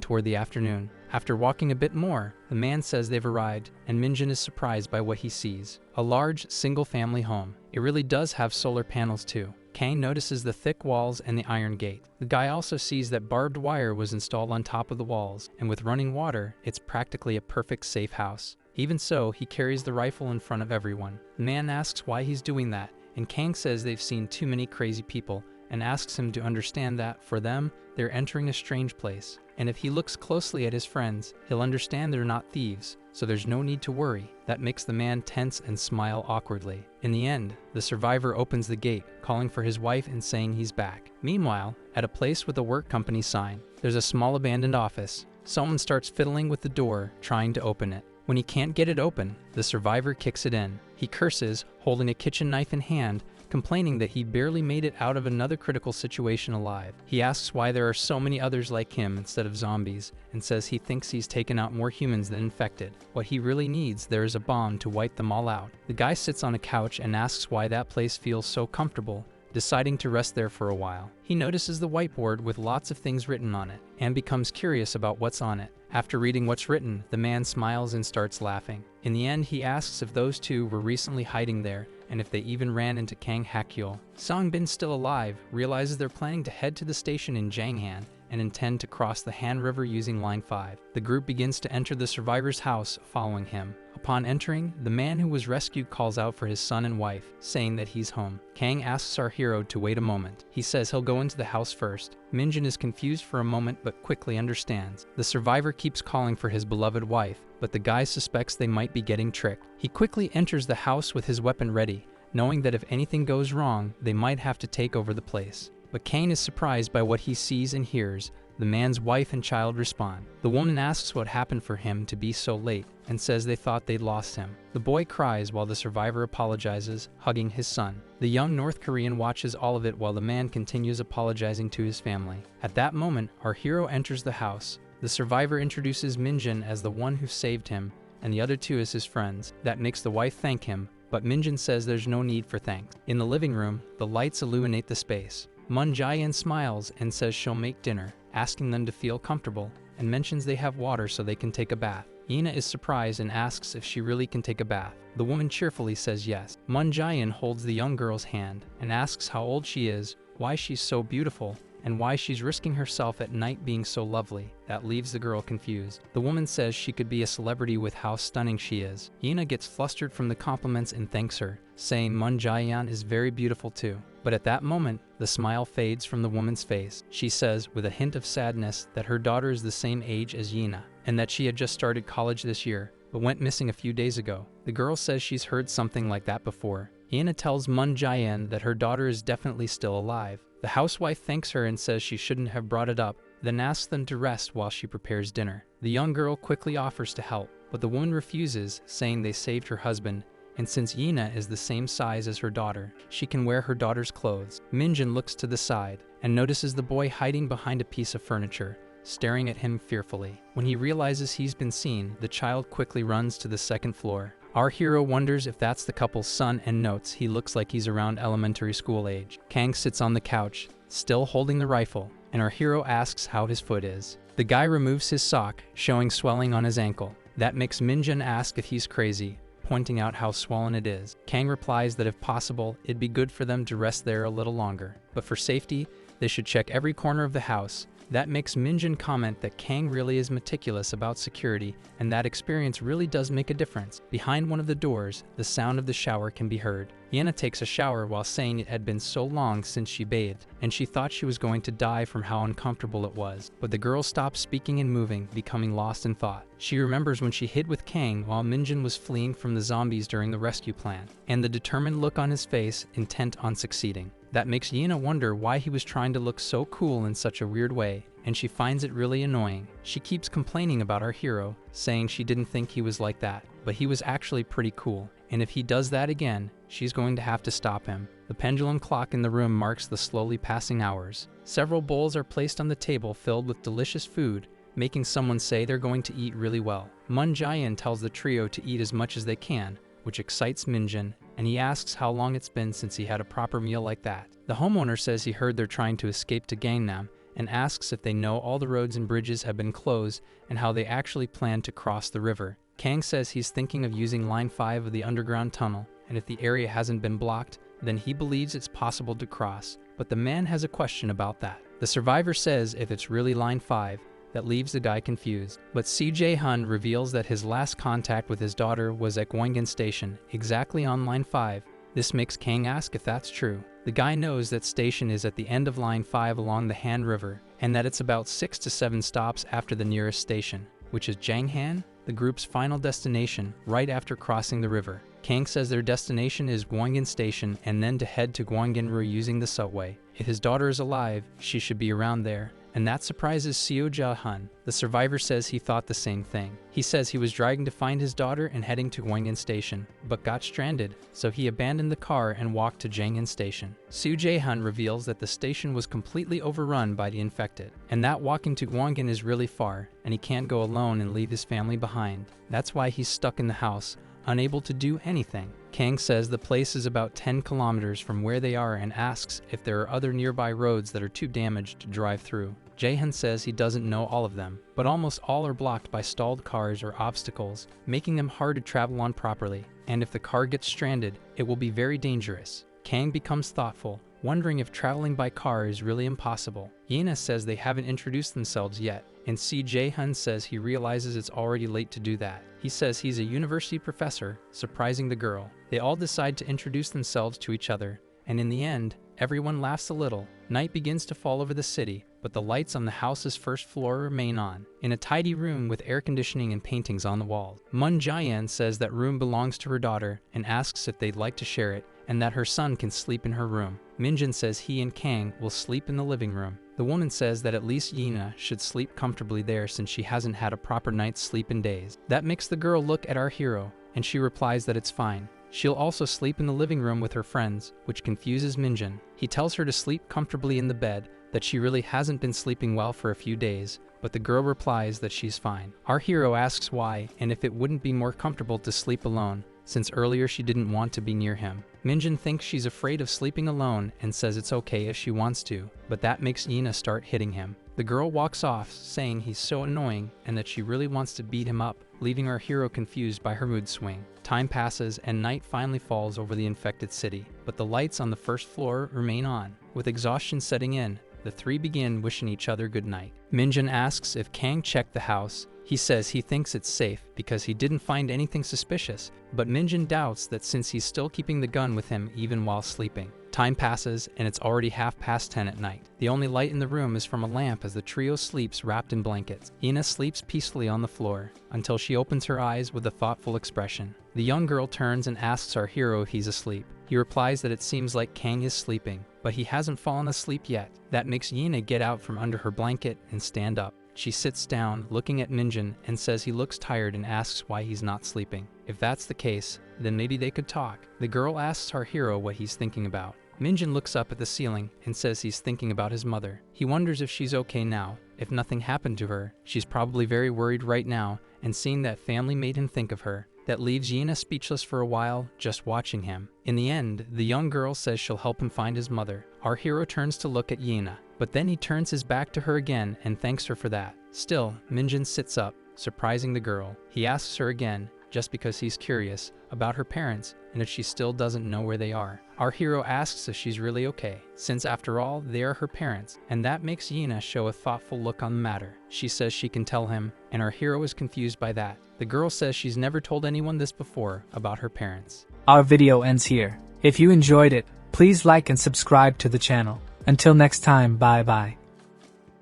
toward the afternoon. After walking a bit more, the man says they've arrived, and Minjin is surprised by what he sees. A large, single-family home. It really does have solar panels too. Kang notices the thick walls and the iron gate. The guy also sees that barbed wire was installed on top of the walls, and with running water, it's practically a perfect safe house. Even so, he carries the rifle in front of everyone. The man asks why he's doing that, and Kang says they've seen too many crazy people, and asks him to understand that, for them, they're entering a strange place. And if he looks closely at his friends, he'll understand they're not thieves, so there's no need to worry. That makes the man tense and smile awkwardly. In the end, the survivor opens the gate, calling for his wife and saying he's back. Meanwhile, at a place with a work company sign, there's a small abandoned office. Someone starts fiddling with the door, trying to open it. When he can't get it open, the survivor kicks it in. He curses, holding a kitchen knife in hand, complaining that he barely made it out of another critical situation alive. He asks why there are so many others like him instead of zombies, and says he thinks he's taken out more humans than infected. What he really needs, there is a bomb to wipe them all out. The guy sits on a couch and asks why that place feels so comfortable, deciding to rest there for a while. He notices the whiteboard with lots of things written on it, and becomes curious about what's on it. After reading what's written, the man smiles and starts laughing. In the end, he asks if those two were recently hiding there, and if they even ran into Kang Hakyul. Songbin, still alive, realizes they're planning to head to the station in Janghan and intend to cross the Han River using Line 5. The group begins to enter the survivor's house, following him. Upon entering, the man who was rescued calls out for his son and wife, saying that he's home. Kang asks our hero to wait a moment. He says he'll go into the house first. Minjin is confused for a moment but quickly understands. The survivor keeps calling for his beloved wife, but the guy suspects they might be getting tricked. He quickly enters the house with his weapon ready, knowing that if anything goes wrong, they might have to take over the place. But Kang is surprised by what he sees and hears. The man's wife and child respond. The woman asks what happened for him to be so late, and says they thought they'd lost him. The boy cries while the survivor apologizes, hugging his son. The young North Korean watches all of it while the man continues apologizing to his family. At that moment, our hero enters the house. The survivor introduces Minjin as the one who saved him, and the other two as his friends. That makes the wife thank him, but Minjin says there's no need for thanks. In the living room, the lights illuminate the space. Mun Jae-in smiles and says she'll make dinner, asking them to feel comfortable, and mentions they have water so they can take a bath. Yina is surprised and asks if she really can take a bath. The woman cheerfully says yes. Mun Jae-in holds the young girl's hand and asks how old she is, why she's so beautiful, and why she's risking herself at night being so lovely. That leaves the girl confused. The woman says she could be a celebrity with how stunning she is. Yina gets flustered from the compliments and thanks her, saying Mun Jae-in is very beautiful too. But at that moment, the smile fades from the woman's face. She says, with a hint of sadness, that her daughter is the same age as Yina, and that she had just started college this year, but went missing a few days ago. The girl says she's heard something like that before. Yina tells Mun Jae-in that her daughter is definitely still alive. The housewife thanks her and says she shouldn't have brought it up, then asks them to rest while she prepares dinner. The young girl quickly offers to help. but the woman refuses, saying they saved her husband, and since Yina is the same size as her daughter, she can wear her daughter's clothes. Minjin looks to the side and notices the boy hiding behind a piece of furniture, staring at him fearfully. When he realizes he's been seen, the child quickly runs to the second floor. Our hero wonders if that's the couple's son and notes he looks like he's around elementary school age. Kang sits on the couch, still holding the rifle, and our hero asks how his foot is. The guy removes his sock, showing swelling on his ankle. That makes Minjin ask if he's crazy, pointing out how swollen it is. Kang replies that if possible, it'd be good for them to rest there a little longer, but for safety, they should check every corner of the house. That makes Minjin comment that Kang really is meticulous about security, and that experience really does make a difference. Behind one of the doors, the sound of the shower can be heard. Yana takes a shower while saying it had been so long since she bathed, and she thought she was going to die from how uncomfortable it was. But the girl stops speaking and moving, becoming lost in thought. She remembers when she hid with Kang while Minjin was fleeing from the zombies during the rescue plan, and the determined look on his face, intent on succeeding. That makes Yina wonder why he was trying to look so cool in such a weird way, and she finds it really annoying. She keeps complaining about our hero, saying she didn't think he was like that, but he was actually pretty cool, and if he does that again, she's going to have to stop him. The pendulum clock in the room marks the slowly passing hours. Several bowls are placed on the table filled with delicious food, making someone say they're going to eat really well. Mun Jae-in tells the trio to eat as much as they can, which excites Minjin, and he asks how long it's been since he had a proper meal like that. The homeowner says he heard they're trying to escape to Gangnam, and asks if they know all the roads and bridges have been closed and how they actually plan to cross the river. Kang says he's thinking of using Line 5 of the underground tunnel, and if the area hasn't been blocked, then he believes it's possible to cross, but the man has a question about that. The survivor says if it's really Line 5, that leaves the guy confused. But CJ-hun reveals that his last contact with his daughter was at Gwangan Station, exactly on Line 5. This makes Kang ask if that's true. The guy knows that station is at the end of Line 5 along the Han River, and that it's about 6 to 7 stops after the nearest station, which is Janghan, the group's final destination, right after crossing the river. Kang says their destination is Gwangan Station and then to head to Gwangan-ru using the subway. If his daughter is alive, she should be around there, and that surprises Seo Ja-hun. The survivor says he thought the same thing. He says he was driving to find his daughter and heading to Gwangan Station, but got stranded, so he abandoned the car and walked to Jangin Station. Seo Jae-hun reveals that the station was completely overrun by the infected, and that walking to Gwangan is really far, and he can't go alone and leave his family behind. That's why he's stuck in the house, unable to do anything. Kang says the place is about 10 kilometers from where they are and asks if there are other nearby roads that are too damaged to drive through. Jae-hun says he doesn't know all of them, but almost all are blocked by stalled cars or obstacles, making them hard to travel on properly, and if the car gets stranded, it will be very dangerous. Kang becomes thoughtful, wondering if traveling by car is really impossible. Yena says they haven't introduced themselves yet, and Jae-hun says he realizes it's already late to do that. He says he's a university professor, surprising the girl. They all decide to introduce themselves to each other, and in the end, everyone laughs a little. Night begins to fall over the city, but the lights on the house's first floor remain on. In a tidy room with air conditioning and paintings on the walls, Mun Jae-in says that room belongs to her daughter and asks if they'd like to share it, and that her son can sleep in her room. Minjin says he and Kang will sleep in the living room. The woman says that at least Yina should sleep comfortably there since she hasn't had a proper night's sleep in days. That makes the girl look at our hero, and she replies that it's fine. She'll also sleep in the living room with her friends, which confuses Minjin. He tells her to sleep comfortably in the bed, that she really hasn't been sleeping well for a few days, but the girl replies that she's fine. Our hero asks why, and if it wouldn't be more comfortable to sleep alone, since earlier she didn't want to be near him. Minjin thinks she's afraid of sleeping alone and says it's okay if she wants to, but that makes Yina start hitting him. The girl walks off, saying he's so annoying and that she really wants to beat him up, leaving our hero confused by her mood swing. Time passes and night finally falls over the infected city, but the lights on the first floor remain on. With exhaustion setting in, the three begin wishing each other good night. Minjin asks if Kang checked the house. He says he thinks it's safe because he didn't find anything suspicious, but Minjin doubts that since he's still keeping the gun with him even while sleeping. Time passes and it's already 10:30 at night. The only light in the room is from a lamp as the trio sleeps wrapped in blankets. Ina sleeps peacefully on the floor until she opens her eyes with a thoughtful expression. The young girl turns and asks our hero if he's asleep. He replies that it seems like Kang is sleeping, but he hasn't fallen asleep yet. That makes Yina get out from under her blanket and stand up. She sits down, looking at Minjin, and says he looks tired and asks why he's not sleeping. If that's the case, then maybe they could talk. The girl asks our hero what he's thinking about. Minjin looks up at the ceiling and says he's thinking about his mother. He wonders if she's okay now. If nothing happened to her, she's probably very worried right now, and seeing that family made him think of her. That leaves Yina speechless for a while, just watching him. In the end, the young girl says she'll help him find his mother. Our hero turns to look at Yina, but then he turns his back to her again and thanks her for that. Still, Minjin sits up, surprising the girl. He asks her again, just because he's curious, about her parents and if she still doesn't know where they are. Our hero asks if she's really okay, since after all, they are her parents, and that makes Yina show a thoughtful look on the matter. She says she can tell him, and our hero is confused by that. The girl says she's never told anyone this before about her parents. Our video ends here. If you enjoyed it, please like and subscribe to the channel. Until next time, bye bye.